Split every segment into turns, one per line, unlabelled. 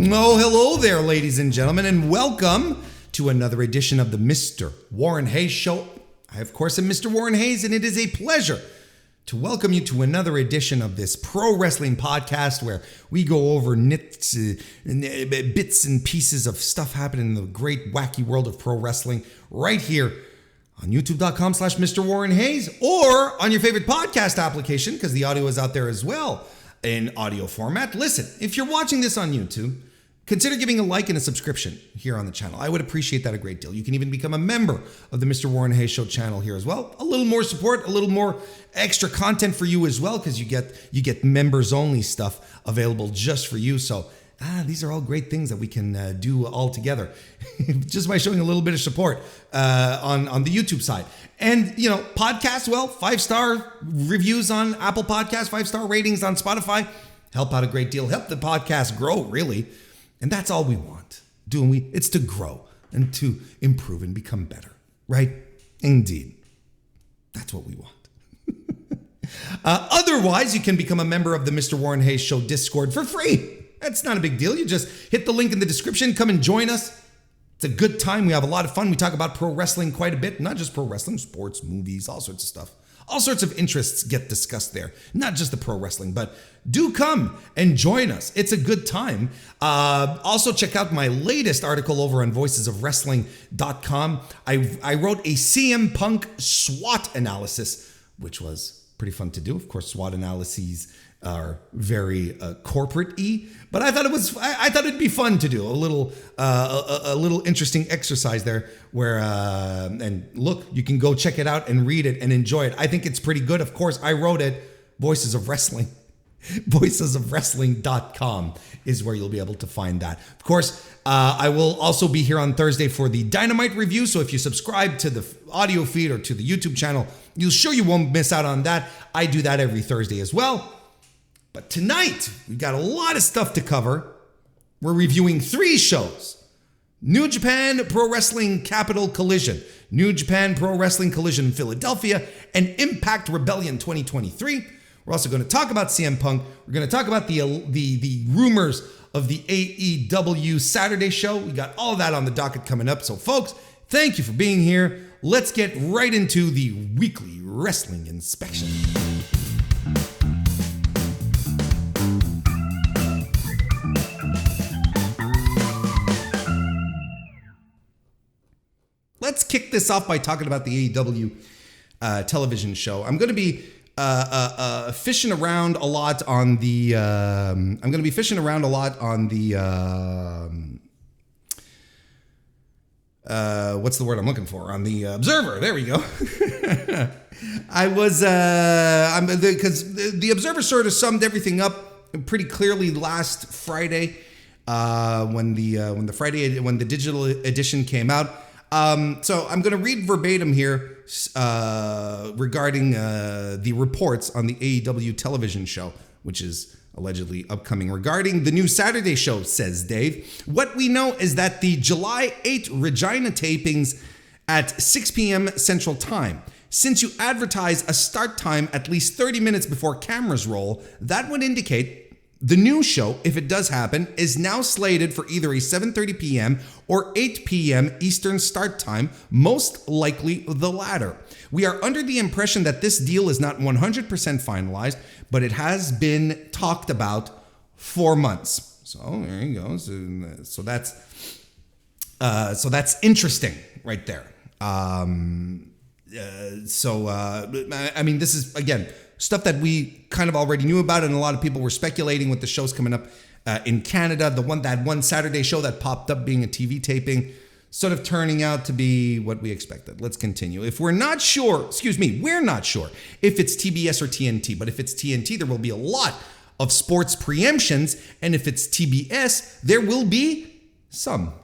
Oh, hello there, ladies and gentlemen, and welcome to another edition of the Mr. Warren Hayes Show. I, of course, am Mr. Warren Hayes, and it is a pleasure to welcome you to another edition of this pro wrestling podcast where we go over bits and pieces of stuff happening in the great, wacky world of pro wrestling right here on youtube.com/Mr. Warren Hayes or on your favorite podcast application, because the audio is out there as well in audio format. Listen, if you're watching this on YouTube, consider giving a like and a subscription here on the channel. I would appreciate that a great deal. You can even become a member of the Mr. Warren Hayes Show channel here as well. A little more support, a little more extra content for you as well, because you get members only stuff available just for you. So these are all great things that we can do all together just by showing a little bit of support on the YouTube side. And, you know, podcasts, well, 5-star reviews on Apple Podcasts, 5-star ratings on Spotify, help out a great deal, help the podcast grow, really. And that's all we want, don't we? It's to grow and to improve and become better, right? Indeed. That's what we want. Otherwise, you can become a member of the Mr. Warren Hayes Show Discord for free. That's not a big deal. You just hit the link in the description, come and join us. It's a good time. We have a lot of fun. We talk about pro wrestling quite a bit. Not just pro wrestling, sports, movies, all sorts of stuff. All sorts of interests get discussed there. Not just the pro wrestling, but do come and join us. It's a good time. Also, check out my latest article over on voicesofwrestling.com. I wrote a CM Punk SWOT analysis, which was pretty fun to do. Of course, SWOT analyses are very corporate-y, but I thought it'd be fun to do a little interesting exercise there. Where and look, you can go check it out and read it and enjoy it. I think it's pretty good. Of course, I wrote it. Voices of Wrestling, voicesofwrestling.com is where you'll be able to find that. Of course, I will also be here on Thursday for the Dynamite review. So if you subscribe to the audio feed or to the YouTube channel, you won't miss out on that. I do that every Thursday as well. But tonight, we've got a lot of stuff to cover. We're reviewing 3 shows. New Japan Pro Wrestling Capital Collision, New Japan Pro Wrestling Collision in Philadelphia, and Impact Rebellion 2023. We're also going to talk about CM Punk. We're going to talk about the rumors of the AEW Saturday show. We got all of that on the docket coming up. So folks, thank you for being here. Let's get right into the weekly wrestling inspection. Let's kick this off by talking about the AEW television show. I'm going to be fishing around a lot on the. What's the word I'm looking for? On the Observer. There we go. Because the Observer sort of summed everything up pretty clearly last Friday when the digital edition came out. So I'm going to read verbatim here regarding the reports on the AEW television show, which is allegedly upcoming. Regarding the new Saturday show, says Dave, what we know is that the July 8 Regina tapings at 6 p.m. Central Time. Since you advertise a start time at least 30 minutes before cameras roll, that would indicate the new show, if it does happen, is now slated for either a 7:30 p.m. or 8 p.m. Eastern start time, most likely the latter. We are under the impression that this deal is not 100% finalized, but it has been talked about for months. So there you go. So that's interesting right there. I mean, this is, again, stuff that we kind of already knew about, and a lot of people were speculating with the shows coming up in Canada. That one Saturday show that popped up being a TV taping, sort of turning out to be what we expected. Let's continue. We're not sure if it's TBS or TNT, but if it's TNT, there will be a lot of sports preemptions, and if it's TBS, there will be some.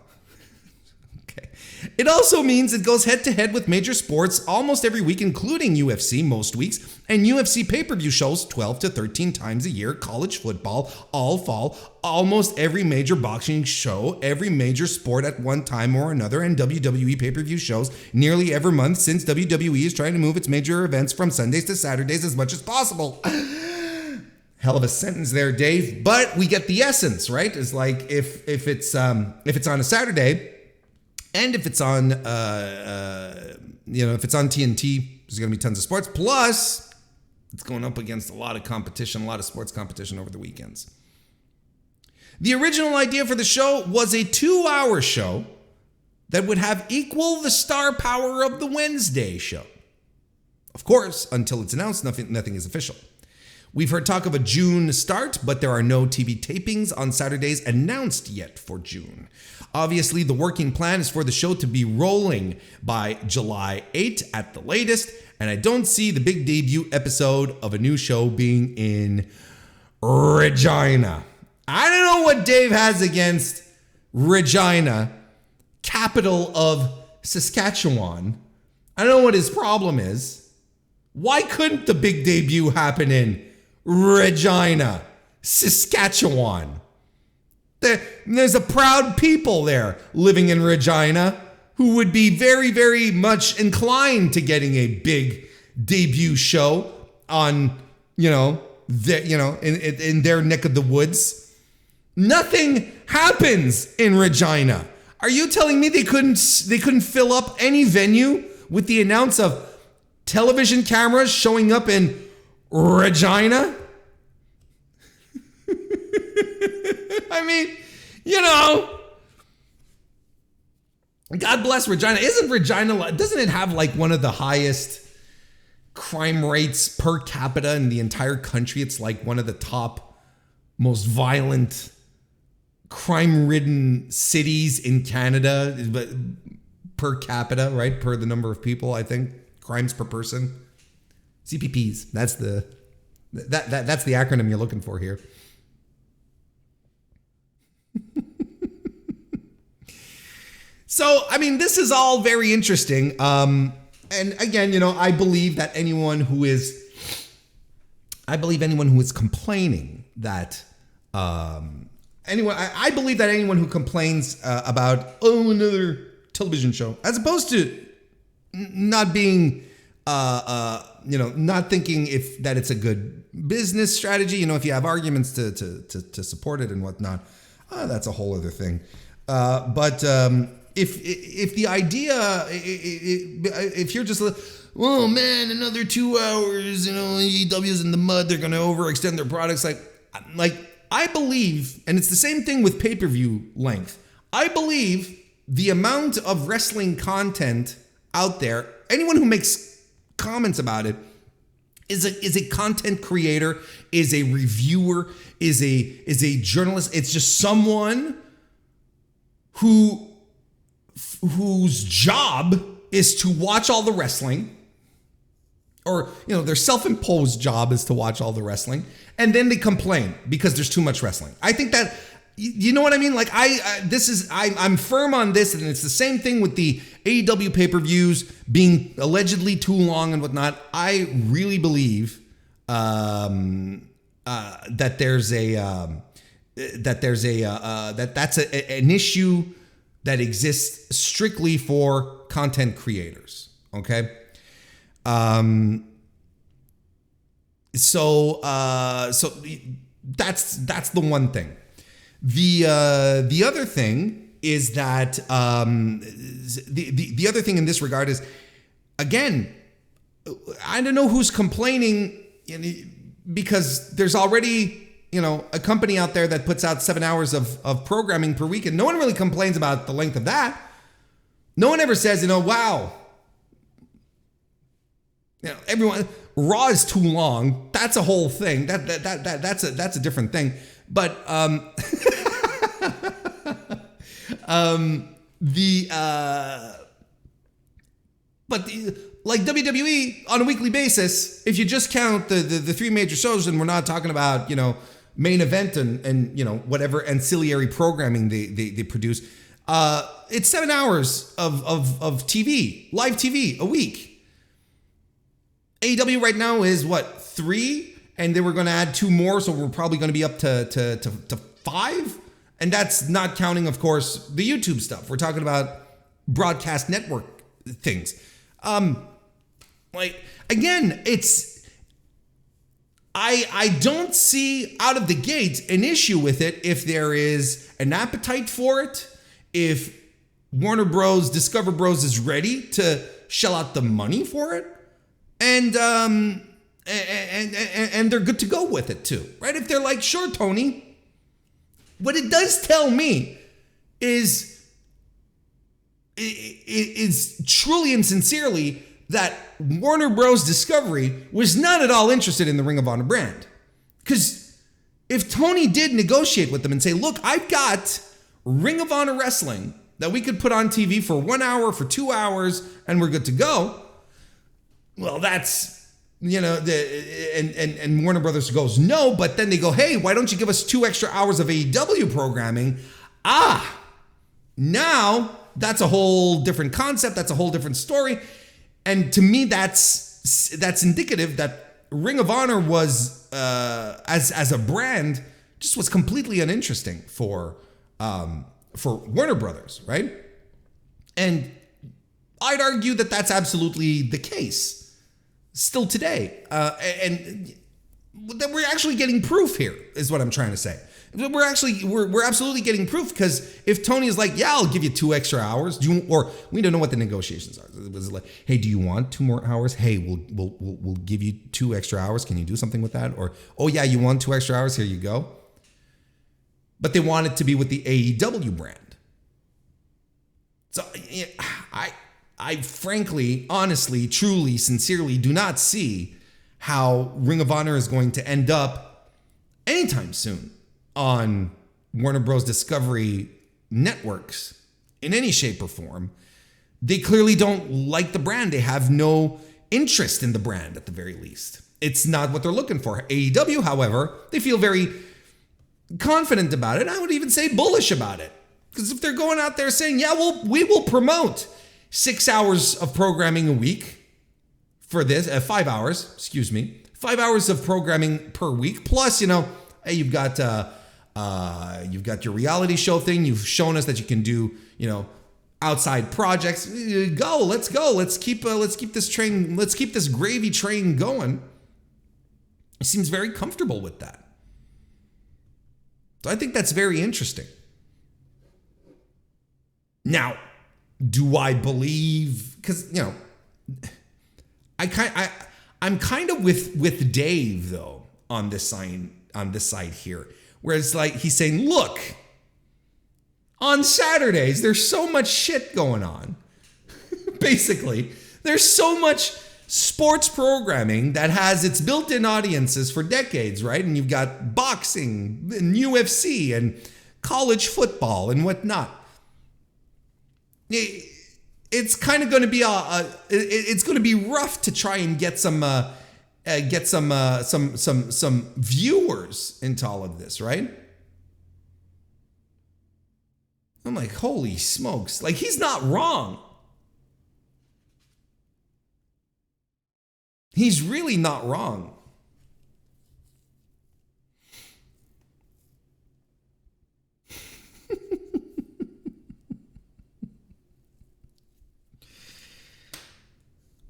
It also means it goes head-to-head with major sports almost every week, including UFC most weeks, and UFC pay-per-view shows 12 to 13 times a year, college football, all fall, almost every major boxing show, every major sport at one time or another, and WWE pay-per-view shows nearly every month since WWE is trying to move its major events from Sundays to Saturdays as much as possible. Hell of a sentence there, Dave. But we get the essence, right? It's like if it's on a Saturday, and if it's on if it's on TNT, there's going to be tons of sports. Plus, it's going up against a lot of competition, a lot of sports competition over the weekends. The original idea for the show was a 2-hour show that would have equal the star power of the Wednesday show. Of course, until it's announced, nothing is official. We've heard talk of a June start, but there are no TV tapings on Saturdays announced yet for June. Obviously, the working plan is for the show to be rolling by July 8 at the latest, and I don't see the big debut episode of a new show being in Regina. I don't know what Dave has against Regina, capital of Saskatchewan. I don't know what his problem is. Why couldn't the big debut happen in Regina, Saskatchewan? There's a proud people there living in Regina who would be very, very much inclined to getting a big debut show on, in their neck of the woods. Nothing happens in Regina. Are you telling me they couldn't fill up any venue with the announce of television cameras showing up in Regina? I mean, God bless Regina. Doesn't it have like one of the highest crime rates per capita in the entire country? It's like one of the top most violent, crime-ridden cities in Canada, but per capita, right? Per the number of people, I think. Crimes per person. CPPs. That's the acronym you're looking for here. So, I mean, this is all very interesting. And again, I believe that anyone who is complaining that, I believe that anyone who complains about, another television show, as opposed to not being, not thinking that it's a good business strategy, if you have arguments to support it and whatnot, that's a whole other thing. But if the idea, if you're just, oh man, another 2 hours, AEW's in the mud, they're going to overextend their products. Like I believe, and it's the same thing with pay-per-view length. I believe the amount of wrestling content out there, anyone who makes comments about it is a content creator, is a reviewer, is a journalist. It's just someone whose job is to watch all the wrestling, or their self-imposed job is to watch all the wrestling, and then they complain because there's too much wrestling. I think that, you know what I mean? Like I'm firm on this, and it's the same thing with the AEW pay-per-views being allegedly too long and whatnot. I really believe that that's an issue that exists strictly for content creators. Okay. So that's the one thing. The other thing is that the other thing in this regard is, again, I don't know who's complaining, because there's already a company out there that puts out 7 hours of programming per week, and no one really complains about the length of that. No one ever says, wow, everyone, Raw is too long. That's a whole thing. That's a different thing. But like WWE on a weekly basis, if you just count the three major shows, and we're not talking about main event and whatever ancillary programming they produce, it's 7 hours of TV, live TV a week. AEW right now is 3, and they were going to add 2 more, so we're probably going to be up to 5, and that's not counting, of course, the YouTube stuff. We're talking about broadcast network things. Again, I don't see out of the gate an issue with it if there is an appetite for it, if Warner Bros. Discover Bros. Is ready to shell out the money for it, and they're good to go with it too, right? If they're like, sure, Tony. What it does tell me is truly and sincerely that Warner Bros. Discovery was not at all interested in the Ring of Honor brand. Because if Tony did negotiate with them and say, look, I've got Ring of Honor wrestling that we could put on TV for 1 hour, for 2 hours, and we're good to go. Well, that's, and Warner Brothers goes, no, but then they go, hey, why don't you give us 2 extra hours of AEW programming? Now that's a whole different concept. That's a whole different story. And to me, that's indicative that Ring of Honor was, as a brand, just was completely uninteresting for Warner Brothers, right? And I'd argue that that's absolutely the case still today. And that we're actually getting proof here is what I'm trying to say. We're absolutely getting proof, because if Tony is like, yeah, I'll give you 2 extra hours, or we don't know what the negotiations are. It was like, hey, do you want 2 more hours? Hey, we'll give you 2 extra hours. Can you do something with that? Or, oh yeah, you want 2 extra hours? Here you go. But they want it to be with the AEW brand. So I frankly, honestly, truly, sincerely do not see how Ring of Honor is going to end up anytime soon on Warner Bros. Discovery networks in any shape or form. They clearly don't like the brand. They have no interest in the brand, at the very least. It's not what they're looking for. AEW, however, they feel very confident about it. I would even say bullish about it. Because if they're going out there saying, yeah, we will promote 6 hours of programming a week for this, 5 hours, 5 hours of programming per week. Plus, hey, you've got your reality show thing. You've shown us that you can do, outside projects. Let's go. Let's keep this gravy train going. He seems very comfortable with that. So I think that's very interesting. Now, do I believe? Because I'm kind of with Dave though on this side here, where it's like he's saying, look, on Saturdays there's so much shit going on. Basically, there's so much sports programming that has its built-in audiences for decades, right? And you've got boxing and UFC and college football and whatnot. It's kind of going to be it's going to be rough to try and get some viewers into all of this, right? I'm like, holy smokes! Like, he's not wrong. He's really not wrong.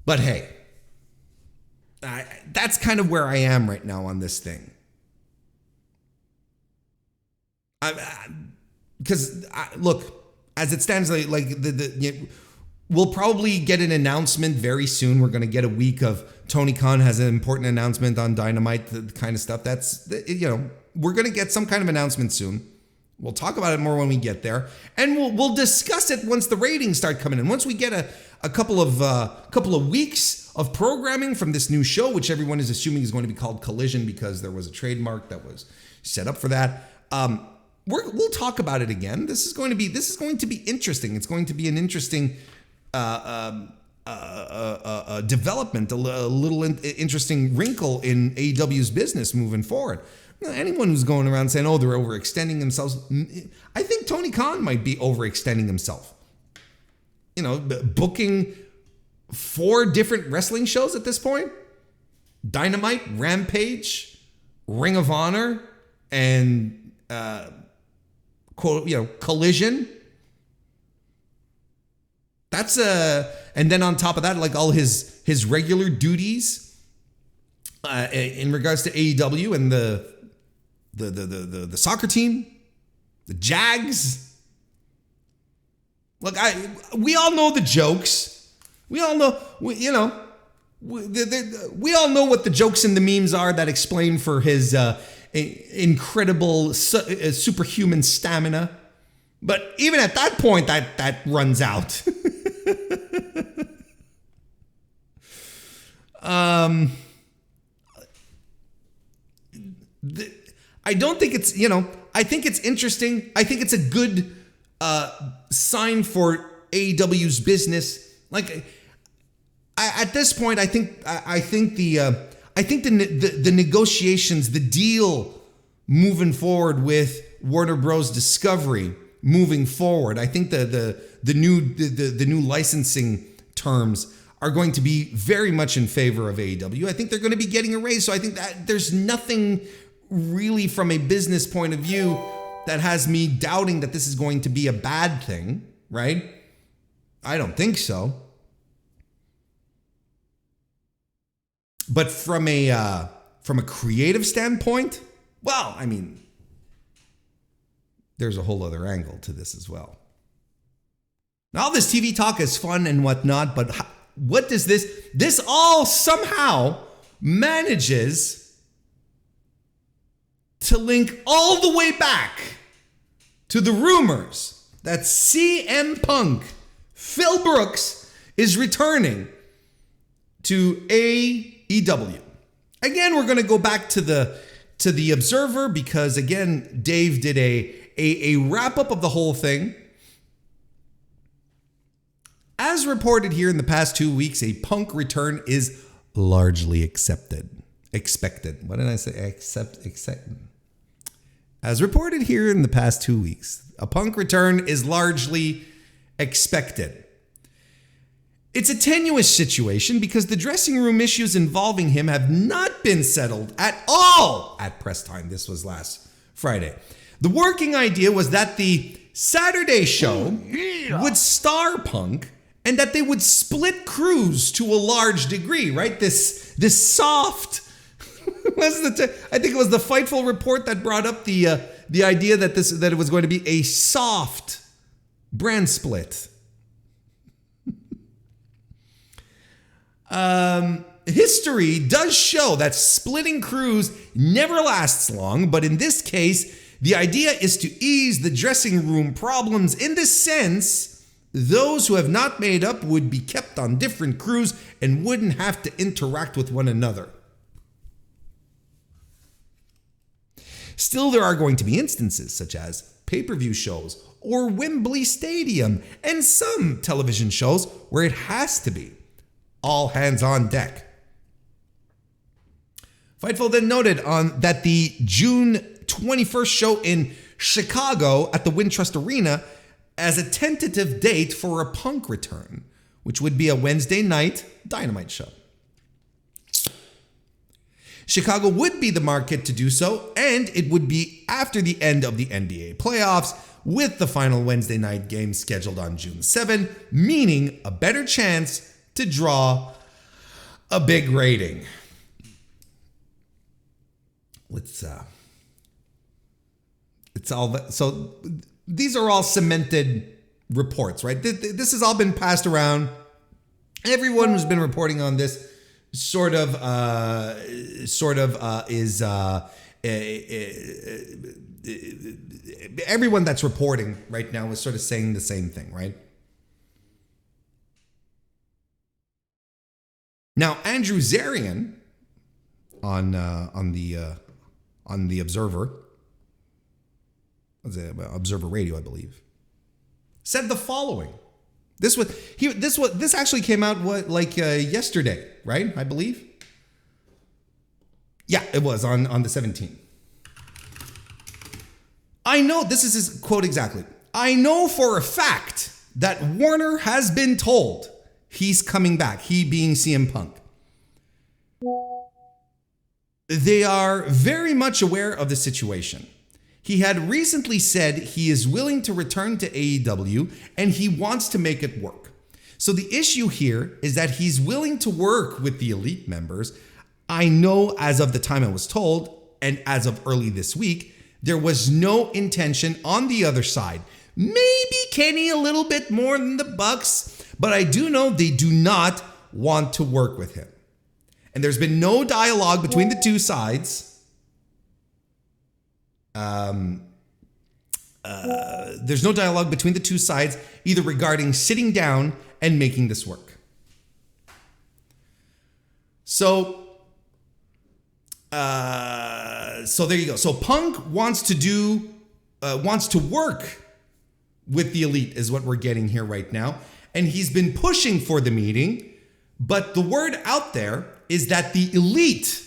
But hey, that's kind of where I am right now on this thing. Because look, as it stands, we'll probably get an announcement very soon. We're going to get a week of Tony Khan has an important announcement on Dynamite, the kind of stuff. That's, we're going to get some kind of announcement soon. We'll talk about it more when we get there, and we'll discuss it once the ratings start coming in. Once we get a couple of weeks of programming from this new show, which everyone is assuming is going to be called Collision because there was a trademark that was set up for that. We'll talk about it again. This is going to be interesting. It's going to be an interesting development, a little interesting wrinkle in AEW's business moving forward. Anyone who's going around saying, oh, they're overextending themselves, I think Tony Khan might be overextending himself. Booking 4 different wrestling shows at this point: Dynamite, Rampage, Ring of Honor, and Collision. That's and then on top of that, like all his regular duties in regards to AEW and the soccer team, the Jags. Look, we all know the jokes. We all know, we all know what the jokes and the memes are that explain for his incredible superhuman stamina. But even at that point, that runs out. I don't think it's, I think it's interesting. I think it's a good sign for AEW's business. Like, at this point, I think the negotiations, the deal moving forward with Warner Bros. Discovery moving forward, I think the new licensing terms are going to be very much in favor of AEW. I think they're going to be getting a raise. So I think that there's nothing really from a business point of view that has me doubting that this is going to be a bad thing, right? I don't think so. But from a creative standpoint, well, I mean, there's a whole other angle to this as well. Now, all this TV talk is fun and whatnot, but what does this all somehow manages to link all the way back to the rumors that CM Punk, Phil Brooks, is returning to AEW. Again, we're going to go back to the Observer because, again, Dave did a wrap-up of the whole thing. As reported here in the past 2 weeks, a Punk return is largely expected. What did I say? Accepted. As reported here in the past 2 weeks, a Punk return is largely expected. It's a tenuous situation because the dressing room issues involving him have not been settled at all at press time. This was last Friday. The working idea was that the Saturday show would star Punk and that they would split crews to a large degree, right? This soft... I think it was the Fightful report that brought up the idea that it was going to be a soft brand split. History does show that splitting crews never lasts long, but in this case, the idea is to ease the dressing room problems. In this sense, those who have not made up would be kept on different crews and wouldn't have to interact with one another. Still, there are going to be instances such as pay-per-view shows or Wembley Stadium and some television shows where it has to be all hands on deck. Fightful then noted that the June 21st show in Chicago at the Wintrust Arena as a tentative date for a Punk return, which would be a Wednesday night Dynamite show. Chicago would be the market to do so, and it would be after the end of the NBA playoffs, with the final Wednesday night game scheduled on June 7, meaning a better chance to draw a big rating. So these are all cemented reports, right? This has all been passed around. Everyone who's been reporting on this everyone that's reporting right now is sort of saying the same thing, right? Now, Andrew Zarian on the Observer, Observer Radio, I believe, said the following. This actually came out yesterday, right? I believe. Yeah, it was on the 17th. I know, this is his quote exactly. I know for a fact that Warner has been told he's coming back, he being CM Punk. They are very much aware of the situation. He had recently said he is willing to return to AEW and he wants to make it work. So the issue here is that he's willing to work with the elite members. I know as of the time I was told, and as of early this week, there was no intention on the other side. Maybe Kenny a little bit more than the Bucks, but I do know they do not want to work with him. And there's been no dialogue between the two sides. There's no dialogue between the two sides, either regarding sitting down and making this work. So there you go. So Punk wants to work with the Elite is what we're getting here right now. And he's been pushing for the meeting, but the word out there is that the Elite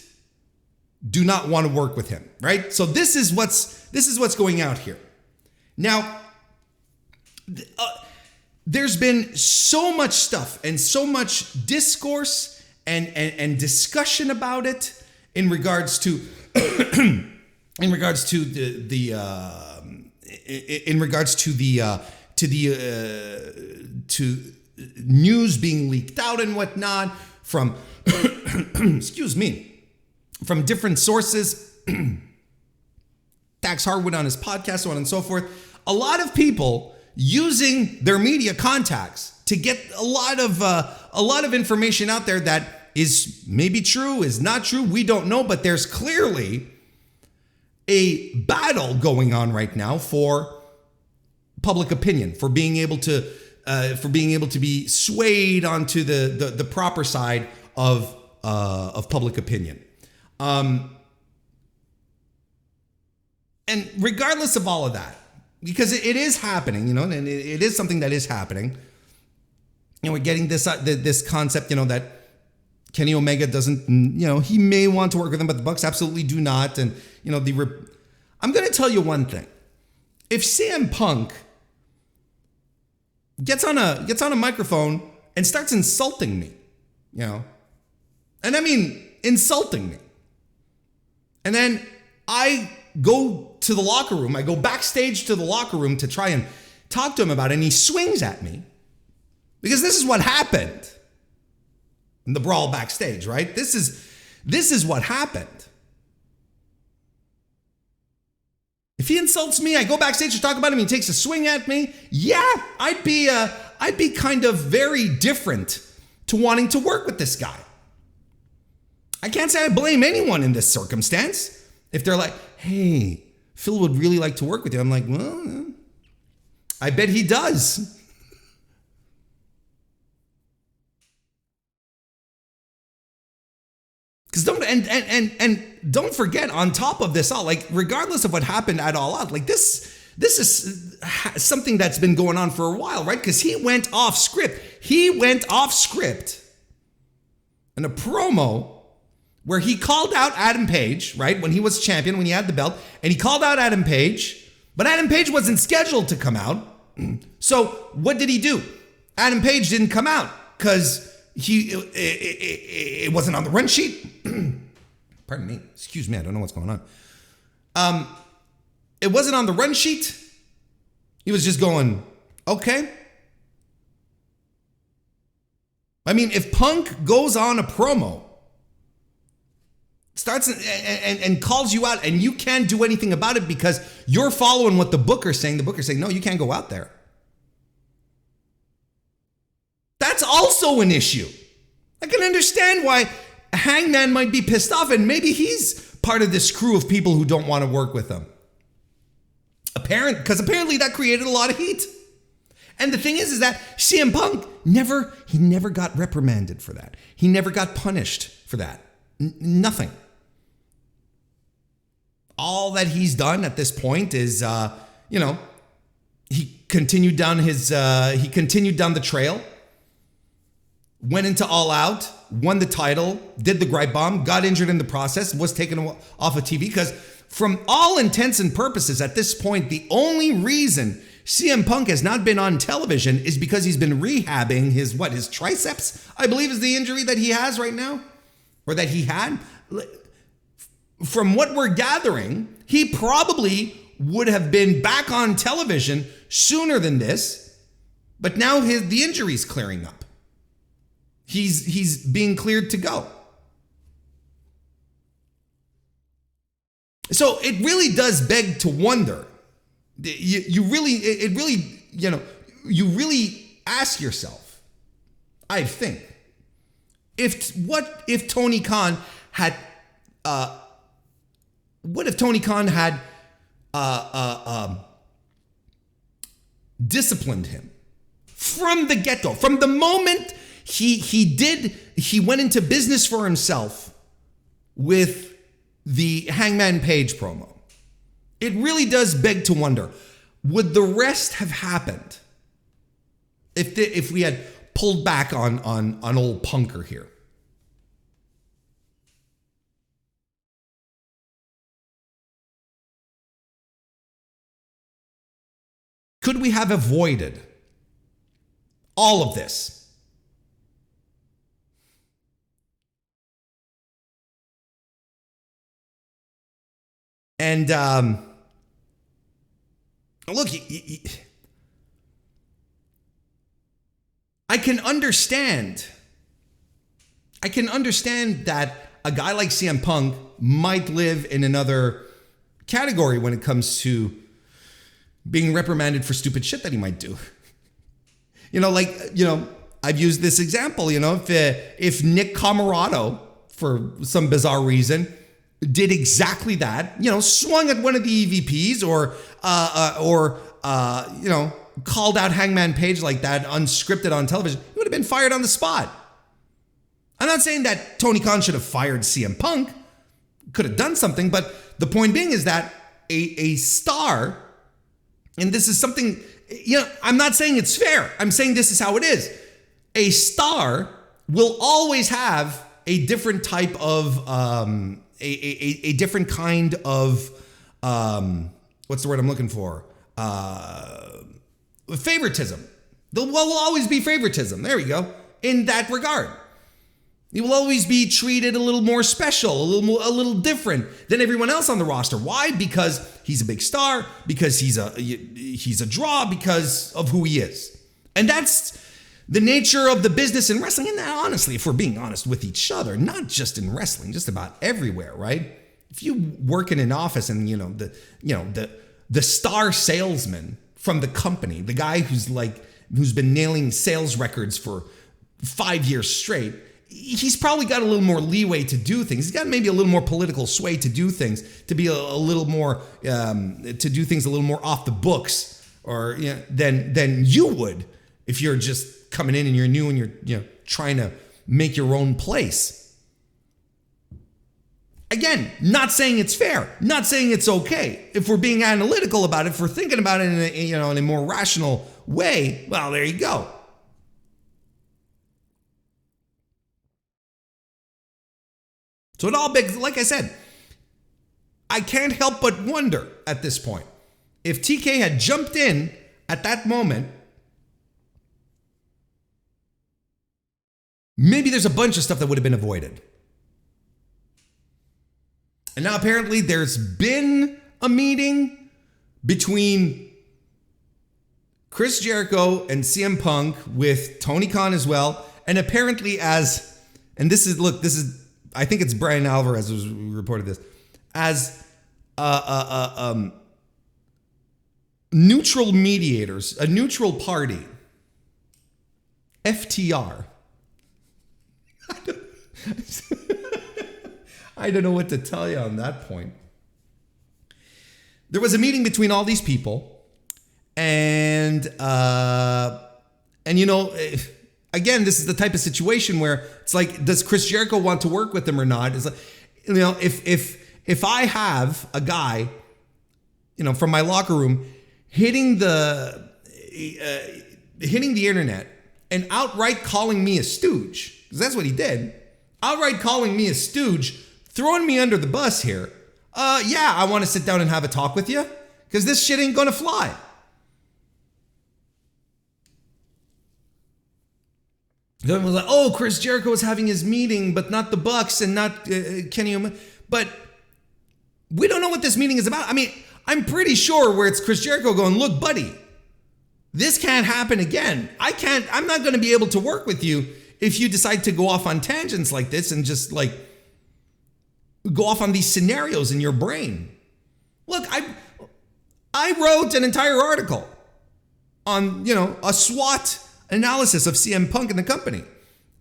do not want to work with him, right? So this is what's going out here. Now, there's been so much stuff and so much discourse and discussion about it in regards to news being leaked out and whatnot from excuse me, from different sources. Dax Harwood on his podcast, so on and so forth. A lot of people using their media contacts to get a lot of information out there that is maybe true, is not true. We don't know, but there's clearly a battle going on right now for public opinion, for being able to be swayed onto the proper side of public opinion. And regardless of all of that, because it is happening, and it is something that is happening. We're getting this concept, that Kenny Omega doesn't, he may want to work with him, but the Bucks absolutely do not. And I'm going to tell you one thing: if CM Punk gets on a microphone and starts insulting me, and I mean insulting me, and then I go to the locker room, I go backstage to the locker room to try and talk to him about it, and he swings at me, because this is what happened in the brawl backstage, right? This is what happened. If he insults me, I go backstage to talk about him, he takes a swing at me, I'd be kind of very different to wanting to work with this guy. I can't say I blame anyone in this circumstance. If they're like, hey, Phil would really like to work with you, I'm like, well, I bet he does. Because don't forget, on top of this all, like, regardless of what happened at All Out, like this is something that's been going on for a while, right? Because he went off script. In a promo where he called out Adam Page, right? When he was champion, when he had the belt, and he called out Adam Page, but Adam Page wasn't scheduled to come out. So what did he do? Adam Page didn't come out because it wasn't on the run sheet. Pardon me. Excuse me. I don't know what's going on. It wasn't on the run sheet. He was just going, okay. I mean, if Punk goes on a promo, starts and calls you out, and you can't do anything about it because you're following what the booker's saying. The booker's saying, no, you can't go out there. That's also an issue. I can understand why Hangman might be pissed off, and maybe he's part of this crew of people who don't want to work with him. Because apparently that created a lot of heat. And the thing is that CM Punk never got reprimanded for that. He never got punished for that. Nothing. All that he's done at this point is, he continued down the trail, went into All Out, won the title, did the gripe bomb, got injured in the process, was taken off of TV, because from all intents and purposes at this point, the only reason CM Punk has not been on television is because he's been rehabbing his triceps, I believe is the injury that he has right now, or that he had. From what we're gathering, he probably would have been back on television sooner than this, but now the injury's clearing up. He's being cleared to go. So it really does beg to wonder. You really ask yourself, I think, what if Tony Khan had disciplined him from the get-go, from the moment he went into business for himself with the Hangman Page promo. It really does beg to wonder, would the rest have happened if we had pulled back on old Punker here? Could we have avoided all of this? And look, I can understand that a guy like CM Punk might live in another category when it comes to being reprimanded for stupid shit that he might do. I've used this example, if Nick Camarado, for some bizarre reason, did exactly that, swung at one of the EVPs or called out Hangman Page like that, unscripted on television, he would have been fired on the spot. I'm not saying that Tony Khan should have fired CM Punk, could have done something, but the point being is that a star, and this is something, I'm not saying it's fair. I'm saying this is how it is. A star will always have a different type of, a different kind of, what's the word I'm looking for? Favoritism. There will always be favoritism. There we go. In that regard. He will always be treated a little more special, a little different than everyone else on the roster. Why? Because he's a big star, because he's a draw, because of who he is. And that's the nature of the business in wrestling. And honestly, if we're being honest with each other, not just in wrestling, just about everywhere, right? If you work in an office and the star salesman from the company, the guy who's been nailing sales records for 5 years straight, he's probably got a little more leeway to do things. He's got maybe a little more political sway to do things, to be a little more, to do things a little more off the books, or than you would if you're just coming in and you're new and you're trying to make your own place. Again, not saying it's fair, not saying it's okay. If we're being analytical about it, if we're thinking about it in a more rational way, well, there you go. So it all begs, like I said, I can't help but wonder at this point, if TK had jumped in at that moment, maybe there's a bunch of stuff that would have been avoided. And now apparently there's been a meeting between Chris Jericho and CM Punk with Tony Khan as well. And apparently I think it's Brian Alvarez who's reported this, as neutral mediators, a neutral party, FTR. I don't know what to tell you on that point. There was a meeting between all these people, and again, this is the type of situation where it's like, does Chris Jericho want to work with him or not? It's like, if I have a guy, from my locker room hitting the internet and outright calling me a stooge, because that's what he did, outright calling me a stooge, throwing me under the bus here. Yeah, I want to sit down and have a talk with you, because this shit ain't gonna fly. Then was like, oh, Chris Jericho is having his meeting, but not the Bucks and not Kenny Omega. But we don't know what this meeting is about. I mean, I'm pretty sure where it's Chris Jericho going, look, buddy, this can't happen again. I'm not going to be able to work with you if you decide to go off on tangents like this and just like go off on these scenarios in your brain. Look, I wrote an entire article on, a SWOT analysis of CM Punk and the company.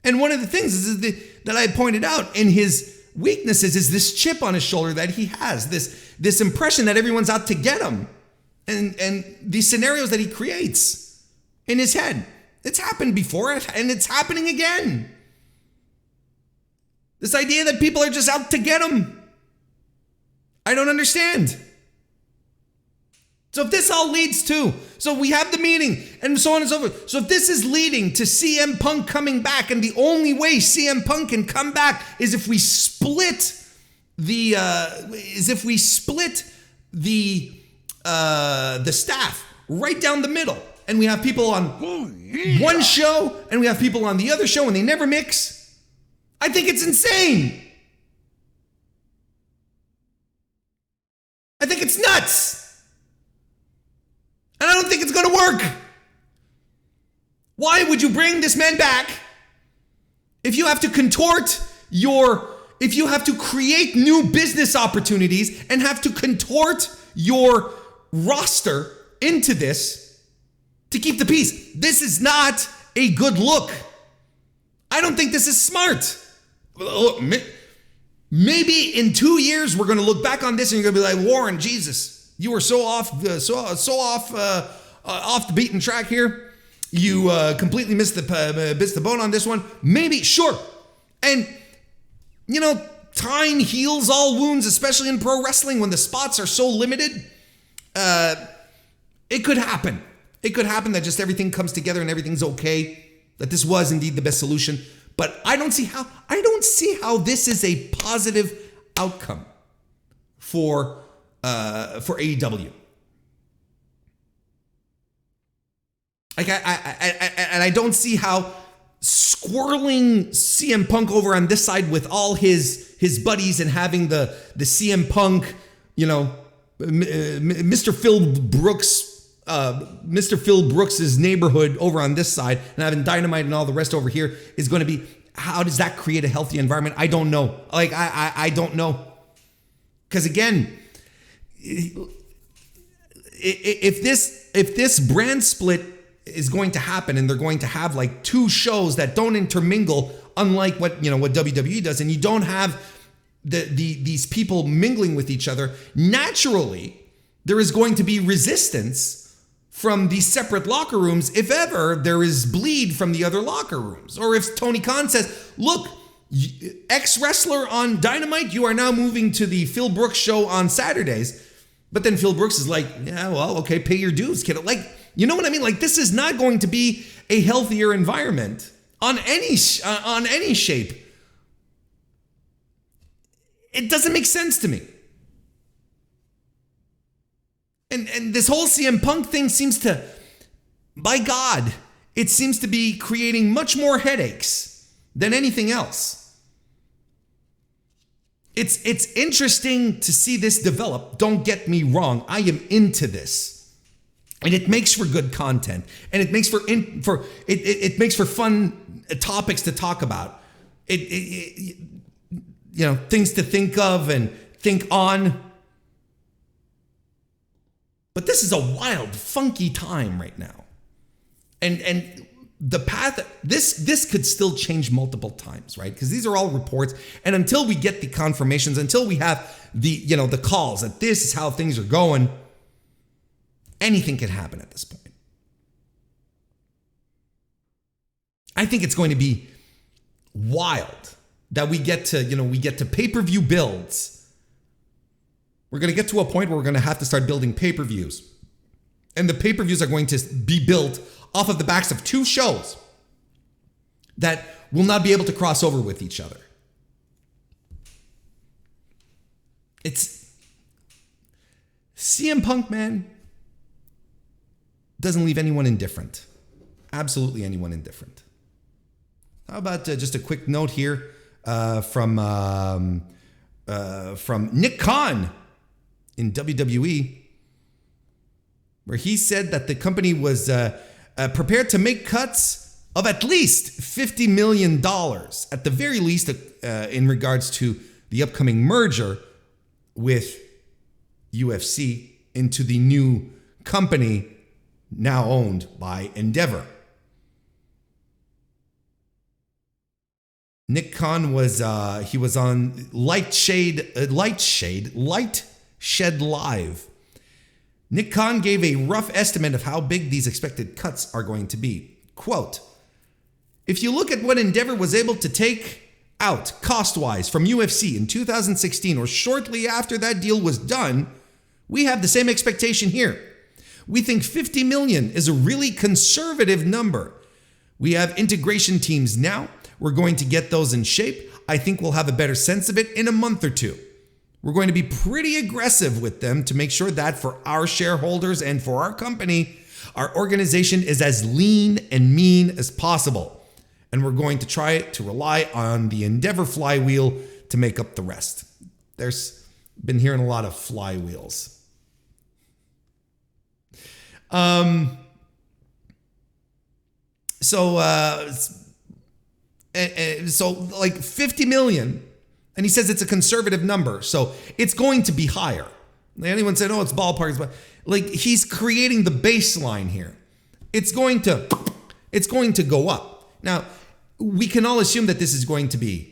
And one of the things that I pointed out in his weaknesses is this chip on his shoulder that he has, this impression that everyone's out to get him, and these scenarios that he creates in his head. It's happened before, and it's happening again. This idea that people are just out to get him. I don't understand. So if this all leads to, so we have the meeting and so on and so forth. So if this is leading to CM Punk coming back, and the only way CM Punk can come back is if we split the staff right down the middle, and we have people on one show and we have people on the other show, and they never mix. I think it's insane. I think it's nuts. And I don't think it's going to work. Why would you bring this man back if you have to if you have to create new business opportunities and have to contort your roster into this to keep the peace? This is not a good look. I don't think this is smart. Maybe in 2 years we're going to look back on this and you're going to be like, Warren, Jesus, you were so off the beaten track here. You completely missed the boat on this one. Maybe, sure. And, time heals all wounds, especially in pro wrestling when the spots are so limited. It could happen. It could happen that just everything comes together and everything's okay, that this was indeed the best solution. But I don't see how this is a positive outcome for AEW. I don't see how squirreling CM Punk over on this side with all his buddies and having the CM Punk, Mr. Phil Brooks's neighborhood over on this side, and having Dynamite and all the rest over here is going to be. How does that create a healthy environment? I don't know. I don't know. Because again, if this brand split is going to happen, and they're going to have like two shows that don't intermingle, unlike what WWE does, and you don't have these people mingling with each other, naturally there is going to be resistance from these separate locker rooms if ever there is bleed from the other locker rooms. Or if Tony Khan says, look, ex-wrestler on Dynamite, you are now moving to the Phil Brooks show on Saturdays. But then Phil Brooks is like, yeah, well, okay, pay your dues, kiddo. Like, you know what I mean? Like, this is not going to be a healthier environment on any shape. It doesn't make sense to me. And this whole CM Punk thing seems to, by God, it seems to be creating much more headaches than anything else. It's interesting to see this develop. Don't get me wrong. I am into this. And it makes for good content. And it makes it makes for fun topics to talk about. Things to think of and think on. But this is a wild, funky time right now. And the path, this could still change multiple times, right? Because these are all reports. And until we get the confirmations, until we have the calls that this is how things are going, anything can happen at this point. I think it's going to be wild that we get to pay-per-view builds. We're going to get to a point where we're going to have to start building pay-per-views. And the pay-per-views are going to be built off of the backs of two shows that will not be able to cross over with each other. It's CM Punk, man, doesn't leave anyone indifferent. Absolutely anyone indifferent. How about just a quick note here from Nick Khan in WWE, where he said that the company was prepared to make cuts of at least $50 million, at the very least, in regards to the upcoming merger with UFC into the new company now owned by Endeavor. Nick Khan was on Light Shed Live. Nick Khan gave a rough estimate of how big these expected cuts are going to be. Quote, if you look at what Endeavor was able to take out cost-wise from UFC in 2016 or shortly after that deal was done, we have the same expectation here. We think 50 million is a really conservative number. We have integration teams now. We're going to get those in shape. I think we'll have a better sense of it in a month or two. We're going to be pretty aggressive with them to make sure that for our shareholders and for our company, our organization is as lean and mean as possible. And we're going to try to rely on the Endeavor flywheel to make up the rest. There's been hearing a lot of flywheels. So like 50 million, and he says it's a conservative number, so it's going to be higher. Anyone said, oh, it's ballpark, but like he's creating the baseline here. It's going to go up. Now, we can all assume that this is going to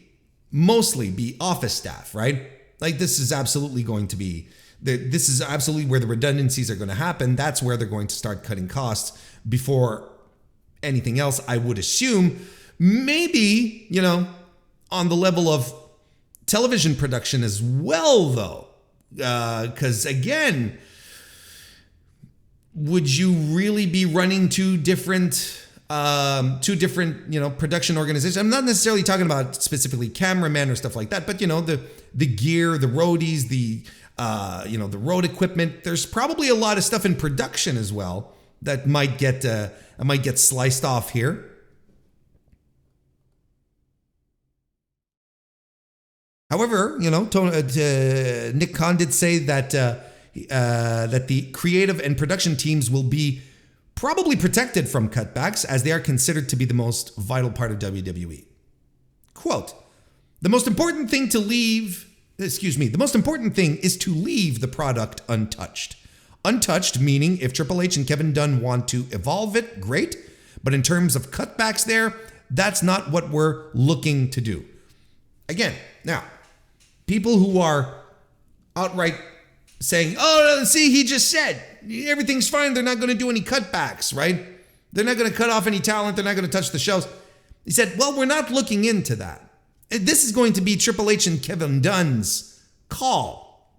mostly be office staff, right? Like this is absolutely going to be, this is absolutely where the redundancies are going to happen. That's where they're going to start cutting costs before anything else, I would assume. Maybe, on the level of television production as well, though. Because again, would you really be running two different production organizations? I'm not necessarily talking about specifically cameramen or stuff like that, but the gear, the roadies, the road equipment. There's probably a lot of stuff in production as well that might get sliced off here. However, Nick Khan did say that that the creative and production teams will be probably protected from cutbacks as they are considered to be the most vital part of WWE. Quote, the most important thing is to leave the product untouched. Untouched meaning if Triple H and Kevin Dunn want to evolve it, great. But in terms of cutbacks there, that's not what we're looking to do. Again, now, people who are outright saying, oh, see, he just said everything's fine. They're not going to do any cutbacks, right? They're not going to cut off any talent. They're not going to touch the shows. He said, well, we're not looking into that. This is going to be Triple H and Kevin Dunn's call.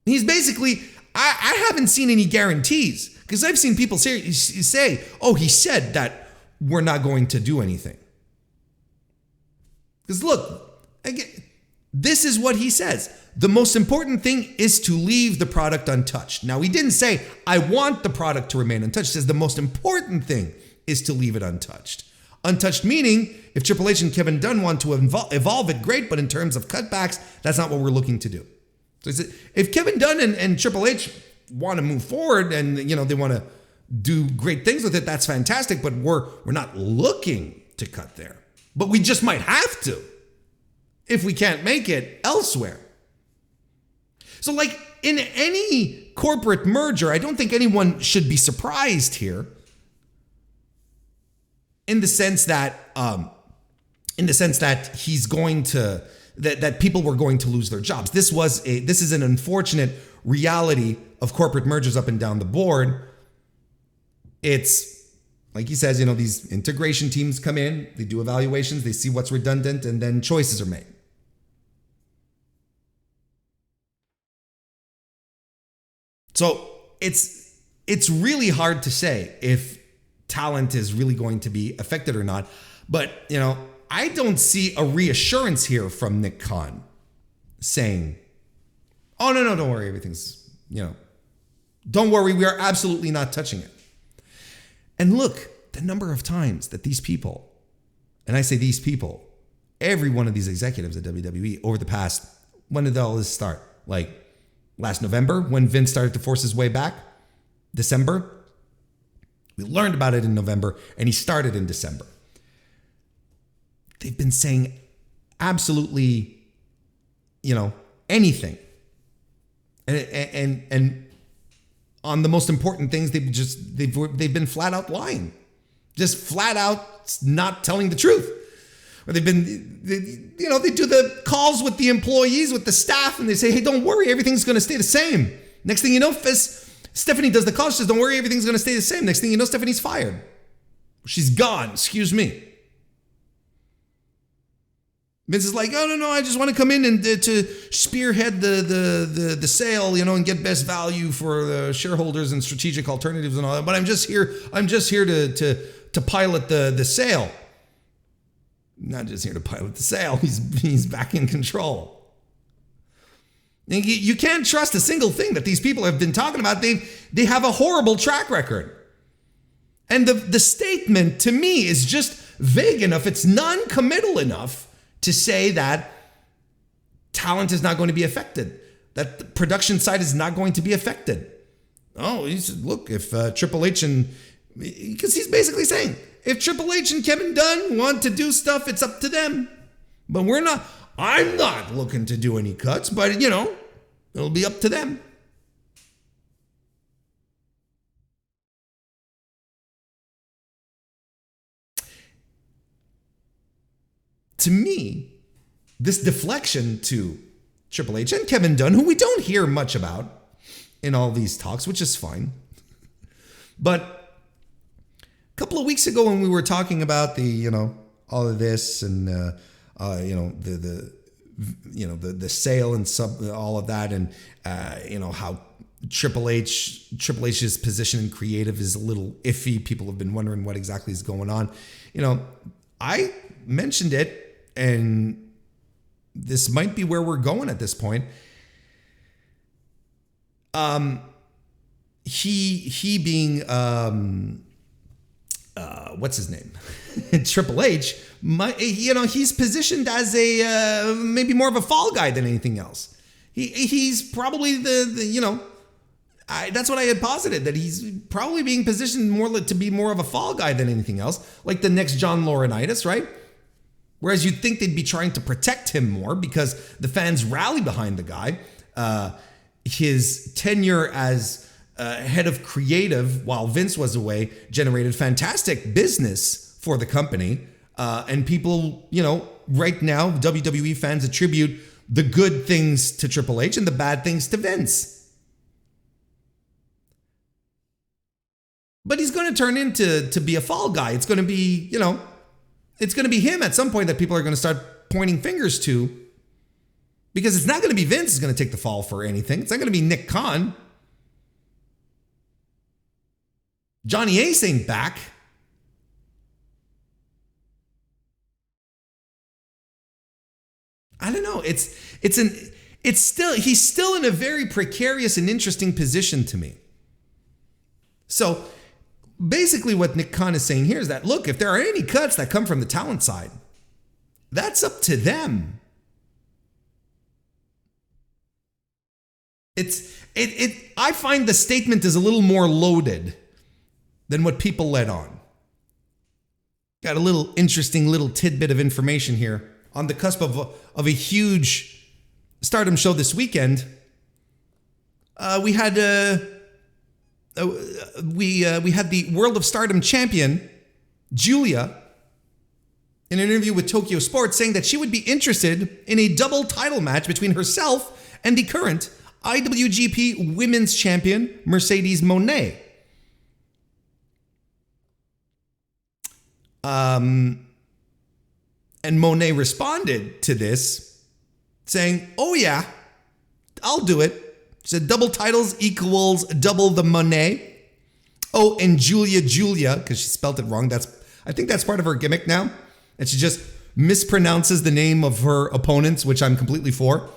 He's basically, I haven't seen any guarantees because I've seen people say, oh, he said that we're not going to do anything. Because look, again, this is what he says. The most important thing is to leave the product untouched. Now, he didn't say, I want the product to remain untouched. He says the most important thing is to leave it untouched. Untouched meaning, if Triple H and Kevin Dunn want to evolve it, great, but in terms of cutbacks, that's not what we're looking to do. So he said, if Kevin Dunn and Triple H want to move forward and they want to do great things with it, that's fantastic, but we're not looking to cut there. But we just might have to if we can't make it elsewhere. So like in any corporate merger, I don't think anyone should be surprised here in the sense that he's going to, that people were going to lose their jobs. This is an unfortunate reality of corporate mergers up and down the board. It's like he says, these integration teams come in, they do evaluations, they see what's redundant, and then choices are made. So it's really hard to say if talent is really going to be affected or not. But, I don't see a reassurance here from Nick Khan saying, oh, no, don't worry, everything's, don't worry, we are absolutely not touching it. And look, the number of times that these people, and I say these people, every one of these executives at WWE over the past, when did all this start? Like last November when Vince started to force his way back? December? We learned about it in November and he started in December. They've been saying absolutely, anything And on the most important things, they've been flat out lying, just flat out not telling the truth. Or they do the calls with the employees, with the staff, and they say, hey, don't worry, everything's going to stay the same. Next thing you know, Stephanie does the call, she says, don't worry, everything's going to stay the same. Next thing you know, Stephanie's fired. She's gone, excuse me. Vince is like, oh, no, I just want to come in and to spearhead the sale, and get best value for the shareholders and strategic alternatives and all that. But I'm just here to pilot the sale. Not just here to pilot the sale. He's back in control. And you can't trust a single thing that these people have been talking about. They have a horrible track record. And the statement to me is just vague enough. It's non-committal enough to say that talent is not going to be affected, that the production side is not going to be affected. Oh, he said, look, if Triple H because he's basically saying, if Triple H and Kevin Dunn want to do stuff, it's up to them. But I'm not looking to do any cuts, but it'll be up to them. To me, this deflection to Triple H and Kevin Dunn, who we don't hear much about in all these talks, which is fine. But a couple of weeks ago when we were talking about the, all of this and, the sale and all of that and, how Triple H's position in creative is a little iffy. People have been wondering what exactly is going on. I mentioned it. And this might be where we're going at this point. He being what's his name? Triple H. He's positioned as a maybe more of a fall guy than anything else. He's probably that's what I had posited, that he's probably being positioned more to be more of a fall guy than anything else, like the next John Laurinaitis, right? Whereas you'd think they'd be trying to protect him more because the fans rally behind the guy. His tenure as head of creative while Vince was away generated fantastic business for the company. And people, right now, WWE fans attribute the good things to Triple H and the bad things to Vince. But he's going to turn into be a fall guy. It's going to be, it's going to be him at some point that people are going to start pointing fingers to, because it's not going to be Vince who's going to take the fall for anything. It's not going to be Nick Khan. Johnny Ace ain't back. I don't know. He's still in a very precarious and interesting position to me. So basically what Nick Khan is saying here is that, look, if there are any cuts that come from the talent side, that's up to them. I find the statement is a little more loaded than what people let on. Got a little interesting little tidbit of information here on the cusp of a huge Stardom show this weekend. We had the World of Stardom champion, Julia, in an interview with Tokyo Sports, saying that she would be interested in a double title match between herself and the current IWGP Women's Champion, Mercedes Moné. And Moné responded to this saying, oh yeah, I'll do it. She said double titles equals double the money. Oh, and Julia, because she spelled it wrong. I think that's part of her gimmick now. And she just mispronounces the name of her opponents, which I'm completely for.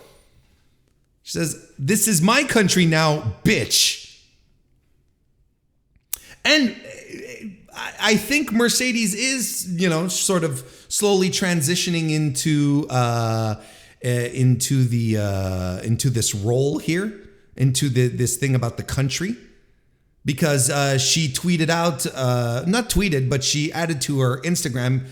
She says, this is my country now, bitch. And I think Mercedes is, sort of slowly transitioning into this role here, into this thing about the country, because she tweeted out, not tweeted, but she added to her Instagram.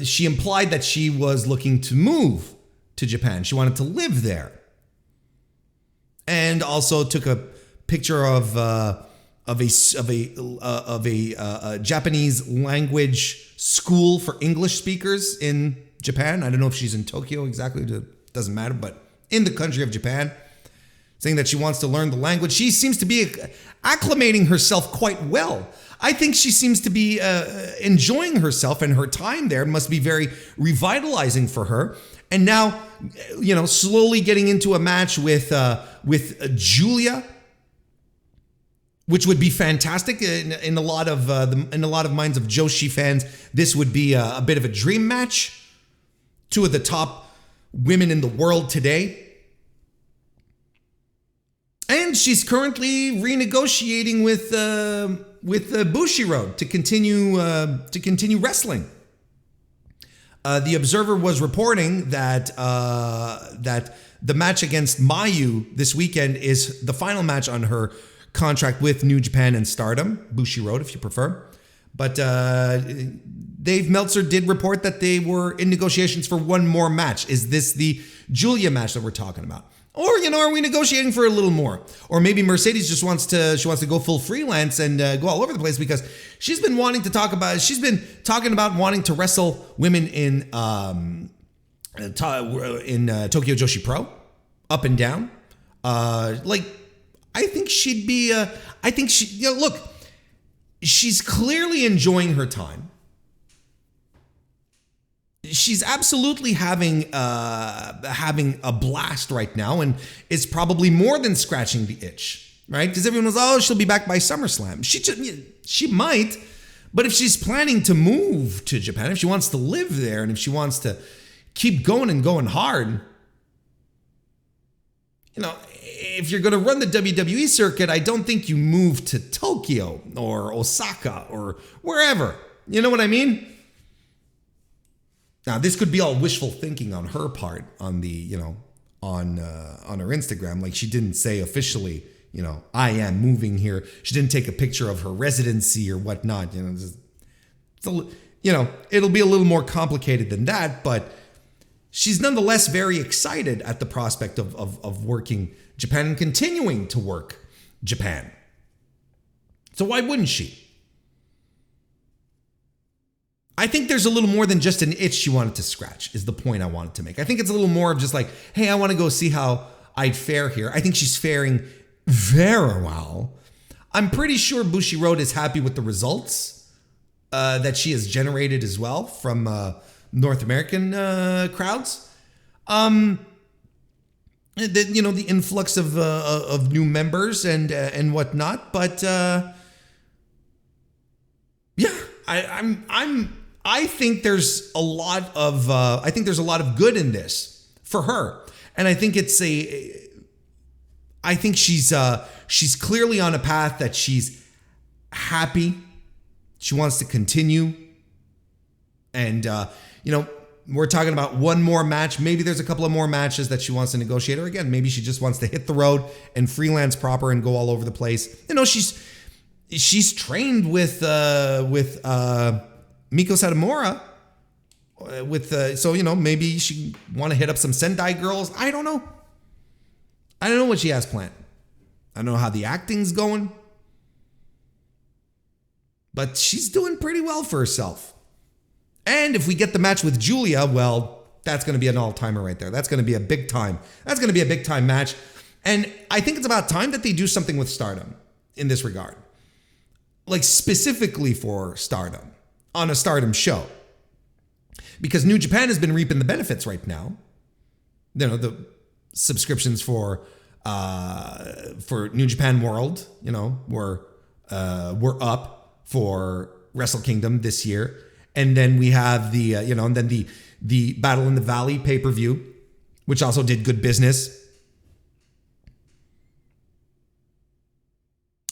She implied that she was looking to move to Japan. She wanted to live there. And and also took a picture of a Japanese language school for English speakers in Japan. I don't know if she's in Tokyo exactly. It doesn't matter, but in the country of Japan, saying that she wants to learn the language. She seems to be acclimating herself quite well. I think she seems to be enjoying herself, and her time there must be very revitalizing for her. And now, slowly getting into a match with Julia, which would be fantastic in a lot of minds of Joshi fans. This would be a bit of a dream match. Two of the top women in the world today. And she's currently renegotiating with Bushiroad to continue wrestling. The Observer was reporting that the match against Mayu this weekend is the final match on her contract with New Japan and Stardom, Bushiroad if you prefer. But Dave Meltzer did report that they were in negotiations for one more match. Is this the Julia match that we're talking about? Or, are we negotiating for a little more? Or maybe Mercedes just wants to go full freelance and go all over the place, because she's been talking about wanting to wrestle women in Tokyo Joshi Pro, up and down. I think she'd be, look, she's clearly enjoying her time. She's absolutely having a blast right now, and it's probably more than scratching the itch, right? Because everyone was, she'll be back by SummerSlam. She might, but if she's planning to move to Japan, if she wants to live there, and if she wants to keep going and going hard, if you're going to run the WWE circuit, I don't think you move to Tokyo or Osaka or wherever. You know what I mean? Now, this could be all wishful thinking on her part on the, on her Instagram. Like, she didn't say officially, I am moving here. She didn't take a picture of her residency or whatnot. It'll be a little more complicated than that, but she's nonetheless very excited at the prospect of working Japan and continuing to work Japan. So why wouldn't she? I think there's a little more than just an itch she wanted to scratch, is the point I wanted to make. I think it's a little more of just like, hey, I want to go see how I'd fare here. I think she's faring very well. I'm pretty sure Bushiroad is happy with the results that she has generated as well from North American crowds. The influx of new members and whatnot. But I think there's a lot of good in this for her, and I think she's clearly on a path that she's happy. She wants to continue, and we're talking about one more match. Maybe there's a couple of more matches that she wants to negotiate, or again, maybe she just wants to hit the road and freelance proper and go all over the place. She's trained with Miko Satomura, maybe she want to hit up some Sendai girls. I don't know what she has planned. I don't know how the acting's going, but she's doing pretty well for herself. And if we get the match with Julia, well, that's going to be an all-timer right there. That's going to be a big time. That's going to be a big time match. And I think it's about time that they do something with Stardom in this regard. Like specifically for Stardom on a Stardom show. Because New Japan has been reaping the benefits right now. The subscriptions for New Japan World, were up for Wrestle Kingdom this year. And then we have the Battle in the Valley pay-per-view, which also did good business.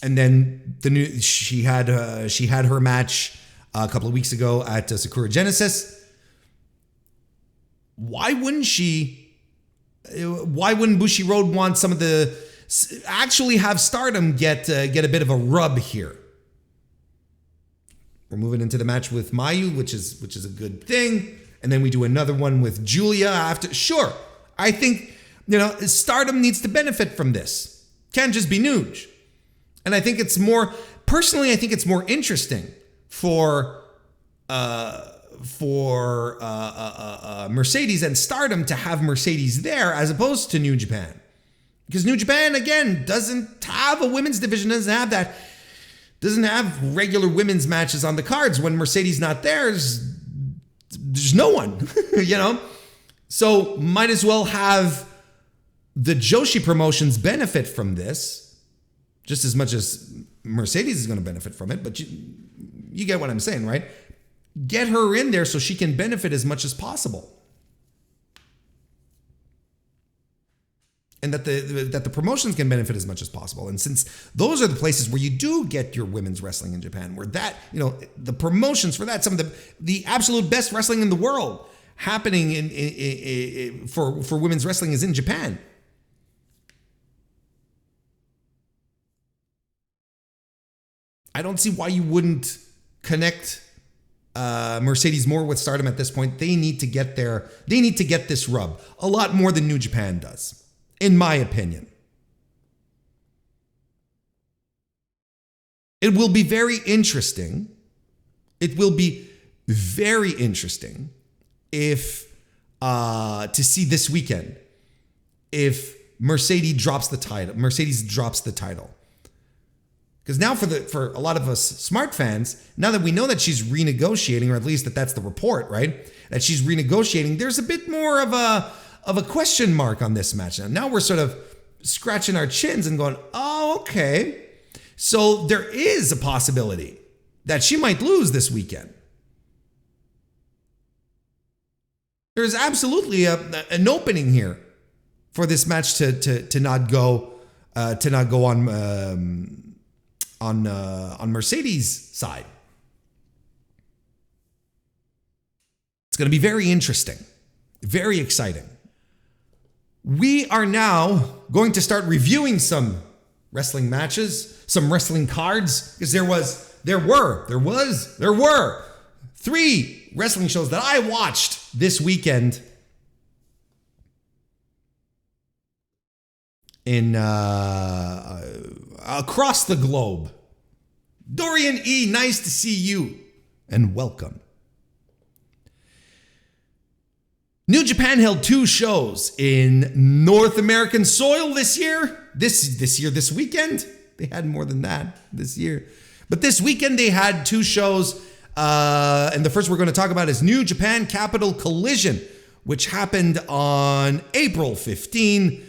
And then she had her match a couple of weeks ago at Sakura Genesis. Why wouldn't Bushiroad want some of the actually have Stardom get a bit of a rub here? We're moving into the match with Mayu, which is a good thing, and then we do another one with Julia after. Sure, I think Stardom needs to benefit from this. Can't just be Nuge. And I think it's more, personally, I think it's more interesting for Mercedes and Stardom to have Mercedes there as opposed to New Japan. Because New Japan, again, doesn't have a women's division, doesn't have regular women's matches on the cards. When Mercedes not there, there's no one, you know? So might as well have the Joshi promotions benefit from this, just as much as Mercedes is going to benefit from it. But you get what I'm saying, right? Get her in there so she can benefit as much as possible. And that the promotions can benefit as much as possible. And since those are the places where you do get your women's wrestling in Japan, where that, you know, the promotions for that, some of the absolute best wrestling in the world happening for women's wrestling is in Japan. I don't see why you wouldn't connect Mercedes more with Stardom at this point. They need to get this rub a lot more than New Japan does, in my opinion. It will be very interesting. It will be very interesting if to see this weekend if Mercedes drops the title. Because now for a lot of us smart fans, now that we know that she's renegotiating, or at least that's the report, right? That she's renegotiating, there's a bit more of a question mark on this match. Now we're sort of scratching our chins and going, oh, okay. So there is a possibility that she might lose this weekend. There's absolutely an opening here for this match to not go on Mercedes' side. It's going to be very interesting, very exciting. We are now going to start reviewing some wrestling matches, some wrestling cards, because there were 3 wrestling shows that I watched this weekend in across the globe. Dorian E., nice to see you and welcome. New Japan held 2 shows in North American soil this year. This weekend. They had more than that this year. But this weekend they had 2 shows. And the first we're going to talk about is New Japan Capital Collision, which happened on April 15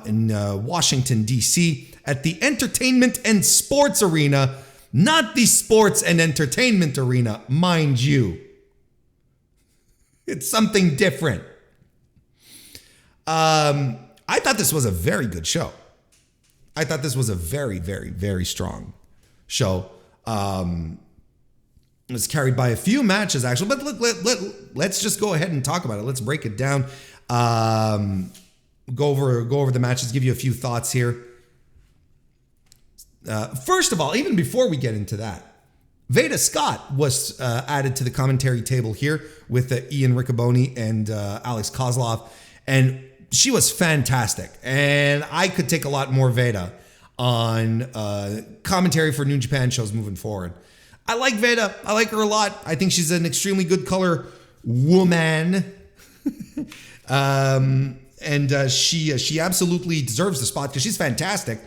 in Washington, D.C. at the Entertainment and Sports Arena. Not the Sports and Entertainment Arena, mind you. It's something different. I thought this was a very good show. I thought this was a very, very, very strong show. It was carried by a few matches, actually. But let's just go ahead and talk about it. Let's break it down. Go over the matches, give you a few thoughts here. First of all, even before we get into that, Veda Scott was added to the commentary table here with Ian Riccoboni and Alex Kozlov, and she was fantastic. And I could take a lot more Veda on commentary for New Japan shows moving forward. I like Veda. I like her a lot. I think she's an extremely good color woman. And she absolutely deserves the spot because she's fantastic.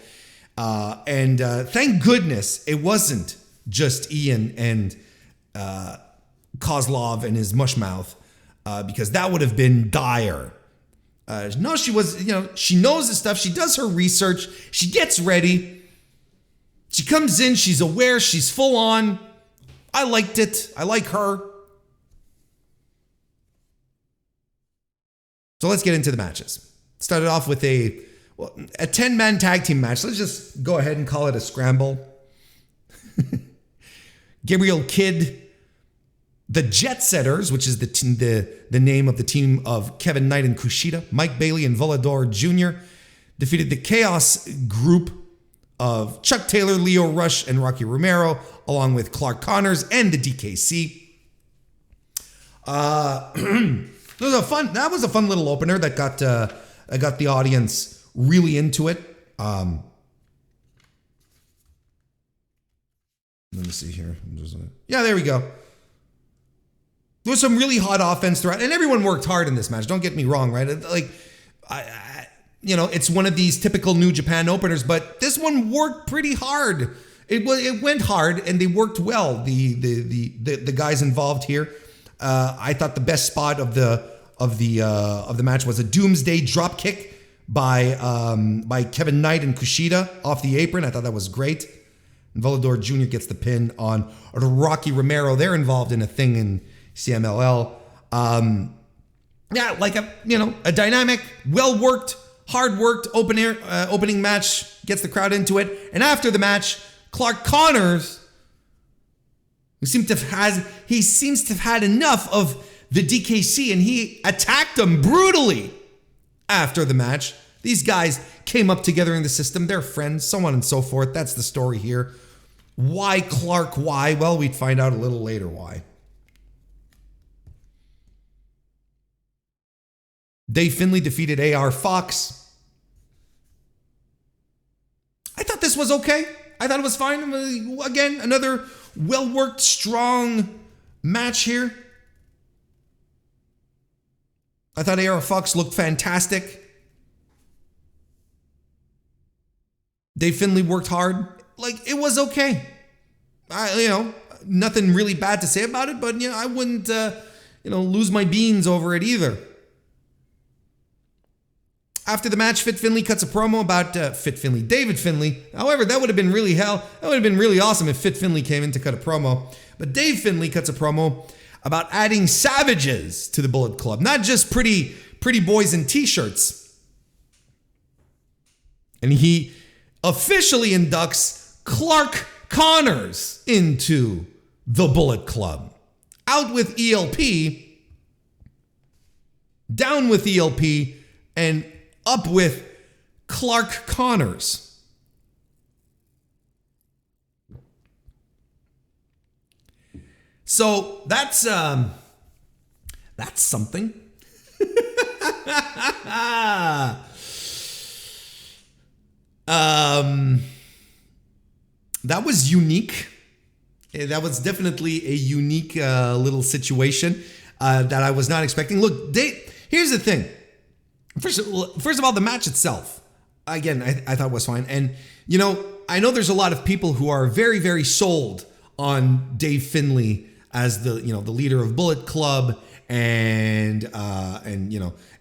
And thank goodness it wasn't just Ian and Kozlov and his mush mouth, because that would have been dire. No, she was, she knows the stuff. She does her research. She gets ready. She comes in. She's aware. She's full on. I liked it. I like her. So let's get into the matches. Started off with a 10-man tag team match. Let's just go ahead and call it a scramble. Gabriel Kidd, the Jet Setters, which is the name of the team of Kevin Knight and Kushida, Mike Bailey and Volador Jr., defeated the Chaos group of Chuck Taylor, Leo Rush, and Rocky Romero, along with Clark Connors and the DKC. That was a fun little opener that got the audience really into it. Let me see here. Yeah, there we go. There was some really hot offense throughout, and everyone worked hard in this match. Don't get me wrong, right? Like, it's one of these typical New Japan openers, but this one worked pretty hard. It went hard, and they worked well. The guys involved here. I thought the best spot of the match was a Doomsday drop kick by Kevin Knight and Kushida off the apron. I thought that was great. And Volador Jr. gets the pin on Rocky Romero. They're involved in a thing in CMLL. Like a dynamic, well-worked, hard-worked opening match, gets the crowd into it. And after the match, Clark Connors, he seems to have had enough of the DKC, and he attacked them brutally after the match. These guys came up together in the system. They're friends, so on and so forth. That's the story here. Why Clark? Why? Well, we'd find out a little later why. Dave Finlay defeated AR Fox. I thought this was okay. I thought it was fine. Again, another well-worked, strong match here. I thought AR Fox looked fantastic. Dave Finlay worked hard. Like, it was okay. Nothing really bad to say about it, but I wouldn't lose my beans over it either. After the match, Fit Finlay cuts a promo about David Finlay. However, that would have been really awesome if Fit Finlay came in to cut a promo. But Dave Finlay cuts a promo about adding savages to the Bullet Club, not just pretty boys in t-shirts. And he officially inducts Clark Connors into the Bullet Club. Out with ELP, down with ELP, and up with Clark Connors. So that's something. That was unique. That was definitely a unique little situation that I was not expecting. Look, here's the thing. First of all, the match itself, again, I thought was fine. And, I know there's a lot of people who are very, very sold on Dave Finlay as the leader of Bullet Club and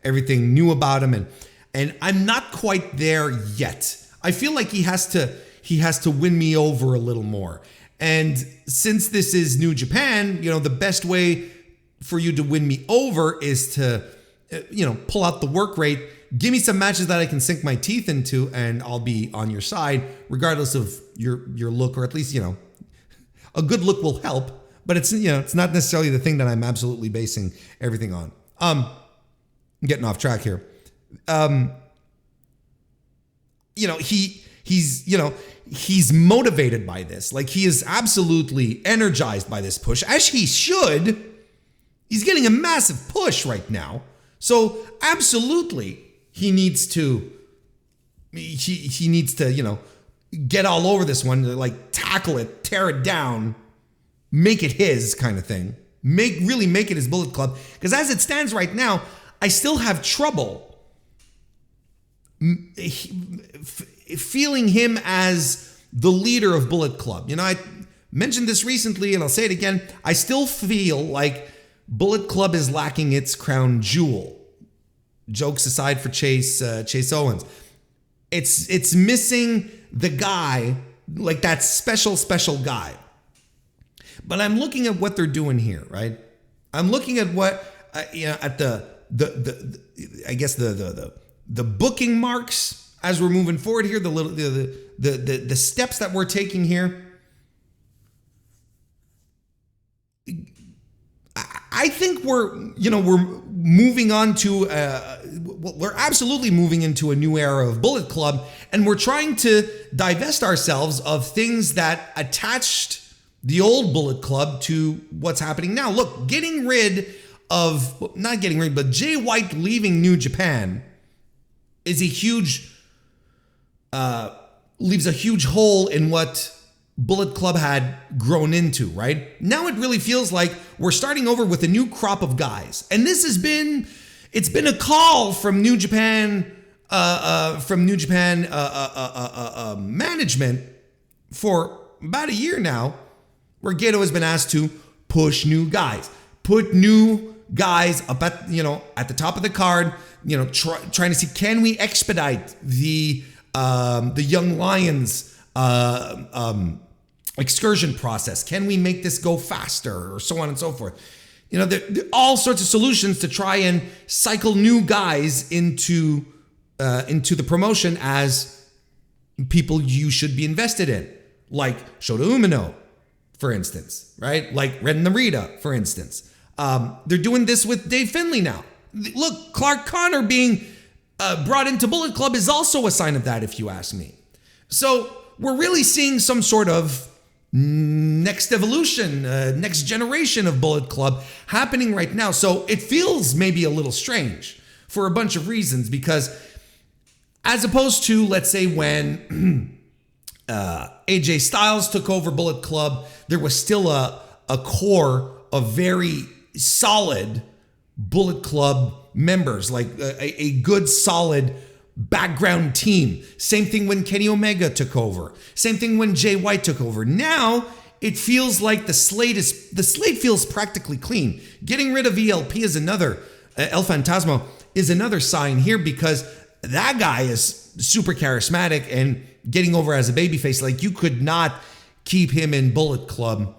everything new about him. And I'm not quite there yet. I feel like he has to win me over a little more. And since this is New Japan, the best way for you to win me over is to, pull out the work rate, give me some matches that I can sink my teeth into, and I'll be on your side, regardless of your look, or at least, a good look will help. But it's not necessarily the thing that I'm absolutely basing everything on. I'm getting off track here. He's motivated by this. Like, he is absolutely energized by this push, as he should. He's getting a massive push right now. So absolutely, he needs to, get all over this one, like tackle it, tear it down, make it his kind of thing. Really make it his Bullet Club. Because as it stands right now, I still have trouble feeling him as the leader of Bullet Club. I mentioned this recently, and I'll say it again. I still feel like Bullet Club is lacking its crown jewel. Jokes aside for Chase Owens. It's missing the guy, like that special guy. But I'm looking at what they're doing here, right? I'm looking at what at the booking marks as we're moving forward here, the steps that we're taking here. I think we're moving on to we're absolutely moving into a new era of Bullet Club, and we're trying to divest ourselves of things that attached the old Bullet Club to what's happening now. Look, but Jay White leaving New Japan is leaves a huge hole in what Bullet Club had grown into, right? Now it really feels like we're starting over with a new crop of guys. And this has been, it's been a call from New Japan, management for about a year now, where Gedo has been asked to push new guys, put new guys up at, at the top of the card, trying to see, can we expedite the Young Lions excursion process? Can we make this go faster, or so on and so forth? There are all sorts of solutions to try and cycle new guys into the promotion as people you should be invested in, like Shota Umino, for instance, right? Like Ren Narita, for instance. They're doing this with Dave Finlay now. Look, Clark Connor being brought into Bullet Club is also a sign of that, if you ask me. So we're really seeing some sort of next evolution, next generation of Bullet Club happening right now. So it feels maybe a little strange for a bunch of reasons, because as opposed to, let's say, when AJ Styles took over Bullet Club, there was still a core of very solid Bullet Club members, like a good solid background team. Same thing when Kenny Omega took over. Same thing when Jay White took over. Now it feels like the slate feels practically clean. Getting rid of ELP is another, El Fantasma is another sign here, because that guy is super charismatic and getting over as a babyface. Like, you could not keep him in Bullet Club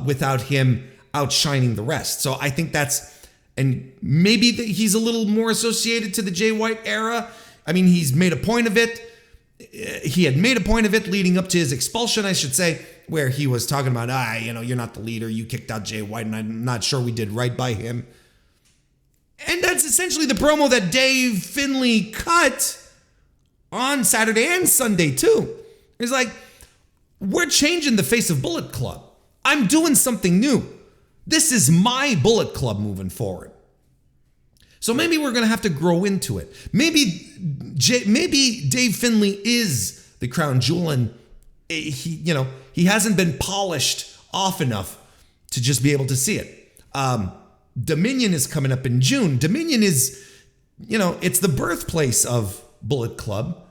without him outshining the rest. So I think and maybe he's a little more associated to the Jay White era. I mean, he's made a point of it. He had made a point of it leading up to his expulsion, I should say, where he was talking about, you're not the leader. You kicked out Jay White, and I'm not sure we did right by him. And that's essentially the promo that Dave Finlay cut on Saturday and Sunday too. It's like, we're changing the face of Bullet Club. I'm doing something new. This is my Bullet Club moving forward. So maybe we're going to have to grow into it. Maybe Dave Finlay is the crown jewel, and he hasn't been polished off enough to just be able to see it. Dominion is coming up in June. Dominion is, it's the birthplace of Bullet Club.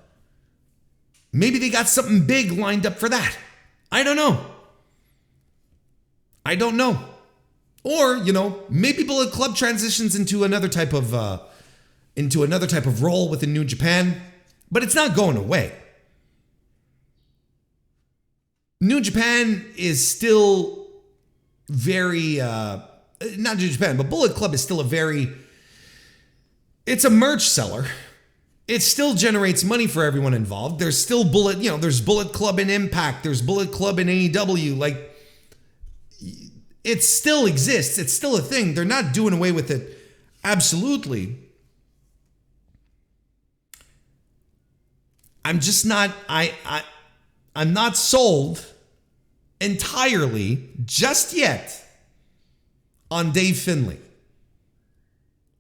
Maybe they got something big lined up for that. I don't know. Or, maybe Bullet Club transitions into another type of role within New Japan, but it's not going away. New Japan is still very, not New Japan, but Bullet Club is still it's a merch seller. It still generates money for everyone involved. There's still there's Bullet Club in Impact. There's Bullet Club in AEW. Like, it still exists. It's still a thing. They're not doing away with it. Absolutely. I'm just not, I'm not sold entirely just yet on Dave Finlay.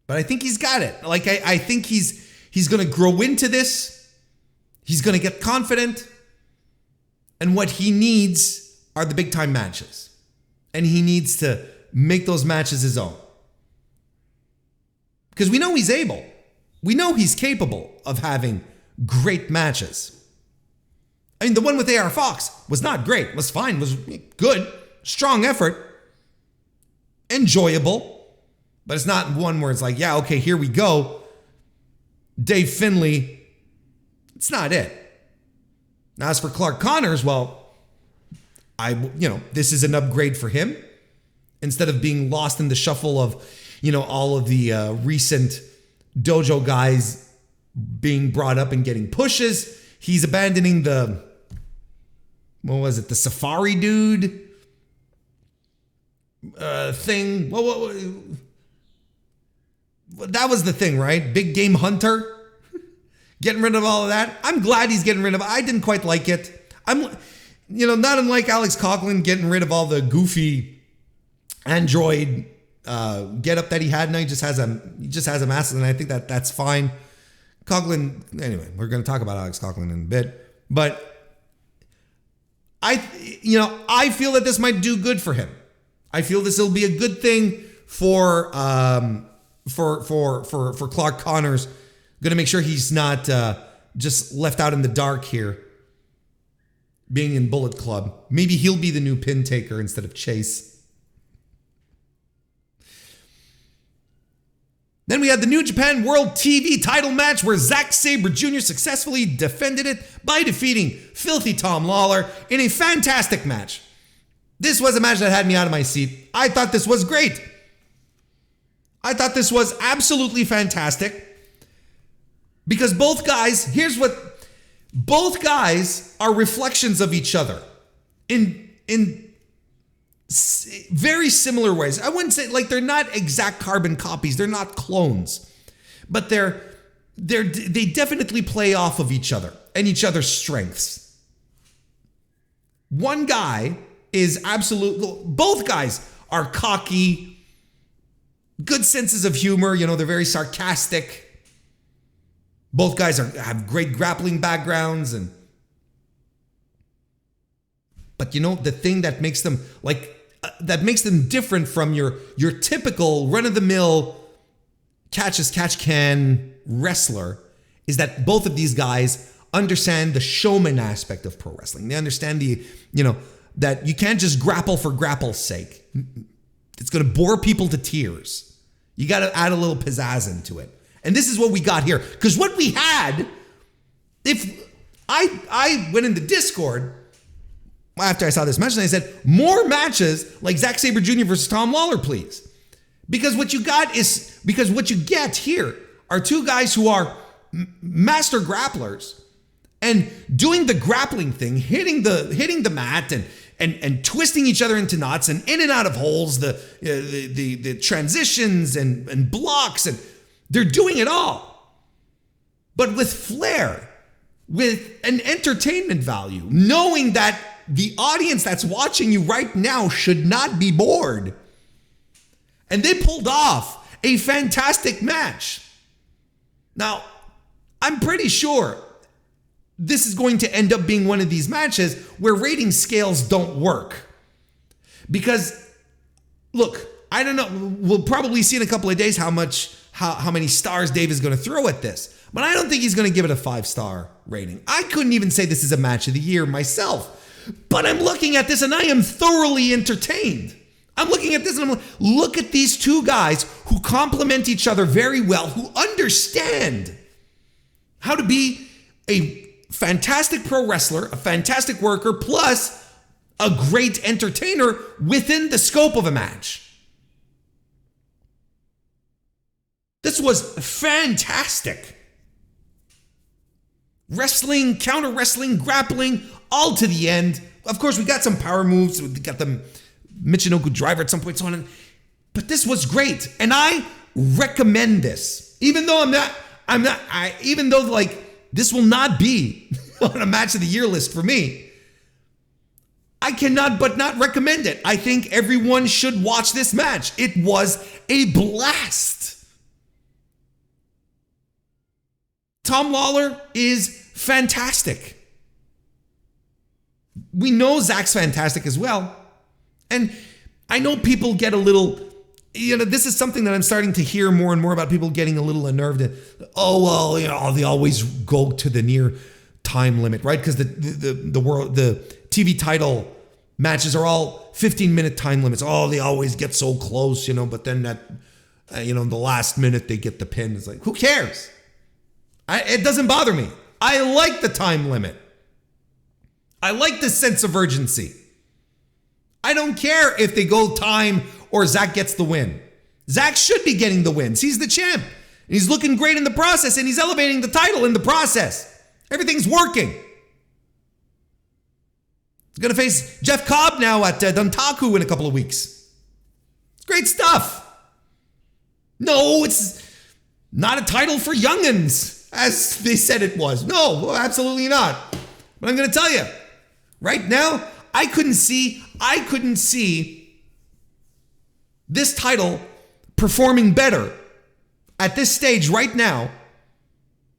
But I think he's got it. Like, I think he's going to grow into this. He's going to get confident. And what he needs are the big time matches. And he needs to make those matches his own. Because we know he's able. We know he's capable of having great matches. I mean, the one with AR Fox was not great. Was fine. Was good. Strong effort. Enjoyable. But it's not one where it's like, yeah, okay, here we go. Dave Finlay. It's not it. Now, as for Clark Connors, well, this is an upgrade for him. Instead of being lost in the shuffle of, all of the recent dojo guys being brought up and getting pushes, he's abandoning the Safari dude thing. That was the thing, right? Big Game Hunter. Getting rid of all of that. I'm glad he's getting rid of it. I didn't quite like it. Not unlike Alex Coughlin getting rid of all the goofy android getup that he had. Now he just has a mask, and I think that's fine. Coughlin, anyway, we're going to talk about Alex Coughlin in a bit, but I feel that this might do good for him. I feel this will be a good thing for Clark Connors. Going to make sure he's not just left out in the dark here, being in Bullet Club. Maybe he'll be the new pin taker instead of Chase. Then we had the New Japan World TV title match where Zack Sabre Jr. successfully defended it by defeating Filthy Tom Lawler in a fantastic match. This was a match that had me out of my seat. I thought this was great. I thought this was absolutely fantastic because both guys are reflections of each other in very similar ways. I wouldn't say like they're not exact carbon copies. They're not clones, but they definitely play off of each other and each other's strengths. One guy is both guys are cocky, good senses of humor. They're very sarcastic. Both guys have great grappling backgrounds but the thing that makes them different from your typical run-of-the-mill catch-as-catch-can wrestler is that both of these guys understand the showman aspect of pro wrestling. They understand that you can't just grapple for grapple's sake. It's going to bore people to tears. You got to add a little pizzazz into it. And this is what we got here. Because what we had, if I went into Discord after I saw this match and I said, more matches like Zack Sabre Jr. versus Tom Lawler, please. Because what you get here are two guys who are master grapplers and doing the grappling thing, hitting the mat and twisting each other into knots and in and out of holes, the transitions and blocks, and they're doing it all. But with flair, with an entertainment value, knowing that the audience that's watching you right now should not be bored. And they pulled off a fantastic match. Now, I'm pretty sure this is going to end up being one of these matches where rating scales don't work. Because, look, I don't know, we'll probably see in a couple of days how many stars Dave is going to throw at this. But I don't think he's going to give it a 5-star rating. I couldn't even say this is a match of the year myself. But I'm looking at this and I am thoroughly entertained. I'm looking at this and I'm like, look at these two guys who complement each other very well, who understand how to be a fantastic pro wrestler, a fantastic worker, plus a great entertainer within the scope of a match. This was fantastic. Wrestling, counter wrestling, grappling, all to the end. Of course, we got some power moves. We got the Michinoku driver at some point, so on. But this was great, and I recommend this. Even though even though like this will not be on a match of the year list for me, I cannot but not recommend it. I think everyone should watch this match. It was a blast. Tom Lawler is fantastic. We know Zach's fantastic as well. And I know people get a little, this is something that I'm starting to hear more and more about, people getting a little unnerved. They always go to the near time limit, right? Because the TV title matches are all 15-minute time limits. Oh, they always get so close, but then in the last minute they get the pin. It's like, who cares? It doesn't bother me. I like the time limit. I like the sense of urgency. I don't care if they go time or Zach gets the win. Zach should be getting the wins. He's the champ. And he's looking great in the process, and he's elevating the title in the process. Everything's working. He's going to face Jeff Cobb now at Dontaku in a couple of weeks. It's great stuff. No, it's not a title for young'uns, as they said it was. No, absolutely not. But I'm going to tell you, right now, I couldn't see this title performing better at this stage right now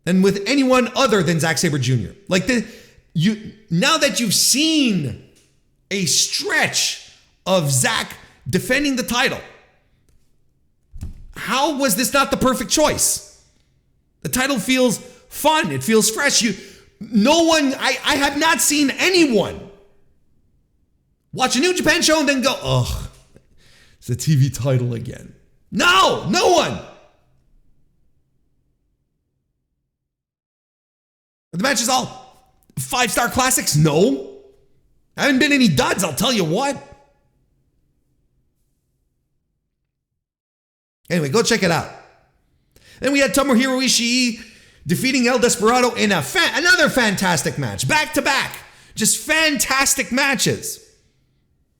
than with anyone other than Zack Sabre Jr. Now that you've seen a stretch of Zack defending the title. How was this not the perfect choice? The title feels fun. It feels fresh. I have not seen anyone watch a New Japan show and then go, ugh, it's a TV title again. No one. The match is all 5-star classics? No. Haven't been any duds, I'll tell you what. Anyway, go check it out. Then we had Tomohiro Ishii defeating El Desperado in another fantastic match. Back to back. Just fantastic matches.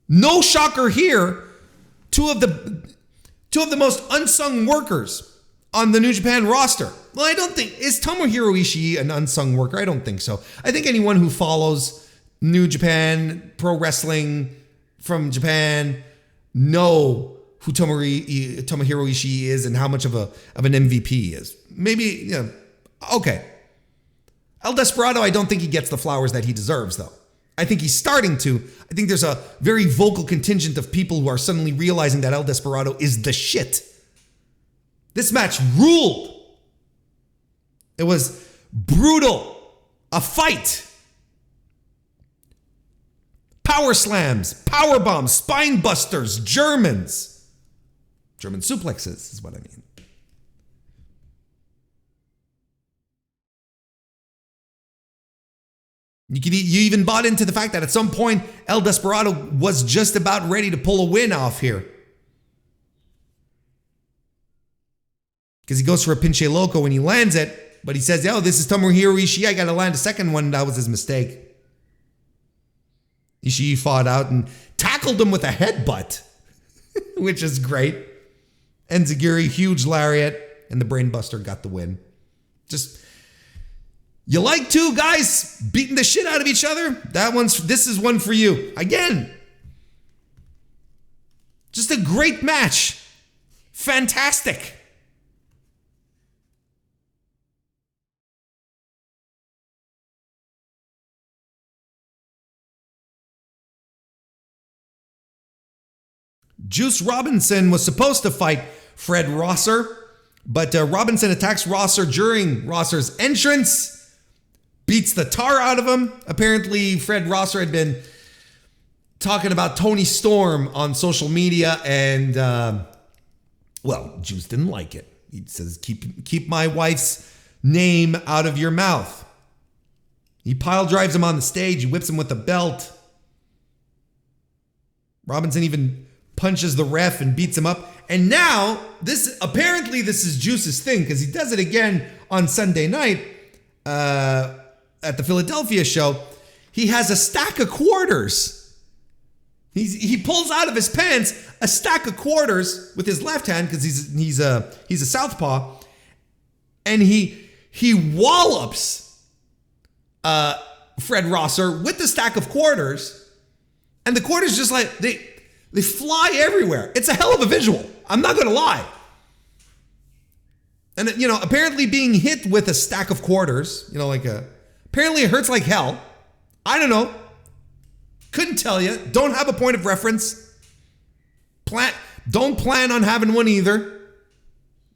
No shocker here. Two of the most unsung workers on the New Japan roster. Well, I don't think, is Tomohiro Ishii an unsung worker? I don't think so. I think anyone who follows New Japan, pro wrestling from Japan, know who Tomohiro Ishii is and how much of an MVP he is. Maybe, okay. El Desperado, I don't think he gets the flowers that he deserves, though. I think he's starting to. I think there's a very vocal contingent of people who are suddenly realizing that El Desperado is the shit. This match ruled. It was brutal. A fight. Power slams, power bombs, spine busters, Germans. German suplexes is what I mean. You even bought into the fact that at some point, El Desperado was just about ready to pull a win off here. Because he goes for a pinche loco when he lands it, but he says, oh, this is Tomohiro Ishii, I got to land a second one. That was his mistake. Ishii fought out and tackled him with a headbutt, which is great. Enziguri, huge lariat, and the Brainbuster got the win. Just, you like two guys beating the shit out of each other? This is one for you. Again, just a great match. Fantastic. Juice Robinson was supposed to fight Fred Rosser, but Robinson attacks Rosser during Rosser's entrance, beats the tar out of him. Apparently, Fred Rosser had been talking about Tony Storm on social media, and, Juice didn't like it. He says, keep my wife's name out of your mouth. He pile drives him on the stage, he whips him with the belt. Robinson even punches the ref and beats him up. And now, this is Juice's thing, because he does it again on Sunday night at the Philadelphia show. He has a stack of quarters. He pulls out of his pants a stack of quarters with his left hand, because he's a southpaw, and he wallops Fred Rosser with the stack of quarters, and the quarters just like they fly everywhere. It's a hell of a visual. I'm not going to lie. And, apparently being hit with a stack of quarters, apparently it hurts like hell. I don't know. Couldn't tell you. Don't have a point of reference. Don't plan on having one either.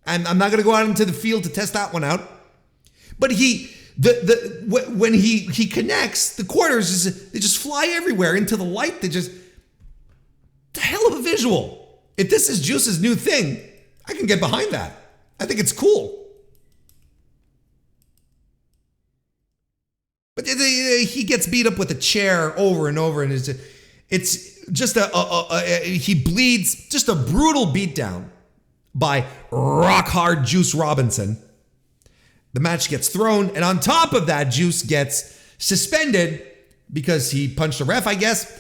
And I'm not going to go out into the field to test that one out. But when he connects, the quarters, they just fly everywhere into the light. It's a hell of a visual. If this is Juice's new thing, I can get behind that. I think it's cool. But he gets beat up with a chair over and over, and it's just he bleeds. Just a brutal beatdown by rock hard Juice Robinson. The match gets thrown, and on top of that, Juice gets suspended because he punched a ref, I guess.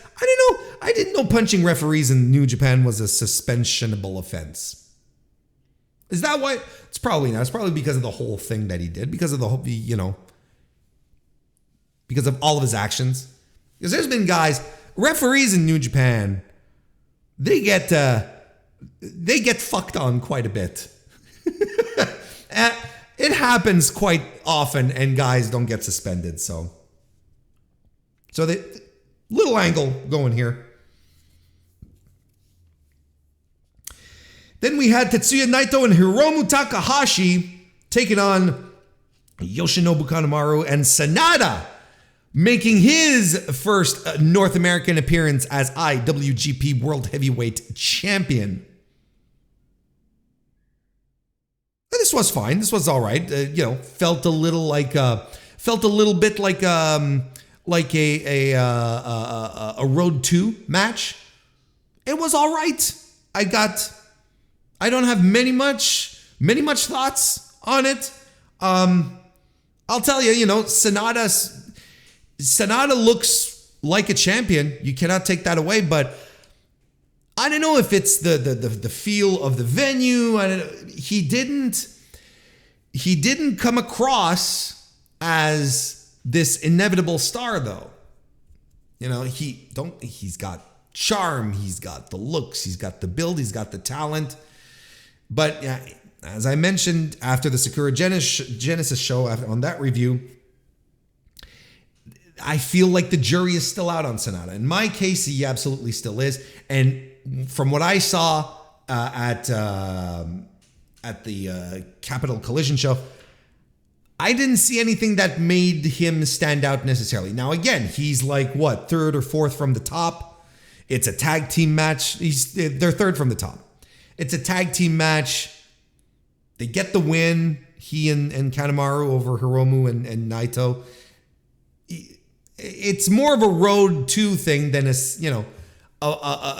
I didn't know punching referees in New Japan was a suspensionable offense. Is that why? It's probably not. It's probably because of the whole thing that he did, because of the whole, because of all of his actions. Because there's been guys, referees in New Japan, they get fucked on quite a bit. It happens quite often, and guys don't get suspended. So Little angle going here. Then we had Tetsuya Naito and Hiromu Takahashi taking on Yoshinobu Kanemaru and Sanada, making his first North American appearance as IWGP World Heavyweight Champion. This was fine. This was all right. Felt a little bit like a Road 2 match. It was all right. I don't have many much thoughts on it. I'll tell you, Sanada looks like a champion. You cannot take that away, but I don't know if it's the feel of the venue. He didn't come across as this inevitable star, though. He's got charm, he's got the looks, he's got the build, he's got the talent. But as I mentioned after the Sakura Genesis show, on that review, I feel like the jury is still out on Sanada. In my case, he absolutely still is. And from what I saw at the Capital Collision show, I didn't see anything that made him stand out necessarily. Now, again, he's like, third or fourth from the top. It's a tag team match. They're third from the top. It's a tag team match. They get the win, he and Kanemaru over Hiromu and Naito. It's more of a Road 2 thing than a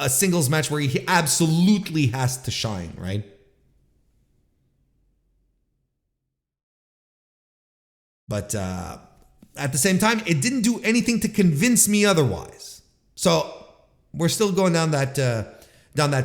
singles match where he absolutely has to shine, right? But at the same time, it didn't do anything to convince me otherwise. So we're still going down that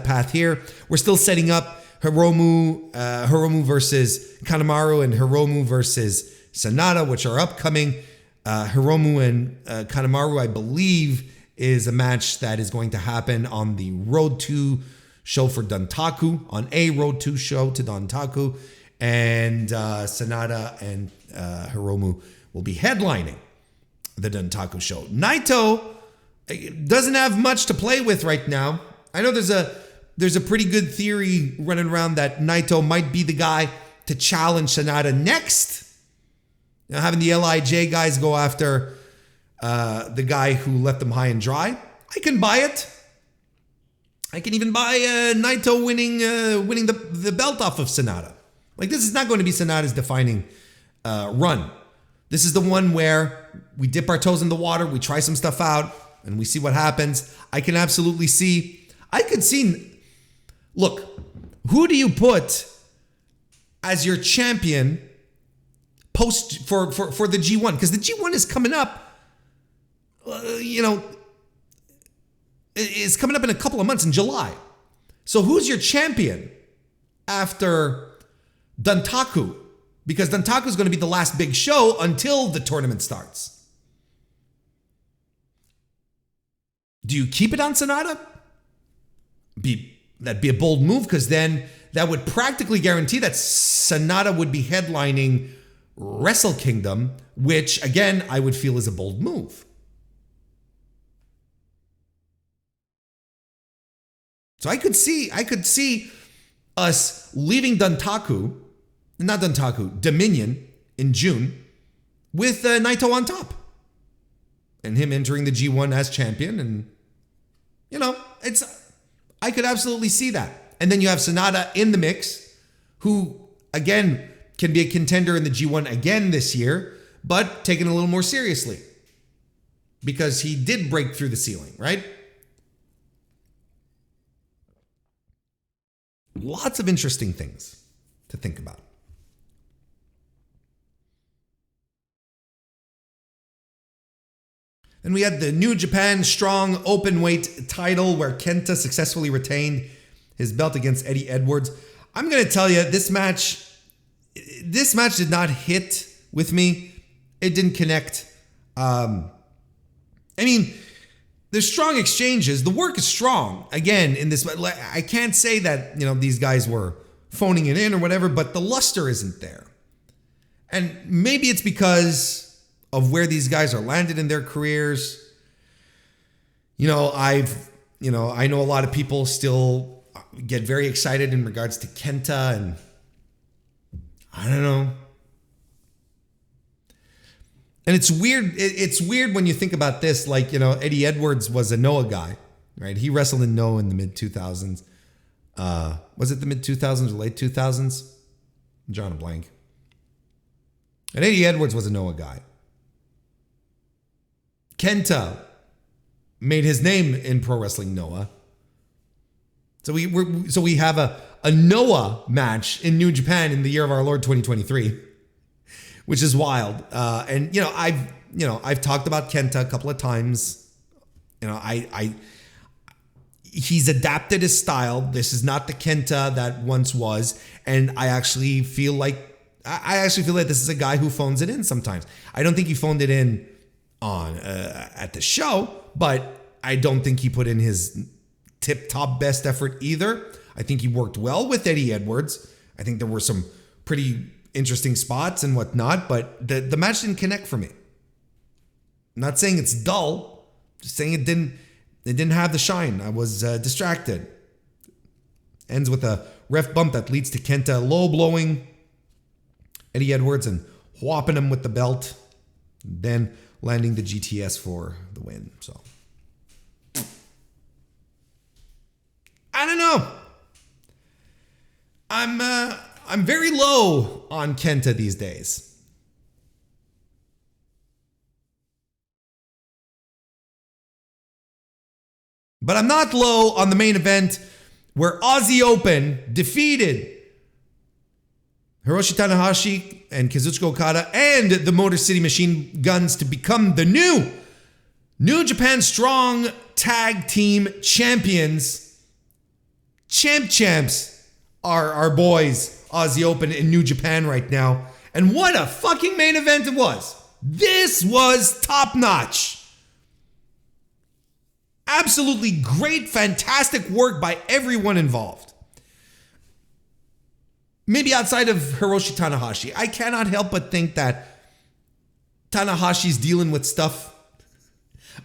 path here. We're still setting up Hiromu versus Kanemaru and Hiromu versus Sanada, which are upcoming. Hiromu and Kanemaru, I believe, is a match that is going to happen on the Road 2 show for Dontaku, on a Road 2 show to Dontaku. And Sanada and Hiromu will be headlining the Dontaku show. Naito doesn't have much to play with right now. I know there's a pretty good theory running around that Naito might be the guy to challenge Sanada next. Having the LIJ guys go after the guy who left them high and dry. I can buy it. I can even buy Naito winning the belt off of Sanada. Like, this is not going to be Sanada's defining run. This is the one where we dip our toes in the water, we try some stuff out, and we see what happens. I can absolutely see. Look, who do you put as your champion post for the G1? Because the G1 is coming up. It's coming up in a couple of months in July. So who's your champion after Dontaku? Because Dontaku is going to be the last big show until the tournament starts. Do you keep it on Sanada? That'd be a bold move, because then that would practically guarantee that Sanada would be headlining Wrestle Kingdom, which again I would feel is a bold move. So I could see us leaving Dominion in June with Naito on top, and him entering the G1 as champion, and I could absolutely see that. And then you have Sanada in the mix, who again can be a contender in the G1 again this year, but taken a little more seriously because he did break through the ceiling, right? Lots of interesting things to think about. And we had the New Japan Strong Openweight title, where Kenta successfully retained his belt against Eddie Edwards. I'm going to tell you, this match did not hit with me. It didn't connect. There's strong exchanges. The work is strong. Again, in this, I can't say that, these guys were phoning it in or whatever, but the luster isn't there. And maybe it's because of where these guys are landed in their careers. I know a lot of people still get very excited in regards to Kenta, and I don't know. And it's weird. It's weird when you think about this. Like, Eddie Edwards was a Noah guy, right? He wrestled in Noah in the mid 2000s. Was it the mid 2000s or late 2000s? I'm drawing a blank. And Eddie Edwards was a Noah guy. Kenta made his name in pro wrestling Noah. So we have a Noah match in New Japan in the year of our Lord 2023. Which is wild. And I've talked about Kenta a couple of times. He's adapted his style. This is not the Kenta that once was. And I actually feel like this is a guy who phones it in sometimes. I don't think he phoned it in on at the show, but I don't think he put in his tip-top best effort either. I think he worked well with Eddie Edwards. I think there were some pretty interesting spots and whatnot, but the match didn't connect for me. I'm not saying it's dull, just saying it didn't have the shine. I was distracted. Ends with a ref bump that leads to Kenta low blowing Eddie Edwards and whopping him with the belt, then landing the GTS for the win. So I don't know. I'm very low on Kenta these days. But I'm not low on the main event where Aussie Open defeated Hiroshi Tanahashi and Kazuchika Okada and the Motor City Machine Guns to become the New Japan Strong Tag Team Champions. Champs are our boys. Aussie Open in New Japan right now. And what a fucking main event it was. This was top notch. Absolutely great, fantastic work by everyone involved. Maybe outside of Hiroshi Tanahashi. I cannot help but think that Tanahashi's dealing with stuff.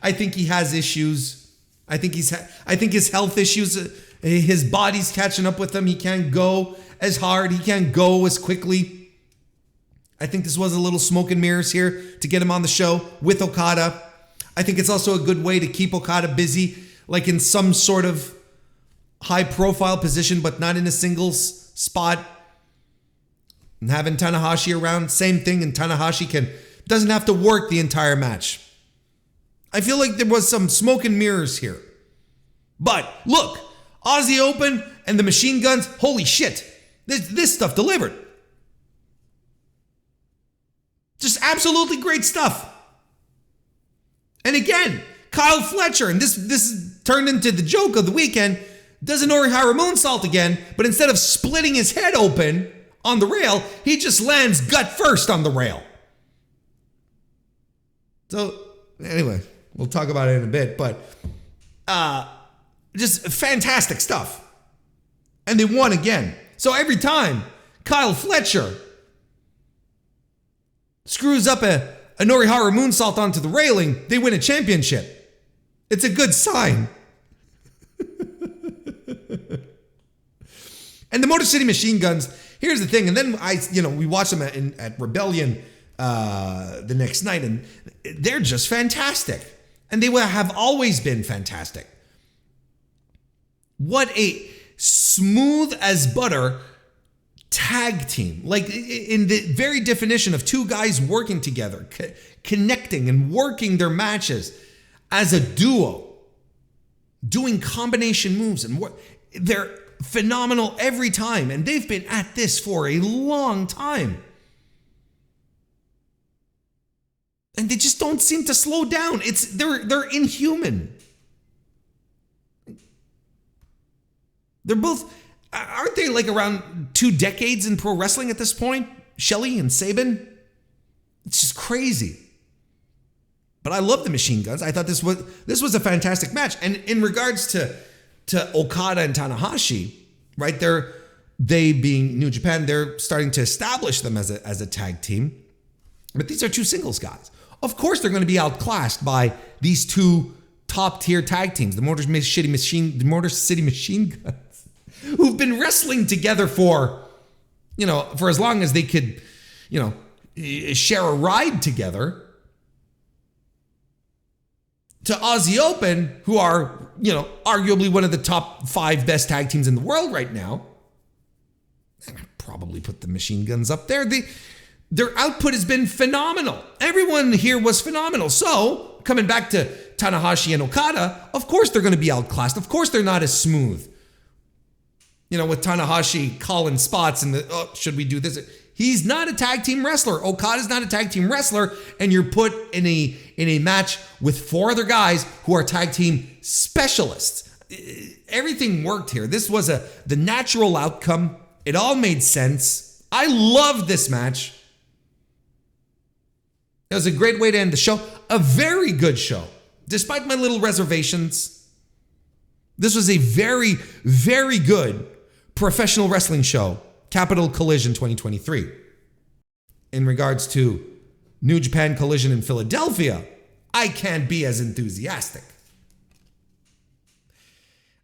I think he has issues. I think his health issues, his body's catching up with him. He can't go as hard. He can't go as quickly. I think this was a little smoke and mirrors here to get him on the show with Okada. I think it's also a good way to keep Okada busy, like in some sort of high profile position, but not in a singles spot. And having Tanahashi around, same thing, and Tanahashi doesn't have to work the entire match. I feel like there was some smoke and mirrors here. But look, Aussie Open and the Machine Guns, holy shit. This stuff delivered. Just absolutely great stuff. And again, Kyle Fletcher, and this turned into the joke of the weekend, does an Orihara moonsault again, but instead of splitting his head open on the rail, he just lands gut first on the rail. So, anyway, we'll talk about it in a bit, but just fantastic stuff. And they won again. So every time Kyle Fletcher screws up a Norihara moonsault onto the railing, they win a championship. It's a good sign. And the Motor City Machine Guns, here's the thing, and then we watched them at Rebellion the next night, and they're just fantastic. And they have always been fantastic. What a smooth as butter tag team. Like in the very definition of two guys working together, connecting and working their matches as a duo, doing combination moves, and they're phenomenal every time. And they've been at this for a long time. And they just don't seem to slow down. They're inhuman. They're both, aren't they like around 2 decades in pro wrestling at this point? Shelley and Sabin? It's just crazy. But I love the Machine Guns. I thought this was a fantastic match. And in regards to Okada and Tanahashi, right, they being New Japan, they're starting to establish them as a tag team. But these are two singles guys. Of course they're going to be outclassed by these two top tier tag teams, the Motor City Machine Guns, who've been wrestling together for as long as they could, share a ride together, to Aussie Open, who are, arguably one of the top 5 best tag teams in the world right now. I'd probably put the Machine Guns up there. Their output has been phenomenal. Everyone here was phenomenal. So, coming back to Tanahashi and Okada, of course they're going to be outclassed. Of course they're not as smooth. With Tanahashi calling spots and should we do this? He's not a tag team wrestler. Okada's not a tag team wrestler, and you're put in a match with 4 other guys who are tag team specialists. Everything worked here. This was the natural outcome. It all made sense. I loved this match. It was a great way to end the show. A very good show. Despite my little reservations, this was a very, very good professional wrestling show. Capital Collision 2023. In regards to New Japan Collision in Philadelphia, I can't be as enthusiastic.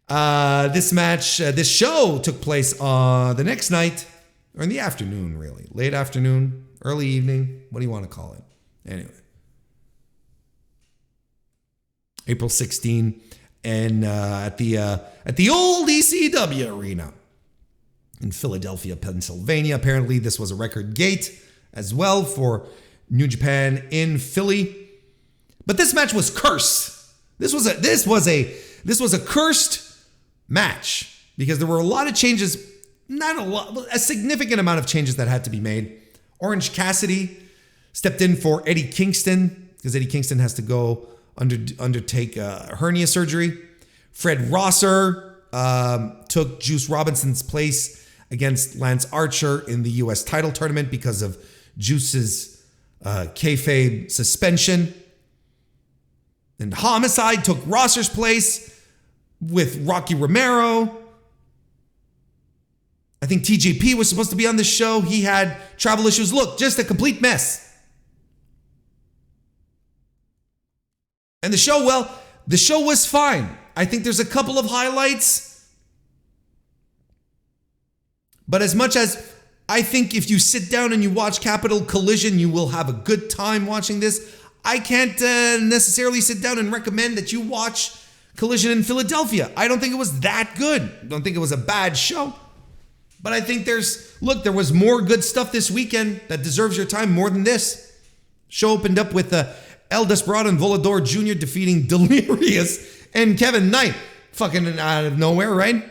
This show took place the next night, or in the afternoon, really. Late afternoon, early evening, what do you want to call it? Anyway. April 16, and at the old ECW arena in Philadelphia, Pennsylvania. Apparently, this was a record gate as well for New Japan in Philly. But this match was cursed. This was a cursed match because there were a lot of changes, a significant amount of changes that had to be made. Orange Cassidy stepped in for Eddie Kingston because Eddie Kingston has to go undertake hernia surgery. Fred Rosser took Juice Robinson's place against Lance Archer in the U.S. title tournament because of Juice's kayfabe suspension. And Homicide took Rosser's place with Rocky Romero. I think TJP was supposed to be on the show. He had travel issues. Look, just a complete mess. And the show was fine. I think there's a couple of highlights. But as much as I think if you sit down and you watch Capital Collision, you will have a good time watching this, I can't necessarily sit down and recommend that you watch Collision in Philadelphia. I don't think it was that good. I don't think it was a bad show. But I think there was more good stuff this weekend that deserves your time more than this. Show opened up with El Desperado and Volador Jr. defeating Delirious and Kevin Knight. Fucking out of nowhere, right?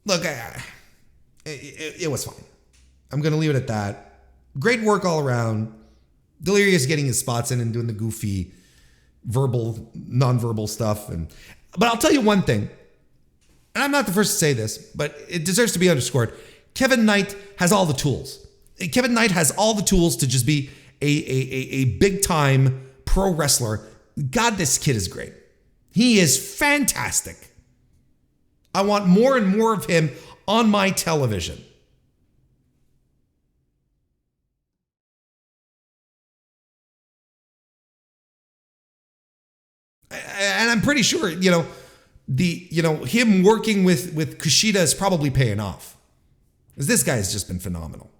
Look, it was fine. I'm going to leave it at that. Great work all around. Delirious getting his spots in and doing the goofy verbal, non-verbal stuff. But I'll tell you one thing, and I'm not the first to say this, but it deserves to be underscored. Kevin Knight has all the tools. Kevin Knight has all the tools to just be a big-time pro wrestler. God, this kid is great. He is fantastic. I want more and more of him on my television. And I'm pretty sure, him working with Kushida is probably paying off. Because this guy has just been phenomenal.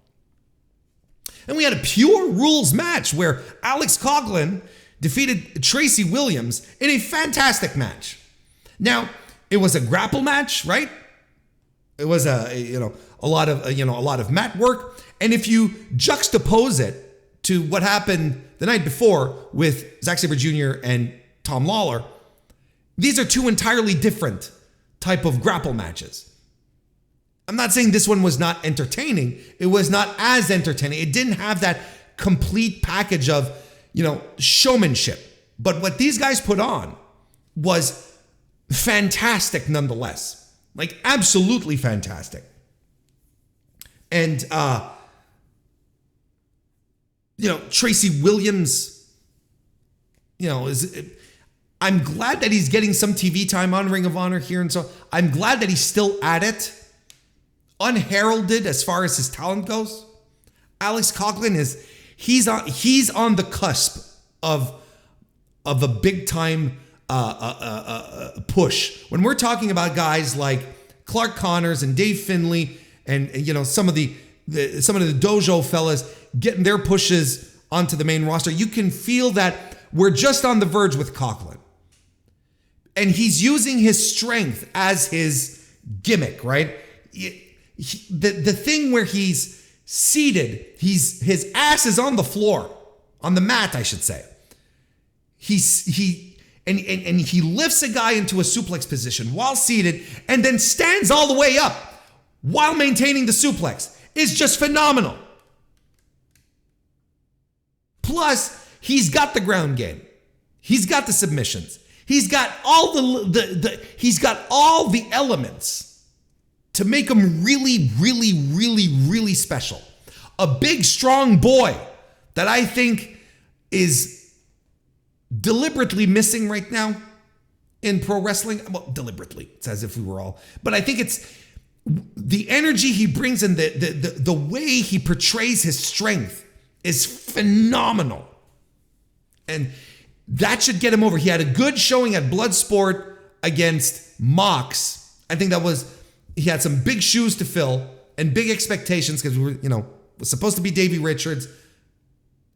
And we had a pure rules match where Alex Coughlin defeated Tracy Williams in a fantastic match. Now, it was a grapple match, right? It was a lot of mat work. And if you juxtapose it to what happened the night before with Zack Sabre Jr. and Tom Lawler, these are two entirely different type of grapple matches. I'm not saying this one was not entertaining. It was not as entertaining. It didn't have that complete package of, showmanship. But what these guys put on was fantastic nonetheless. Like, absolutely fantastic. And, Tracy Williams, I'm glad that he's getting some TV time on Ring of Honor here. And so I'm glad that he's still at it. Unheralded as far as his talent goes. Alex Coughlin he's on the cusp of a big time push. When we're talking about guys like Clark Connors and Dave Finlay and some of the dojo fellas getting their pushes onto the main roster, you can feel that we're just on the verge with Coughlin. And he's using his strength as his gimmick, right? The thing where he's seated, his ass is on the floor, on the mat, I should say. He lifts a guy into a suplex position while seated and then stands all the way up while maintaining the suplex. Is just phenomenal. Plus, he's got the ground game. He's got the submissions. He's got all he's got all the elements to make him really, really, really, really special. A big, strong boy that I think is deliberately missing right now in pro wrestling. Well, deliberately. It's as if we were all. But I think it's the energy he brings and the way he portrays his strength is phenomenal. And that should get him over. He had a good showing at Bloodsport against Mox. I think he had some big shoes to fill and big expectations because we were, was supposed to be Davey Richards.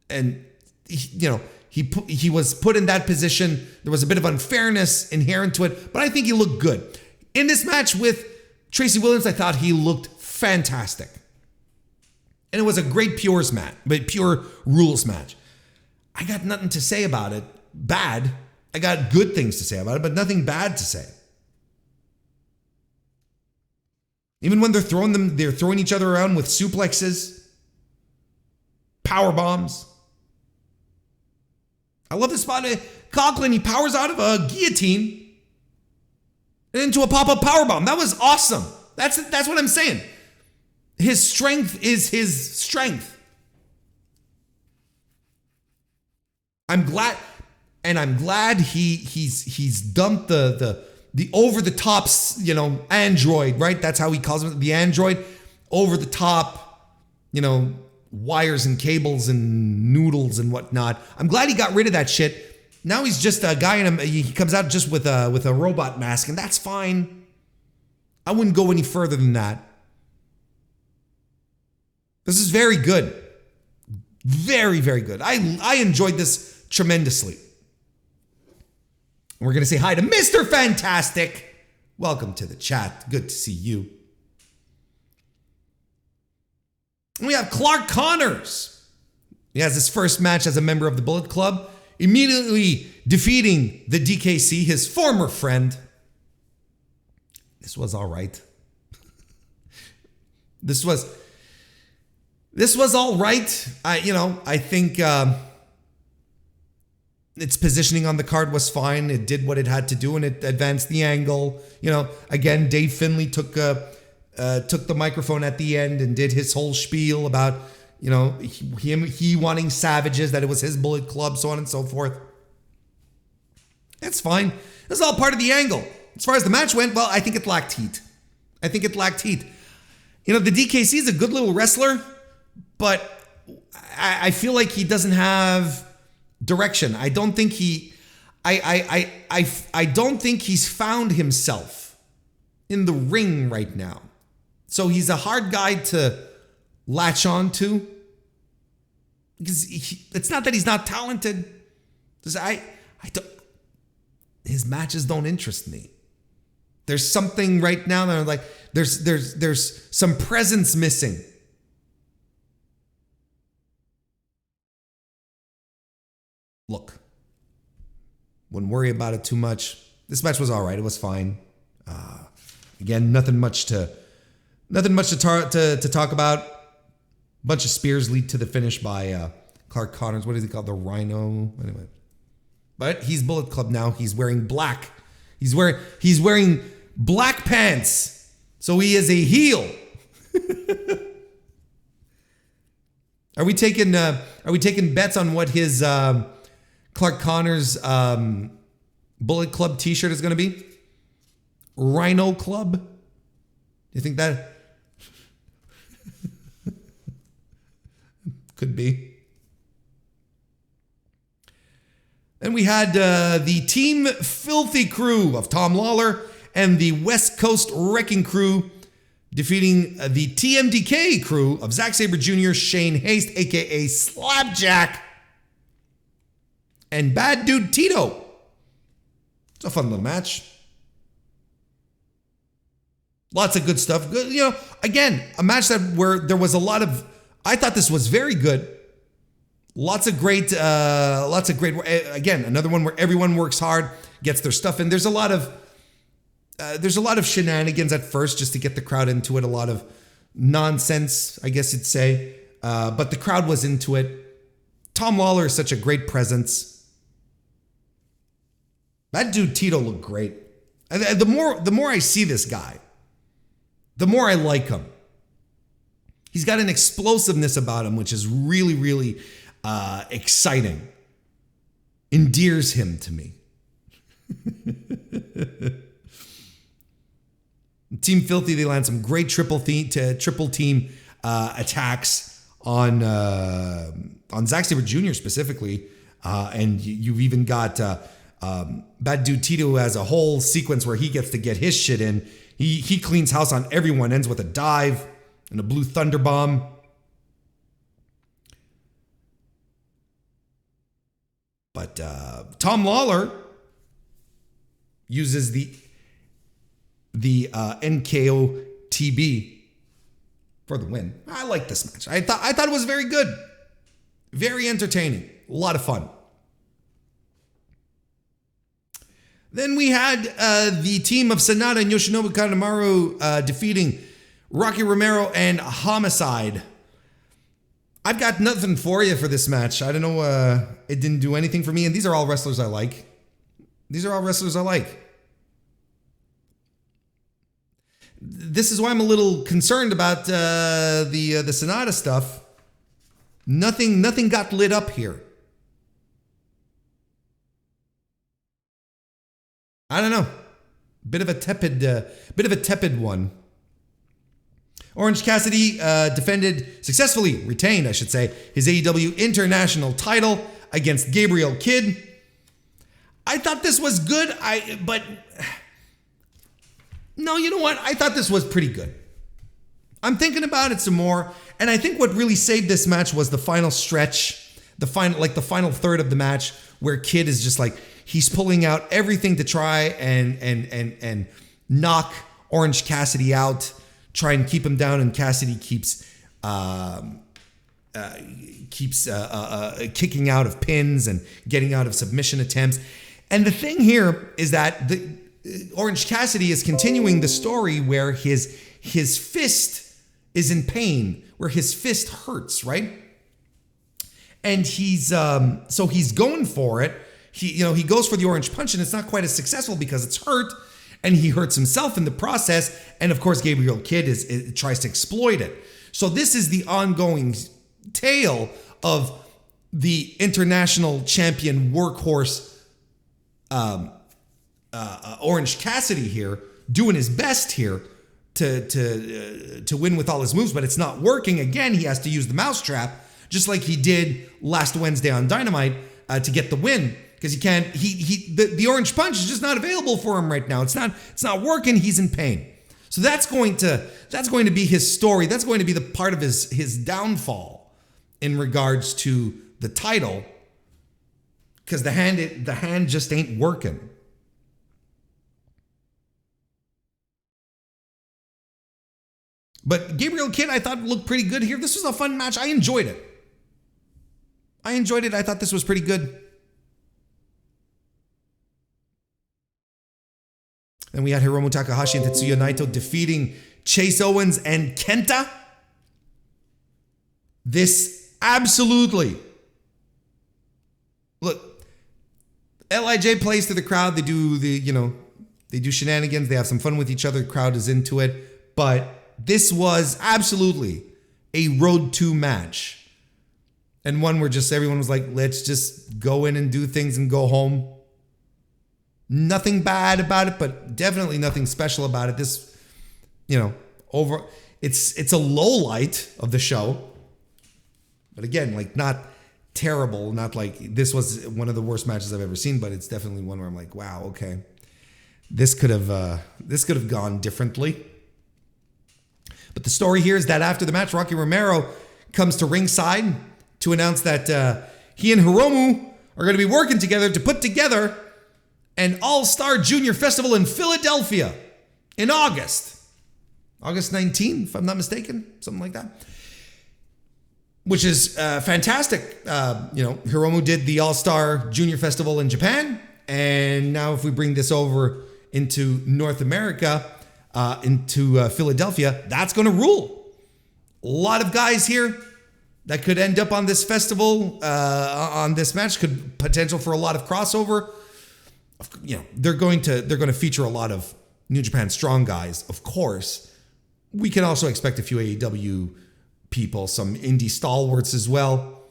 And, he was put in that position. There was a bit of unfairness inherent to it, but I think he looked good. In this match with Tracy Williams, I thought he looked fantastic. And it was a great pure rules match. I got nothing to say about it. Bad. I got good things to say about it, but nothing bad to say. Even when they're throwing each other around with suplexes, power bombs. I love the spot. Coughlin, he powers out of a guillotine and into a pop-up powerbomb. That was awesome. That's what I'm saying. His strength is his strength. I'm glad he's dumped the over the tops, android, right? That's how he calls it, the android, over the top, wires and cables and noodles and whatnot. I'm glad he got rid of that shit. Now he's just a guy he comes out just with a robot mask, and that's fine. I wouldn't go any further than that. This is very good. Very, very good. I enjoyed this tremendously. We're going to say hi to Mr. Fantastic. Welcome to the chat. Good to see you. We have Clark Connors. He has his first match as a member of the Bullet Club, immediately defeating the DKC, his former friend. This was all right. This was all right. I think its positioning on the card was fine. It did what it had to do, and it advanced the angle. Again, Dave Finlay took the microphone at the end and did his whole spiel about, he wanting savages, that it was his Bullet Club, so on and so forth. That's fine. This is all part of the angle. As far as the match went, well, I think it lacked heat. The DKC is a good little wrestler, but I feel like he doesn't have direction. I don't think I don't think he's found himself in the ring right now. So he's a hard guy to latch on to. Because it's not that he's not talented. His matches don't interest me. There's something right now that I'm like, there's some presence missing. Look, wouldn't worry about it too much. This match was all right. It was fine. Again, nothing much to talk about. Bunch of spears lead to the finish by Clark Connors. What is he called? The Rhino. Anyway, but he's Bullet Club now. He's wearing black. He's wearing black pants. So he is a heel. Are we taking bets on what his Clark Connors Bullet Club t-shirt is going to be? Rhino Club? You think that could be? Then we had the Team Filthy crew of Tom Lawler and the West Coast Wrecking Crew defeating the TMDK crew of Zack Sabre Jr., Shane Haste, a.k.a. Slapjack, and Bad Dude Tito. It's a fun little match. Lots of good stuff. Good, you know, again, a match where there was a lot of, I thought this was very good. Lots of great, again, another one where everyone works hard, gets their stuff in. There's a lot of shenanigans at first just to get the crowd into it. A lot of nonsense, I guess you'd say. But the crowd was into it. Tom Lawler is such a great presence. That dude Tito looked great. And the more I see this guy, the more I like him. He's got an explosiveness about him, which is really, really exciting. Endears him to me. Team Filthy, they land some great triple team attacks on Zack Sabre Jr. specifically. And you've even got Bad Dude Tito, who has a whole sequence where he gets to get his shit in. He cleans house on everyone, ends with a dive and a blue thunder bomb. But Tom Lawler uses the NKO TB for the win. I like this match. I thought it was very good. Very entertaining. A lot of fun. Then we had the team of Sanada and Yoshinobu Kanemaru defeating Rocky Romero and Homicide. I've got nothing for you for this match. I don't know. It didn't do anything for me. And these are all wrestlers I like. This is why I'm a little concerned about the Sanada stuff. Nothing got lit up here. I don't know. Bit of a tepid one. Orange Cassidy successfully retained, I should say, his AEW International title against Gabriel Kidd. I thought this was good. But no, you know what? I thought this was pretty good. I'm thinking about it some more, and I think what really saved this match was the final stretch, the final third of the match, where Kidd is just like, he's pulling out everything to try and knock Orange Cassidy out, try and keep him down, and Cassidy keeps kicking out of pins and getting out of submission attempts. And the thing here is that Orange Cassidy is continuing the story where his fist is in pain, where his fist hurts, right? And he's going for it. He goes for the orange punch, and it's not quite as successful because it's hurt, and he hurts himself in the process. And of course, Gabriel Kidd tries to exploit it. So this is the ongoing tale of the international champion workhorse Orange Cassidy here, doing his best here to win with all his moves, but it's not working. Again, he has to use the mousetrap, just like he did last Wednesday on Dynamite to get the win. Because he can't, the orange punch is just not available for him right now. It's not working. He's in pain. So that's going to be his story. That's going to be the part of his downfall in regards to the title. Because the hand just ain't working. But Gabriel Kidd, I thought, looked pretty good here. This was a fun match. I enjoyed it. I thought this was pretty good. Then we had Hiromu Takahashi and Tetsuya Naito defeating Chase Owens and Kenta. This absolutely... Look, LIJ plays to the crowd. They do shenanigans. They have some fun with each other. The crowd is into it. But this was absolutely a Road to match. And one where just everyone was like, let's just go in and do things and go home. Nothing bad about it, but definitely nothing special about it. This, it's a low light of the show. But again, not terrible. Not like this was one of the worst matches I've ever seen, but it's definitely one where I'm like, wow, okay, this could have gone differently. But the story here is that after the match, Rocky Romero comes to ringside to announce that he and Hiromu are going to be working together to put together an All-Star Junior Festival in Philadelphia in August 19th, if I'm not mistaken, something like that. Which is fantastic. Hiromu did the All-Star Junior Festival in Japan, and now if we bring this over into North America, into Philadelphia, that's going to rule. A lot of guys here that could end up on this festival, on this match, could potential for a lot of crossover. They're going to feature a lot of New Japan Strong guys, of course. We can also expect a few AEW people, some indie stalwarts as well.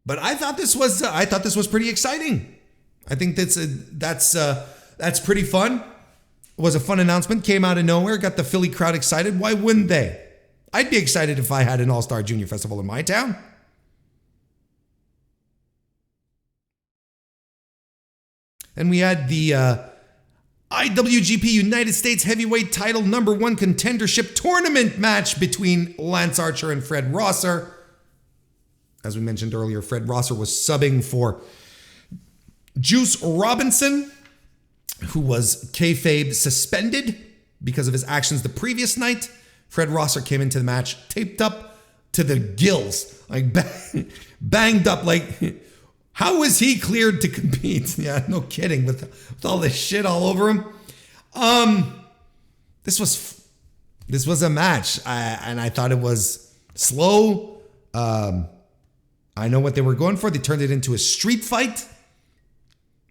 But I thought this was pretty exciting. I think that's pretty fun. It was a fun announcement, came out of nowhere, got the Philly crowd excited. Why wouldn't they? I'd be excited if I had an All-Star Junior Festival in my town. And we had the IWGP United States Heavyweight Title #1 Contendership Tournament match between Lance Archer and Fred Rosser. As we mentioned earlier, Fred Rosser was subbing for Juice Robinson, who was kayfabe suspended because of his actions the previous night. Fred Rosser came into the match taped up to the gills, like banged up. Like, how was he cleared to compete? Yeah, no kidding, with all this shit all over him. This was a match, and I thought it was slow. I know what they were going for. They turned it into a street fight.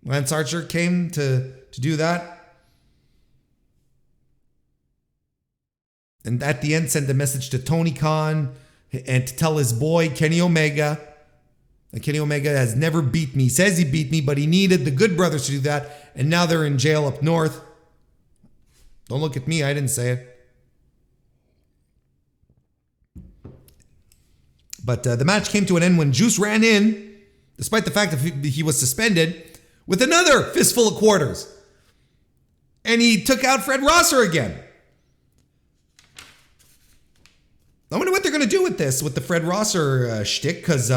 Lance Archer came to do that. And at the end, sent a message to Tony Khan and to tell his boy, Kenny Omega. And Kenny Omega has never beat me. He says he beat me, but he needed the Good Brothers to do that. And now they're in jail up north. Don't look at me. I didn't say it. But the match came to an end when Juice ran in, despite the fact that he was suspended, with another fistful of quarters. And he took out Fred Rosser again. I wonder what they're going to do with this, with the Fred Rosser shtick, because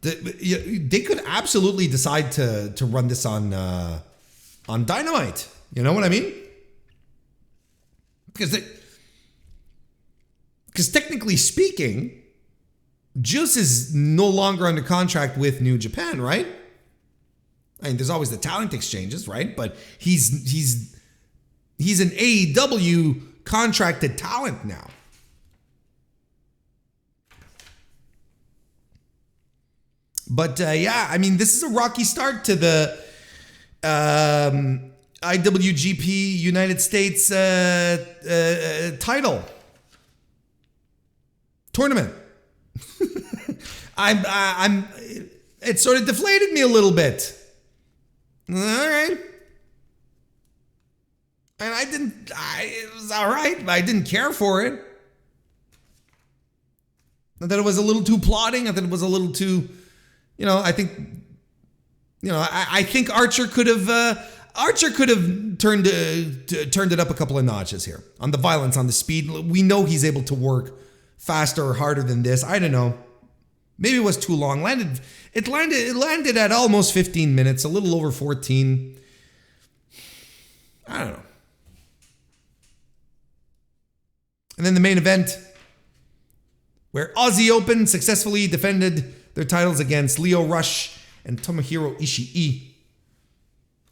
they could absolutely decide to run this on Dynamite. You know what I mean? Because technically speaking, Juice is no longer under contract with New Japan, right? I mean, there's always the talent exchanges, right? But he's an AEW contracted talent now. But yeah, I mean, this is a rocky start to the IWGP United States title tournament. It sort of deflated me a little bit. All right. And it was all right, but I didn't care for it. I thought it was a little too plotting. I thought it was a little too, I think Archer could have turned it up a couple of notches here on the violence, on the speed. We know he's able to work faster or harder than this. I don't know. Maybe it was too long. It landed at almost 15 minutes, a little over 14. I don't know. And then the main event, where Aussie Open successfully defended their titles against Lio Rush and Tomohiro Ishii.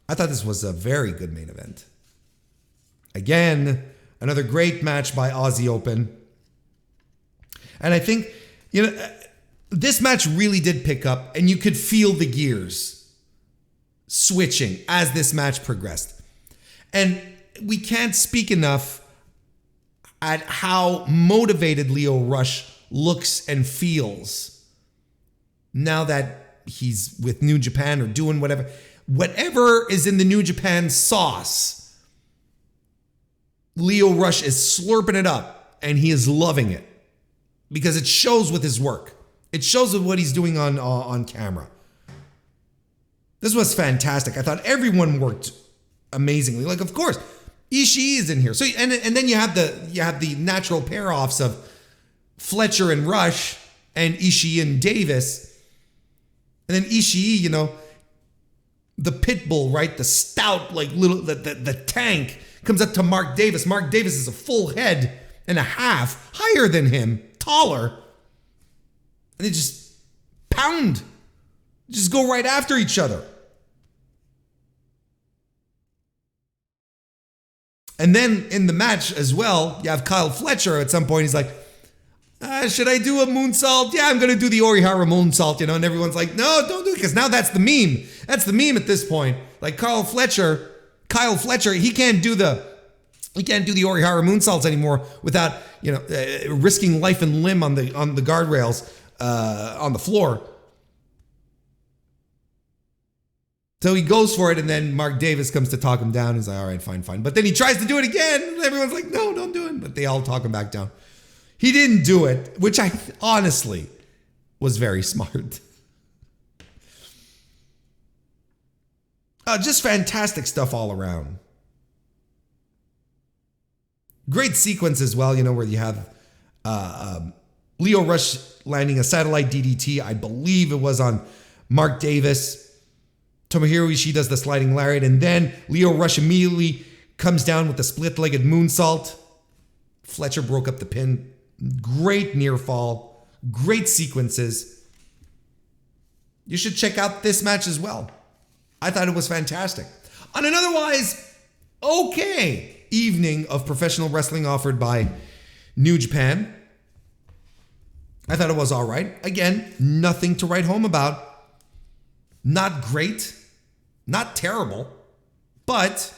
I thought this was a very good main event. Again, another great match by Aussie Open. And I think, this match really did pick up, and you could feel the gears switching as this match progressed. And we can't speak enough at how motivated Lio Rush looks and feels now that he's with New Japan or doing whatever is in the New Japan sauce. Lio Rush is slurping it up, and he is loving it because it shows with his work. It shows what he's doing on camera. This was fantastic. I thought everyone worked amazingly. Like, of course, Ishii is in here. So and then you have the natural pair-offs of Fletcher and Rush and Ishii and Davis. And then Ishii, you know, the pit bull, right? The stout, like little, the tank comes up to Mark Davis. Mark Davis is a full head and a half higher than him, taller. And they just pound, just go right after each other. And then in the match as well, you have Kyle Fletcher at some point. He's like, should I do a moonsault? Yeah, I'm going to do the Orihara moonsault, you know, and everyone's like, no, don't do it, because now that's the meme. That's the meme at this point. Like Kyle Fletcher, he can't do the Orihara moonsaults anymore without, you know, risking life and limb on the guardrails on the floor. So he goes for it, and then Mark Davis comes to talk him down. He's like, all right, fine. But then he tries to do it again, and everyone's like, no, don't do it. But they all talk him back down. He didn't do it, which I honestly was very smart. Just fantastic stuff all around. Great sequence as well, you know, where you have Lio Rush landing a satellite DDT. I believe it was on Mark Davis. Tomohiro Ishii does the sliding lariat, and then Lio Rush immediately comes down with the split-legged moonsault. Fletcher broke up the pin. Great near fall. Great sequences. You should check out this match as well. I thought it was fantastic. On an otherwise okay evening of professional wrestling offered by New Japan, I thought it was all right. Again, nothing to write home about. Not great. Not terrible, but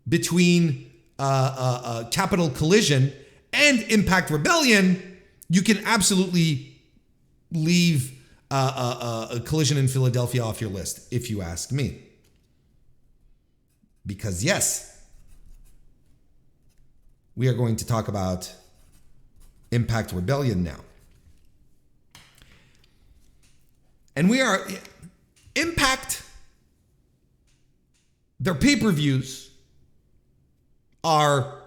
between Capital Collision and Impact Rebellion, you can absolutely leave a Collision in Philadelphia off your list, if you ask me. Because yes, we are going to talk about Impact Rebellion now. And we are... Impact... Their pay-per-views are,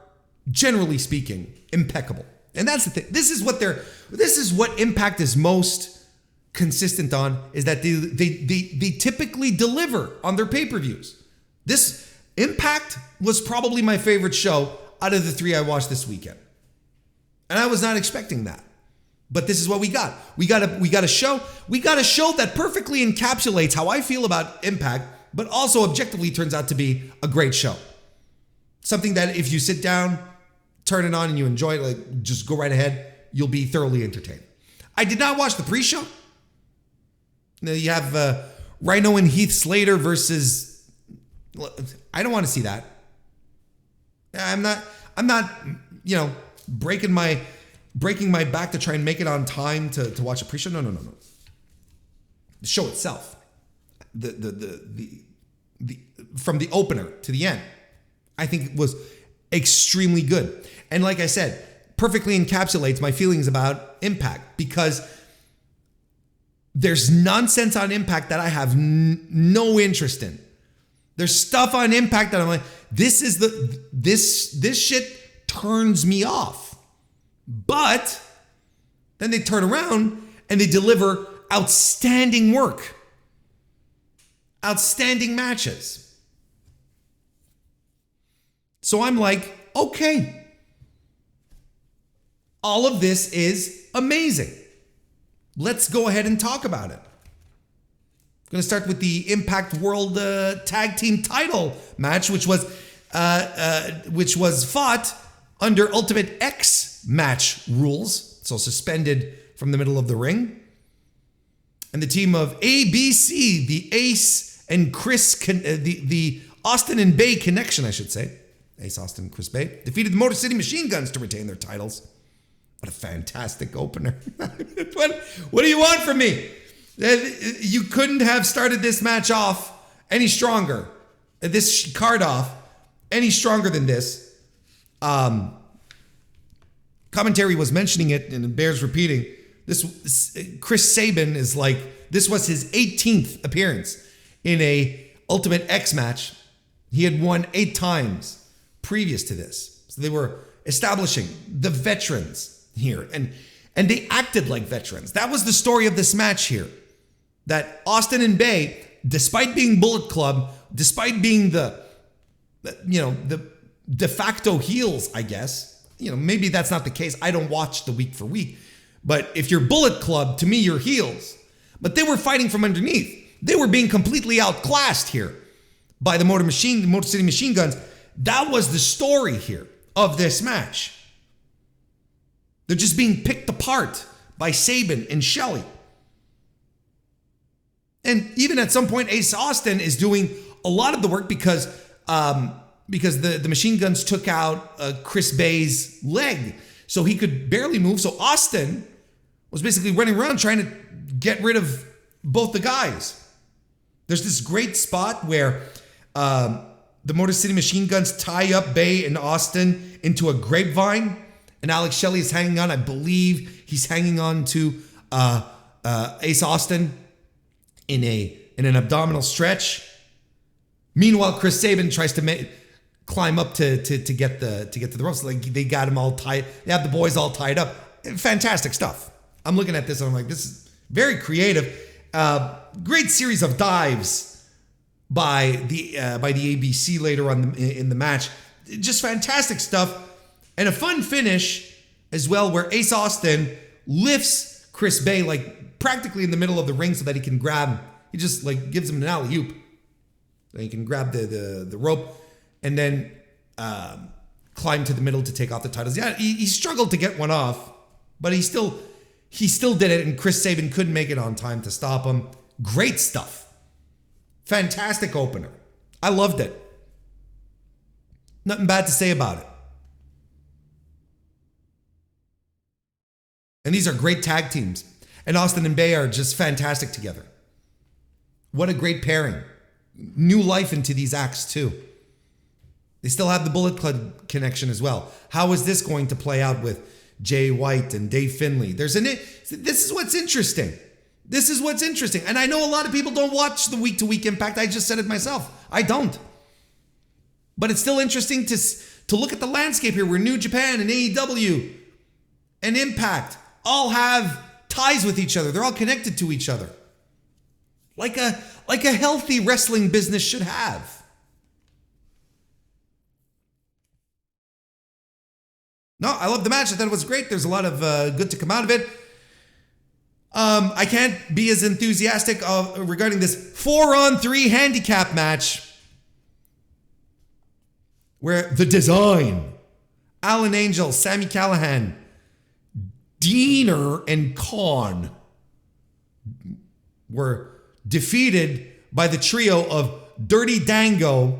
generally speaking, impeccable. And that's the thing. This is what Impact is most consistent on, is that they typically deliver on their pay-per-views. This Impact was probably my favorite show out of the three I watched this weekend. And I was not expecting that. But this is what we got. We got a show that perfectly encapsulates how I feel about Impact, but also objectively turns out to be a great show. Something that if you sit down, turn it on, and you enjoy it, like, just go right ahead, you'll be thoroughly entertained. I did not watch the pre-show. Now you have Rhino and Heath Slater versus... I don't want to see that. I'm not, you know, breaking my back to try and make it on time to watch a pre-show. No. The show itself. The from the opener to the end, I think it was extremely good. And like I said, perfectly encapsulates my feelings about Impact, because there's nonsense on Impact that I have no interest in. There's stuff on Impact that I'm like, this shit turns me off. But then they turn around and they deliver outstanding work. Outstanding matches. So I'm like, okay. All of this is amazing. Let's go ahead and talk about it. I'm going to start with the Impact World Tag Team Title match, which was fought under Ultimate X match rules, so suspended from the middle of the ring. And the team of ABC, the Ace and Chris, the Austin and Bay connection, I should say, Ace Austin, Chris Bay, defeated the Motor City Machine Guns to retain their titles. What a fantastic opener. What do you want from me? You couldn't have started this match off any stronger. This card off any stronger than this. Commentary was mentioning it, and it bears repeating, Chris Sabin is like, this was his 18th appearance in a Ultimate X match. He had won 8 times previous to this. So they were establishing the veterans here. And they acted like veterans. That was the story of this match here. That Austin and Bay, despite being Bullet Club, despite being the de facto heels, I guess. Maybe that's not the case. I don't watch the week for week. But if you're Bullet Club, to me, you're heels. But they were fighting from underneath. They were being completely outclassed here by the Motor City Machine Guns. That was the story here of this match. They're just being picked apart by Sabin and Shelley. And even at some point, Ace Austin is doing a lot of the work because the Machine Guns took out Chris Bay's leg. So he could barely move. So Austin was basically running around trying to get rid of both the guys. There's this great spot where the Motor City Machine Guns tie up Bay and Austin into a grapevine. And Alex Shelley is hanging on. I believe he's hanging on to Ace Austin in an abdominal stretch. Meanwhile, Chris Sabin tries to climb up to get to the ropes. Like they got him all tied. They have the boys all tied up. Fantastic stuff. I'm looking at this and I'm like, this is very creative. Great series of dives by the ABC later on in the match. Just fantastic stuff. And a fun finish as well, where Ace Austin lifts Chris Bay like practically in the middle of the ring so that he can grab him. He just like gives him an alley-oop. So he can grab the rope and then climb to the middle to take off the titles. Yeah, he struggled to get one off, but he still did it, and Chris Sabin couldn't make it on time to stop him. Great stuff. Fantastic opener. I loved it. Nothing bad to say about it. And these are great tag teams. And Austin and Bay are just fantastic together. What a great pairing. New life into these acts too. They still have the Bullet Club connection as well. How is this going to play out with Jay White and Dave Finlay? This is what's interesting. This is what's interesting. And I know a lot of people don't watch the week-to-week Impact. I just said it myself. I don't. But it's still interesting to look at the landscape here where New Japan and AEW and Impact all have ties with each other. They're all connected to each other. Like a healthy wrestling business should have. No, I love the match. I thought it was great. There's a lot of good to come out of it. I can't be as enthusiastic regarding this 4-on-3 handicap match where the design, Alan Angel, Sami Callihan, Diener, and Khan were defeated by the trio of Dirty Dango,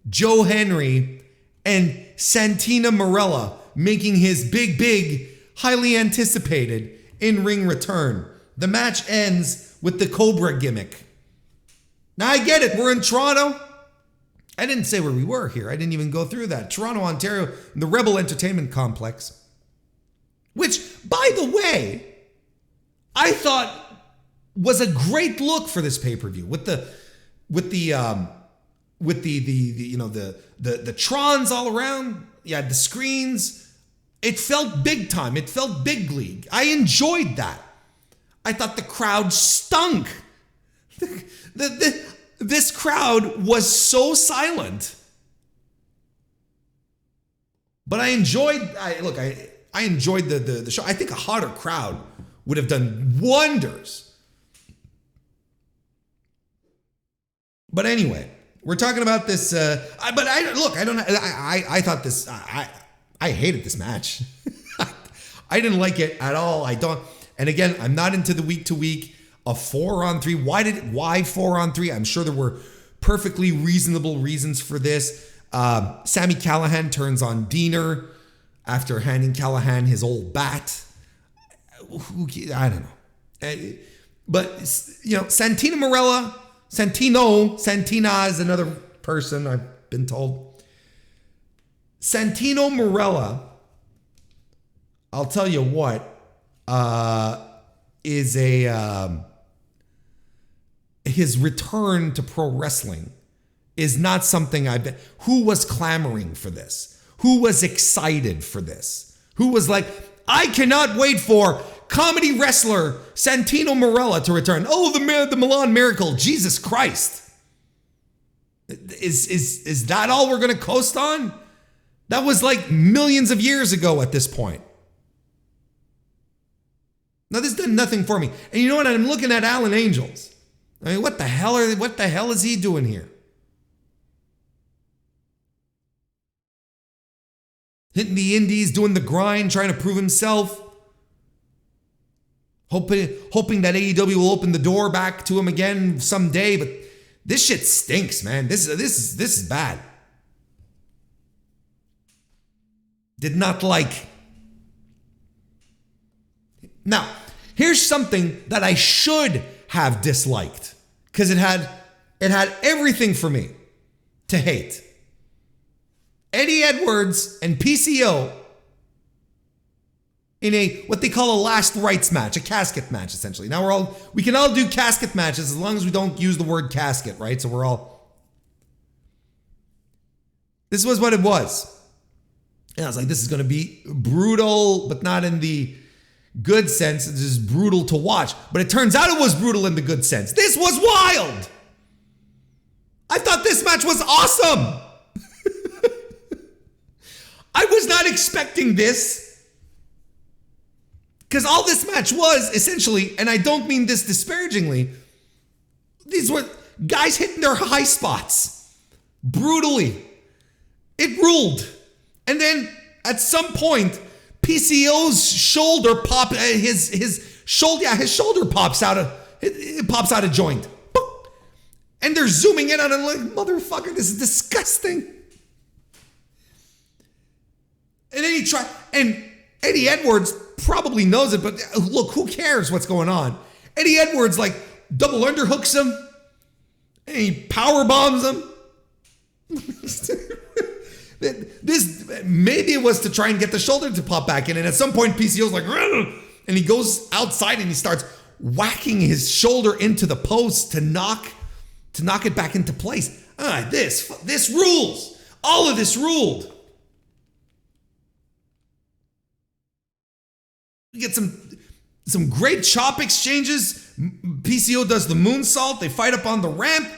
Joe Henry, and Santina Marella, making his big, highly anticipated in-ring return. The match ends with the Cobra gimmick. Now I get it, we're in Toronto. I didn't say where we were here. I didn't even go through that. Toronto, Ontario, the Rebel Entertainment Complex. Which, by the way, I thought was a great look for this pay-per-view with the Trons all around. Yeah, the screens. It felt big time. It felt big league. I enjoyed that. I thought the crowd stunk. This crowd was so silent. But I enjoyed the show. I think a hotter crowd would have done wonders. But anyway, we're talking about this. I thought this. I hated this match. I didn't like it at all. I don't. And again, I'm not into the week-to-week. A 4-on-3. Why 4-on-3? I'm sure there were perfectly reasonable reasons for this. Sami Callihan turns on Diener after handing Callihan his old bat. I don't know. But, Santina Marella, Santina is another person, I've been told. Santino Marella, I'll tell you what, is his return to pro wrestling is not something I've been. Who was clamoring for this? Who was excited for this? Who was like, I cannot wait for comedy wrestler Santino Marella to return. Oh, the Milan Miracle. Jesus Christ. Is that all we're going to coast on? That was like millions of years ago at this point. Now, this done nothing for me. And you know what? I'm looking at Alan Angels. I mean, what the hell is he doing here? Hitting the indies, doing the grind, trying to prove himself. Hoping that AEW will open the door back to him again someday, but this shit stinks, man. This is bad. Did not like. Now, here's something that I should have disliked, because it had everything for me to hate. Eddie Edwards and PCO in a what they call a last rites match, a casket match, essentially. Now we can all do casket matches as long as we don't use the word casket, right? So this was what it was. And I was like, this is going to be brutal, but not in the good sense. It's just brutal to watch. But it turns out it was brutal in the good sense. This was wild. I thought this match was awesome. I was not expecting this, because all this match was essentially, and I don't mean this disparagingly, these were guys hitting their high spots brutally. It ruled. And then at some point, PCO's shoulder his shoulder pops out of joint. And they're zooming in on it like, motherfucker, this is disgusting. And then and Eddie Edwards probably knows it, but look, who cares what's going on? Eddie Edwards like double underhooks him, and he power bombs him. This maybe it was to try and get the shoulder to pop back in, and at some point PCO's like, and he goes outside and he starts whacking his shoulder into the post to knock it back into place. This rules. All of this ruled. We get some great chop exchanges. PCO does the moonsault. They fight up on the ramp.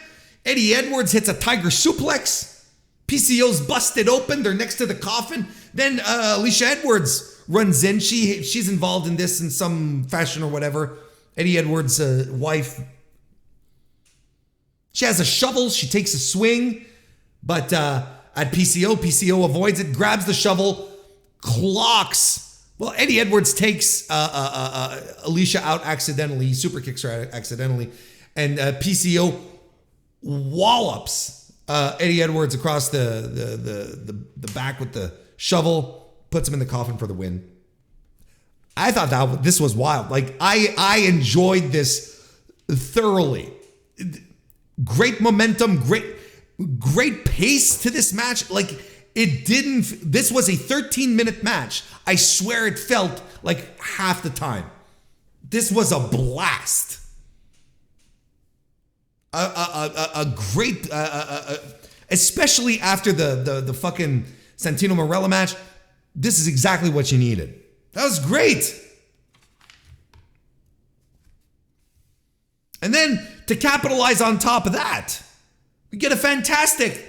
Eddie Edwards hits a tiger suplex. PCO's busted open. They're next to the coffin. Then Alicia Edwards runs in. She's involved in this in some fashion or whatever. Eddie Edwards' wife. She has a shovel. She takes a swing. But at PCO avoids it, grabs the shovel, clocks. Well, Eddie Edwards takes Alicia out accidentally, super kicks her accidentally, and PCO wallops Eddie Edwards across the back with the shovel, puts him in the coffin for the win. I thought this was wild. Like I enjoyed this thoroughly. Great momentum, great pace to this match. Like this was a 13-minute match. I swear it felt like half the time. This was a blast. A great, especially after the fucking Santino Marella match. This is exactly what you needed. That was great. And then to capitalize on top of that, we get a fantastic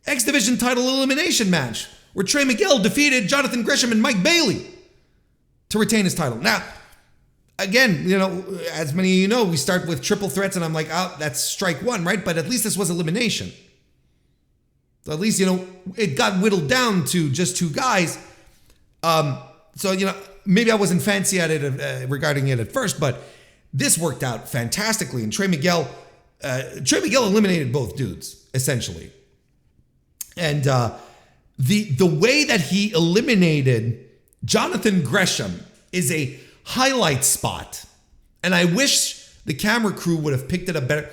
X Division title elimination match where Trey Miguel defeated Jonathan Gresham and Mike Bailey to retain his title. Now, again, as many of you know, we start with triple threats, and I'm like, oh, that's strike one, right? But at least this was elimination. So at least, it got whittled down to just two guys. So, maybe I wasn't fancy at it regarding it at first, but this worked out fantastically. And Trey Miguel eliminated both dudes, essentially. And the way that he eliminated Jonathan Gresham is a highlight spot. And I wish the camera crew would have picked it up better.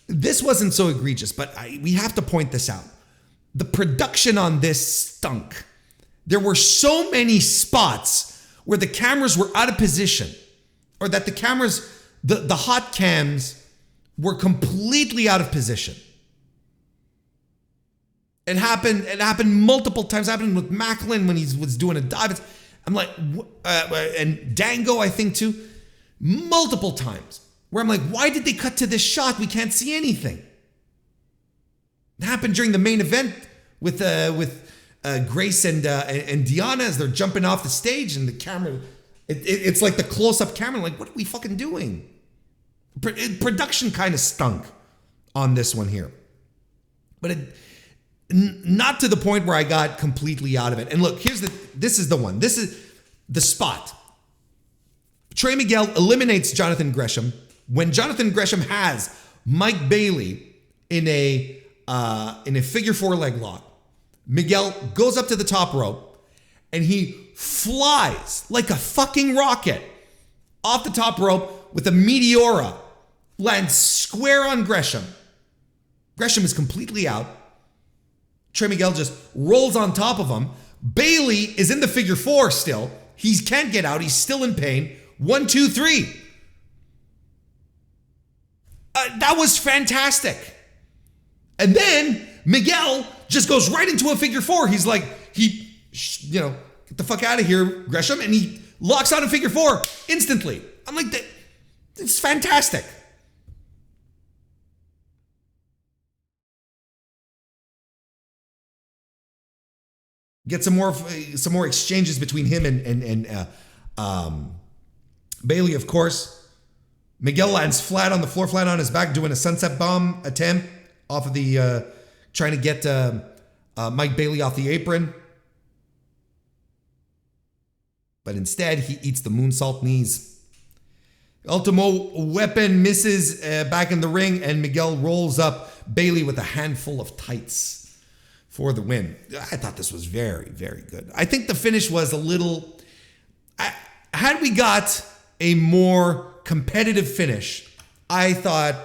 This wasn't so egregious, but we have to point this out. The production on this stunk. There were so many spots where the cameras were out of position. or that the cameras, the hot cams were completely out of position. It happened multiple times. It happened with MacLeod when he was doing a dive. I'm like, and Dango, I think too, multiple times where I'm like, why did they cut to this shot? We can't see anything. It happened during the main event with Grace and Deanna as they're jumping off the stage, and the camera, it's like the close-up camera. Like, what are we fucking doing? Production kind of stunk on this one here, but not to the point where I got completely out of it. And look, this is the one. This is the spot. Trey Miguel eliminates Jonathan Gresham when Jonathan Gresham has Mike Bailey in a figure four leg lock. Miguel goes up to the top rope and he flies like a fucking rocket off the top rope with a meteora, lands square on Gresham. Gresham is completely out. Trey Miguel just rolls on top of him. Bailey is in the figure four still. He can't get out. He's still in pain. 1, 2, 3. That was fantastic. And then Miguel just goes right into a figure four. He's like, get the fuck out of here, Gresham. And he locks on a figure four instantly. I'm like, it's fantastic. Get some more exchanges between him and Bailey, of course. Miguel lands flat on the floor, flat on his back, doing a sunset bomb attempt off of the, trying to get Mike Bailey off the apron. But instead, he eats the moonsault knees. Ultimo Weapon misses back in the ring, and Miguel rolls up Bailey with a handful of tights for the win. I thought this was very, very good. I think the finish was a little... had we got a more competitive finish, I thought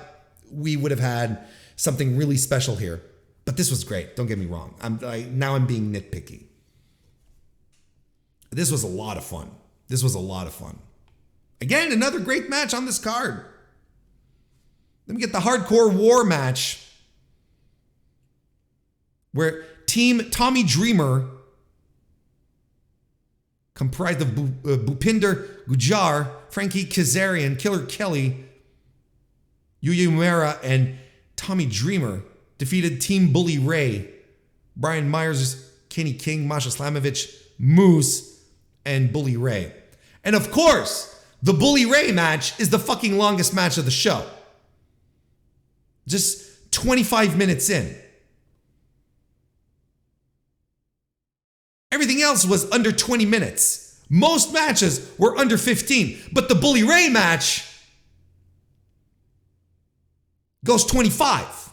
we would have had something really special here. But this was great. Don't get me wrong. Now I'm being nitpicky. This was a lot of fun. Again, another great match on this card. Then we get the Hardcore War match, where Team Tommy Dreamer, comprised of Bhupinder Gujjar, Frankie Kazarian, Killer Kelly, Yuya Uemura, and Tommy Dreamer, defeated Team Bully Ray, Brian Myers, Kenny King, Masha Slamovich, Moose, and Bully Ray. And of course, the Bully Ray match is the fucking longest match of the show. Just 25 minutes in. Everything else was under 20 minutes. Most matches were under 15, but the Bully Ray match goes 25.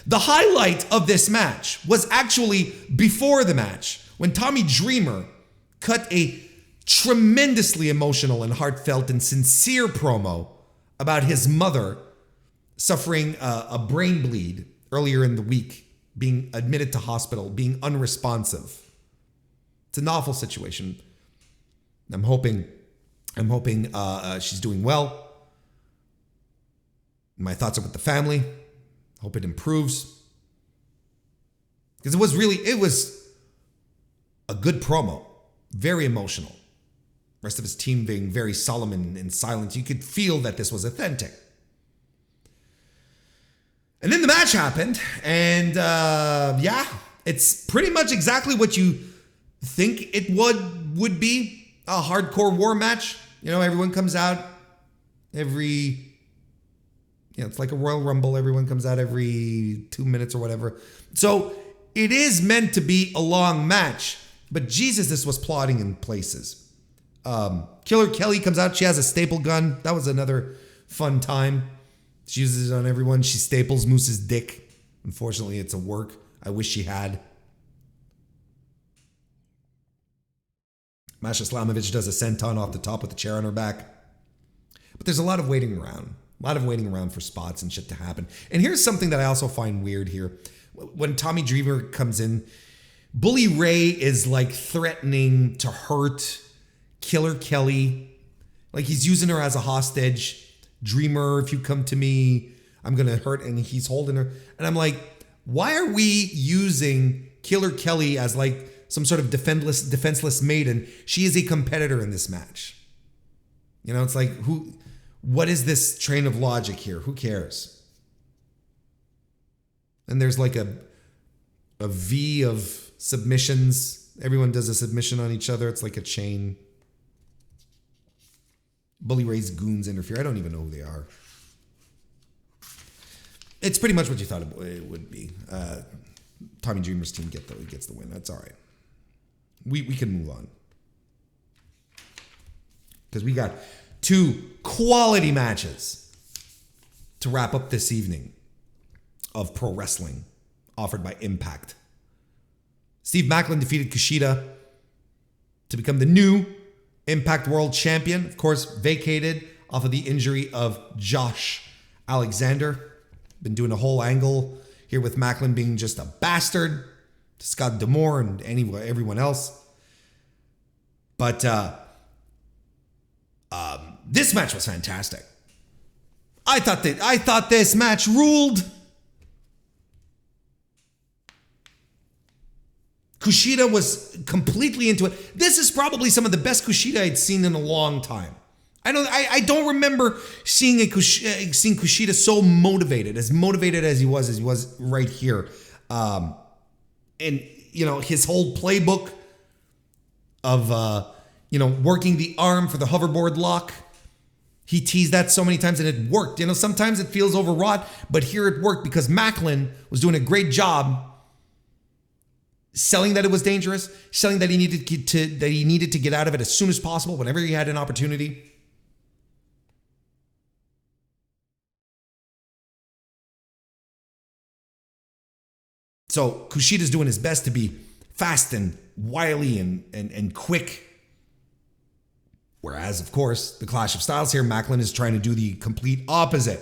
The highlight of this match was actually before the match, when Tommy Dreamer cut a tremendously emotional and heartfelt and sincere promo about his mother suffering a brain bleed earlier in the week, being admitted to hospital, being unresponsive. It's an awful situation. I'm hoping she's doing well. My thoughts are with the family. Hope it improves. Because it was a good promo. Very emotional. The rest of his team being very solemn and silent. You could feel that this was authentic. And then the match happened, and it's pretty much exactly what you think it would be, a hardcore war match. Everyone comes out it's like a Royal Rumble. Everyone comes out every 2 minutes or whatever. So it is meant to be a long match, but Jesus, this was plotting in places. Killer Kelly comes out. She has a staple gun. That was another fun time. She uses it on everyone. She staples Moose's dick. Unfortunately, it's a work I wish she had. Masha Slamovich does a senton off the top with the chair on her back. But there's a lot of waiting around. A lot of waiting around for spots and shit to happen. And here's something that I also find weird here. When Tommy Dreamer comes in, Bully Ray is like threatening to hurt Killer Kelly. Like, he's using her as a hostage. Dreamer, if you come to me, I'm going to hurt. And he's holding her. And I'm like, why are we using Killer Kelly as like some sort of defenseless maiden? She is a competitor in this match. You know, it's like, what is this train of logic here? Who cares? And there's like a V of submissions. Everyone does a submission on each other. It's like a chain. Bully Ray's goons interfere. I don't even know who they are. It's pretty much what you thought it would be. Tommy Dreamer's team gets the win. That's all right. We can move on. Because we got 2 quality matches to wrap up this evening of pro wrestling offered by Impact. Steve Maclin defeated Kushida to become the new Impact World Champion. Of course, vacated off of the injury of Josh Alexander. Been doing a whole angle here with Maclin being just a bastard to Scott D'Amore and everyone else. But this match was fantastic. I thought this match ruled. Kushida was completely into it. This is probably some of the best Kushida I'd seen in a long time. I don't remember seeing Kushida so motivated as he was right here. And his whole playbook of working the arm for the hoverboard lock. He teased that so many times and it worked. Sometimes it feels overwrought, but here it worked because Maclin was doing a great job selling that it was dangerous, selling that he needed to get out of it as soon as possible whenever he had an opportunity. So Kushida's doing his best to be fast and wily and quick. Whereas, of course, the Clash of Styles here, Maclin is trying to do the complete opposite.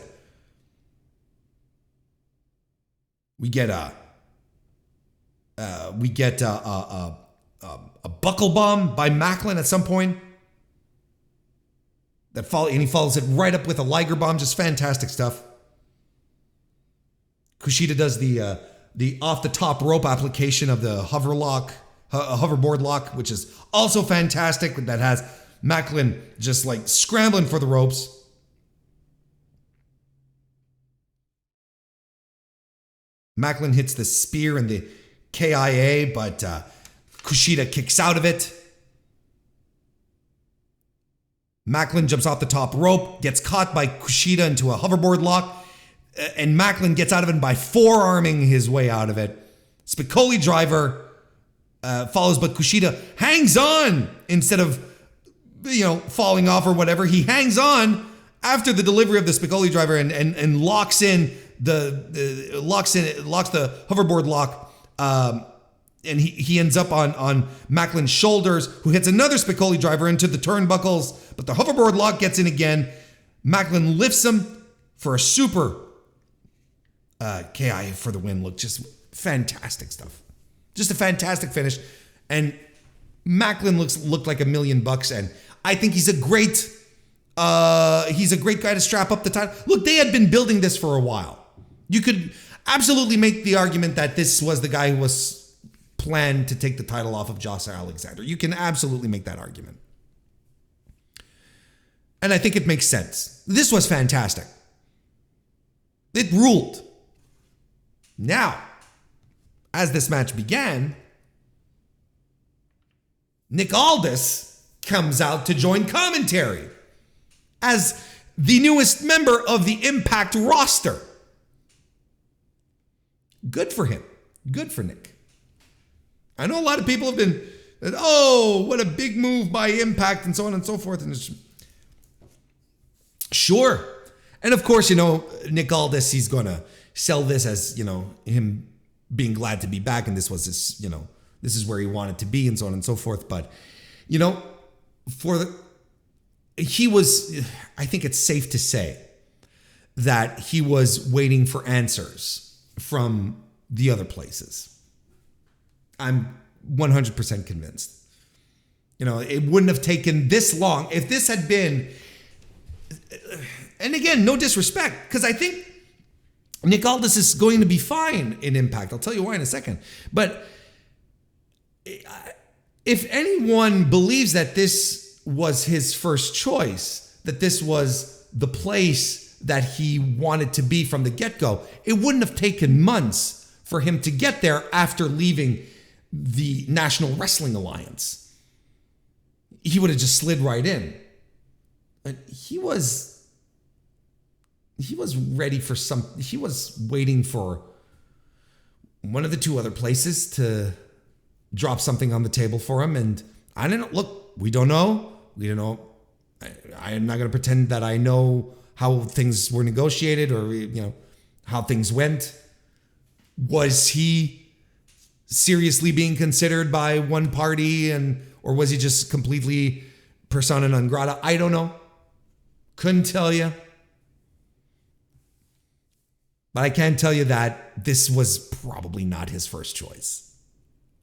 We get a buckle bomb by Maclin at some point. And he follows it right up with a Liger bomb. Just fantastic stuff. Kushida does the off the top rope application of the hoverboard lock, which is also fantastic. That has Maclin just like scrambling for the ropes. Maclin hits the spear and the KIA, but Kushida kicks out of it. Maclin jumps off the top rope, gets caught by Kushida into a hoverboard lock, and Maclin gets out of it by forearming his way out of it. Spicoli driver follows, but Kushida hangs on instead of falling off or whatever. He hangs on after the delivery of the Spicoli driver and locks the hoverboard lock. And he ends up on Maclin's shoulders, who hits another Spicoli driver into the turnbuckles, but the hoverboard lock gets in again. Maclin lifts him for a super KI for the win. Look, just fantastic stuff. Just a fantastic finish. And Maclin looked like $1 million, and I think he's a great guy to strap up the title. Look, they had been building this for a while. You could absolutely make the argument that this was the guy who was planned to take the title off of Josh Alexander. You can absolutely make that argument. And I think it makes sense. This was fantastic. It ruled. Now, as this match began, Nick Aldis comes out to join commentary as the newest member of the Impact roster. Good for him. Good for Nick. I know a lot of people have been, what a big move by Impact and so on and so forth. And it's, sure. And of course, Nick Aldis, he's going to sell this as, him being glad to be back. And this was his, this is where he wanted to be and so on and so forth. But, I think it's safe to say that he was waiting for answers from the other places. I'm 100% convinced. It wouldn't have taken this long if this had been, and again, no disrespect, because I think Nick Aldis is going to be fine in Impact. I'll tell you why in a second. But if anyone believes that this was his first choice, that this was the place that he wanted to be from the get-go, it wouldn't have taken months for him to get there after leaving the National Wrestling Alliance. He would have just slid right in. And he was ready for he was waiting for one of the two other places to drop something on the table for him. And I don't know. Look, we don't know. We don't know. I'm not going to pretend that I know how things were negotiated or, how things went. Was he seriously being considered by one party or was he just completely persona non grata? I don't know. Couldn't tell you. But I can tell you that this was probably not his first choice.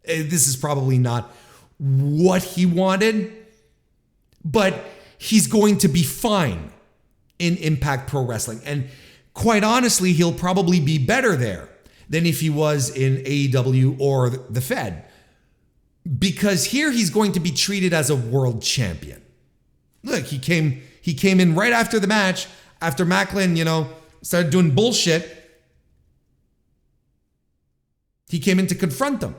This is probably not what he wanted, but he's going to be fine in Impact Pro Wrestling. And quite honestly, he'll probably be better there than if he was in AEW or the Fed. Because here he's going to be treated as a world champion. Look, he came in right after the match, after MacLeod, started doing bullshit. He came in to confront them.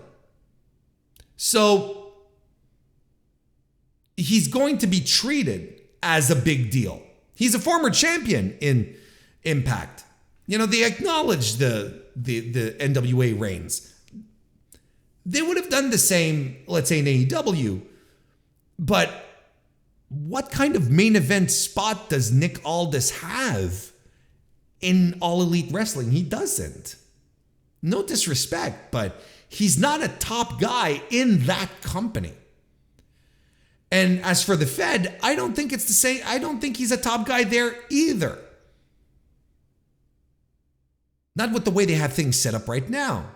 So he's going to be treated as a big deal. He's a former champion in Impact. They acknowledge the NWA reigns. They would have done the same, let's say, in AEW. But what kind of main event spot does Nick Aldis have in All Elite Wrestling? He doesn't. No disrespect, but he's not a top guy in that company. And as for the Fed, I don't think it's the same. I don't think he's a top guy there either. Not with the way they have things set up right now.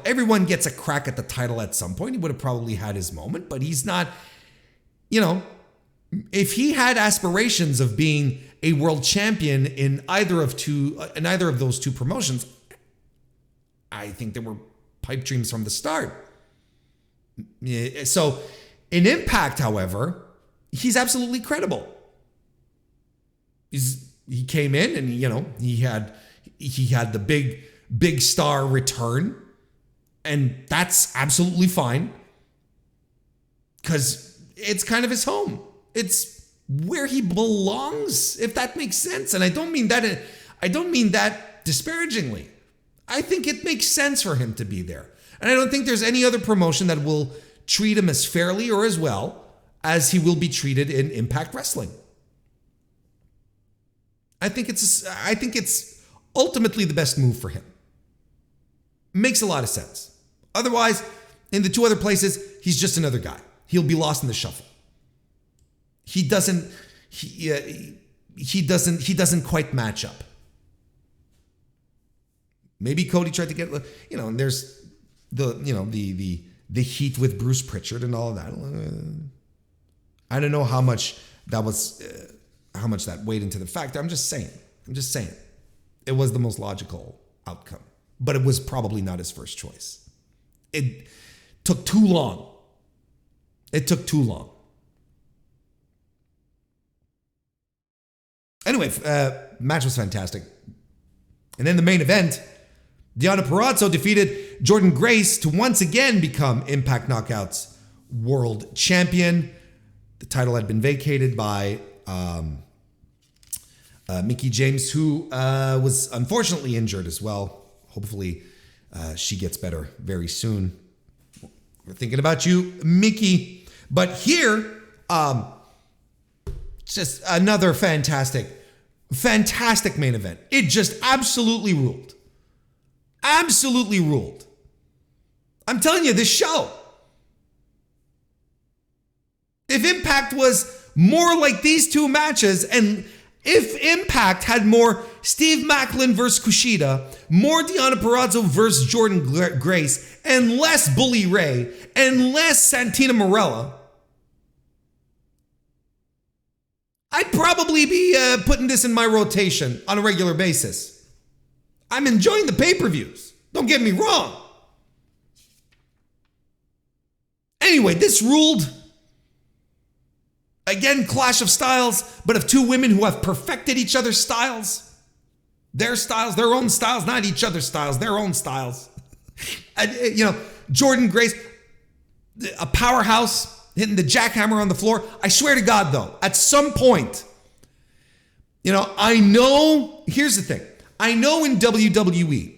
Everyone gets a crack at the title at some point. He would have probably had his moment, but he's not, if he had aspirations of being a world champion in either of those two promotions, I think there were pipe dreams from the start. So in Impact, however, he's absolutely credible. He came in and he had the big star return, and that's absolutely fine because it's kind of his home. It's where he belongs, if that makes sense. And I don't mean that disparagingly. I think it makes sense for him to be there. And I don't think there's any other promotion that will treat him as fairly or as well as he will be treated in Impact Wrestling. I think it's ultimately the best move for him. Makes a lot of sense. Otherwise, in the two other places, he's just another guy. He'll be lost in the shuffle. He doesn't quite match up. Maybe Cody tried to get, and there's the heat with Bruce Pritchard and all of that. I don't know how much that was, how much that weighed into the factor. I'm just saying. It was the most logical outcome, but it was probably not his first choice. It took too long. Anyway, match was fantastic. And then the main event, Deonna Purrazzo defeated Jordynne Grace to once again become Impact Knockouts World Champion. The title had been vacated by Mickie James, who was unfortunately injured as well. Hopefully she gets better very soon. We're thinking about you, Mickie. But here, just another fantastic main event. It just absolutely ruled. Absolutely ruled. I'm telling you, this show, if Impact was more like these two matches and If Impact had more Steve Macklin versus Kushida, more Deonna Purrazzo versus Jordan Grace, and less Bully Ray, and less Santina Marella, I'd probably be putting this in my rotation on a regular basis. I'm enjoying the pay-per-views. Don't get me wrong. Anyway, this ruled. Again, clash of styles, but of two women who have perfected each other's styles. Their styles, their own styles, not each other's styles, their own styles. And, Jordan Grace, a powerhouse, hitting the jackhammer on the floor. I swear to God, though, at some point, I know, here's the thing. I know in WWE,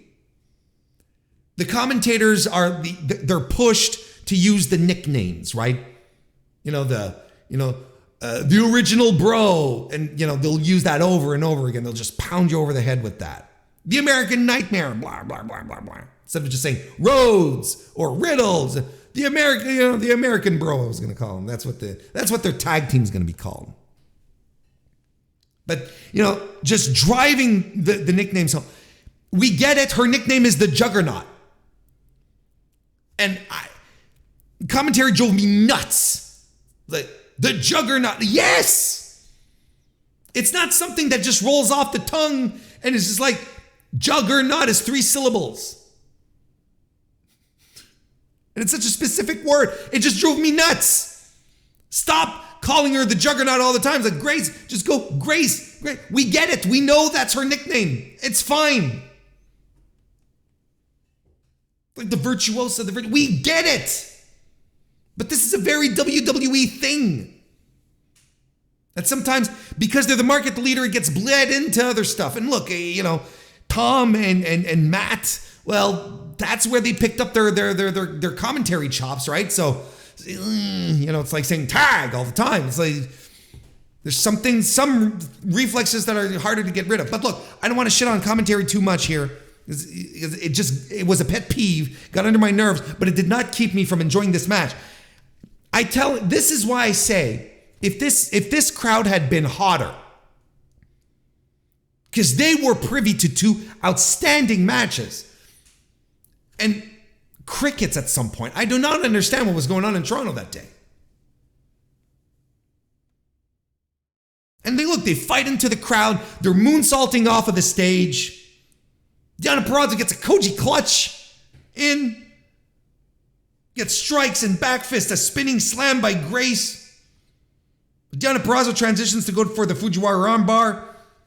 the commentators they're pushed to use the nicknames, right? The original bro, and they'll use that over and over again. They'll just pound you over the head with that. The American Nightmare, blah blah blah blah blah. Instead of just saying Rhodes or Riddles, the American bro, I was going to call them. That's what their tag team's going to be called. But just driving the nicknames home. We get it. Her nickname is the Juggernaut, and commentary drove me nuts. The Juggernaut, yes! It's not something that just rolls off the tongue and it's just like, Juggernaut is 3 syllables. And it's such a specific word. It just drove me nuts. Stop calling her the Juggernaut all the time. It's like, Grace, just go, Grace. We get it. We know that's her nickname. It's fine. Like the virtuosa, we get it. But this is a very WWE thing. And sometimes, because they're the market leader, it gets bled into other stuff. And look, Tom and Matt, well, that's where they picked up their commentary chops, right? So, it's like saying tag all the time. It's like there's some reflexes that are harder to get rid of. But look, I don't want to shit on commentary too much here. It was a pet peeve, got under my nerves, but it did not keep me from enjoying this match. This is why I say, if this crowd had been hotter, because they were privy to 2 outstanding matches and crickets at some point. I do not understand what was going on in Toronto that day. And they fight into the crowd. They're moonsaulting off of the stage. Deonna Purrazzo gets a Koji clutch in. Gets strikes and back fist, a spinning slam by Grace. Deonna Purrazzo transitions to go for the Fujiwara armbar.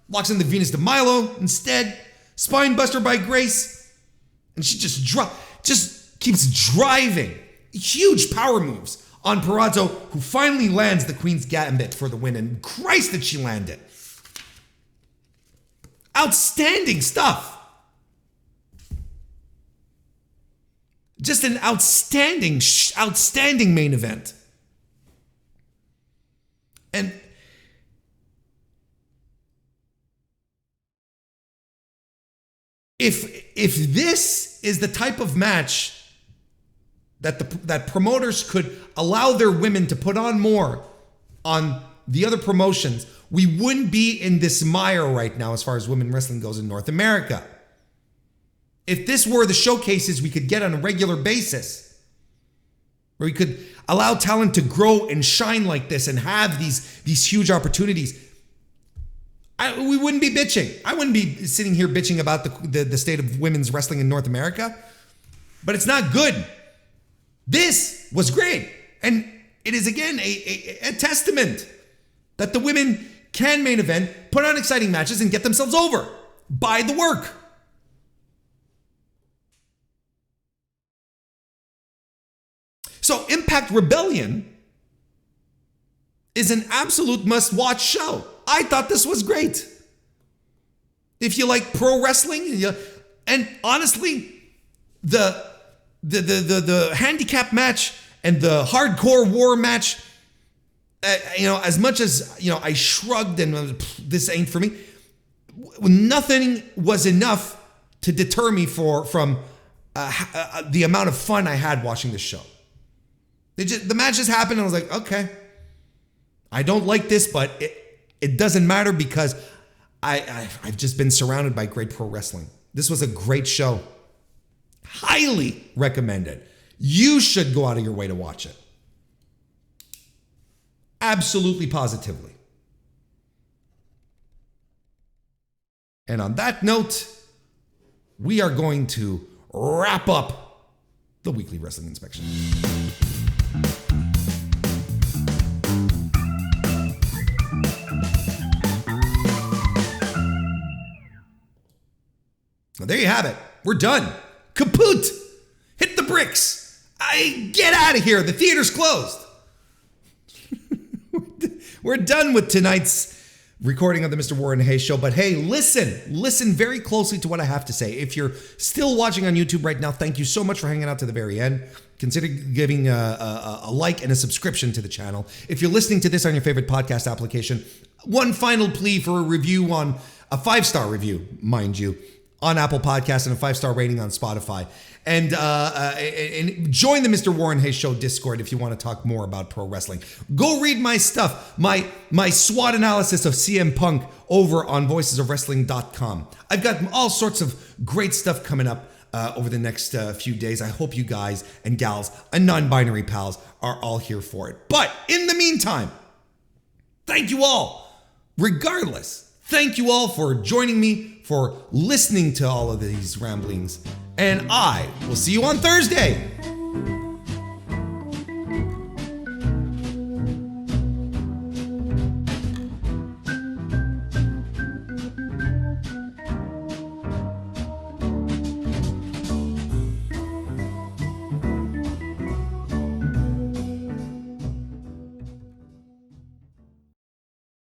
Locks in the Venus de Milo instead. Spine buster by Grace. And she just keeps driving. Huge power moves on Purrazzo, who finally lands the Queen's Gambit for the win. And Christ did she land it. Outstanding stuff. Just an outstanding main event. And if this is the type of match that promoters could allow their women to put on more on the other promotions, we wouldn't be in this mire right now as far as women wrestling goes in North America. If this were the showcases we could get on a regular basis, where we could allow talent to grow and shine like this and have these huge opportunities, we wouldn't be bitching. I wouldn't be sitting here bitching about the state of women's wrestling in North America, but it's not good. This was great. And it is, again, a testament that the women can main event, put on exciting matches, and get themselves over by the work. So Impact Rebellion is an absolute must-watch show. I thought this was great. If you like pro wrestling, and honestly, the handicap match and the hardcore war match, as much as I shrugged and this ain't for me, nothing was enough to deter me from the amount of fun I had watching this show. The match just happened and I was like, okay, I don't like this, but It doesn't matter because I've just been surrounded by great pro wrestling. This was a great show. Highly recommended. You should go out of your way to watch it. Absolutely, positively. And on that note, we are going to wrap up the weekly wrestling inspection. Well, there you have it. We're done. Kaput! Hit the bricks. Get out of here. The theater's closed. We're done with tonight's recording of the Mr. Warren Hayes Show. But hey, listen very closely to what I have to say. If you're still watching on YouTube right now, thank you so much for hanging out to the very end. Consider giving a like and a subscription to the channel. If you're listening to this on your favorite podcast application, one final plea for a review on a 5-star review, mind you, on Apple Podcasts and a 5-star rating on Spotify. And join the Mr. Warren Hayes Show Discord if you want to talk more about pro wrestling. Go read my stuff, my SWOT analysis of CM Punk over on voicesofwrestling.com. I've got all sorts of great stuff coming up over the next few days. I hope you guys and gals and non-binary pals are all here for it. But in the meantime, thank you all. Regardless, thank you all for joining me, for listening to all of these ramblings. And I will see you on Thursday.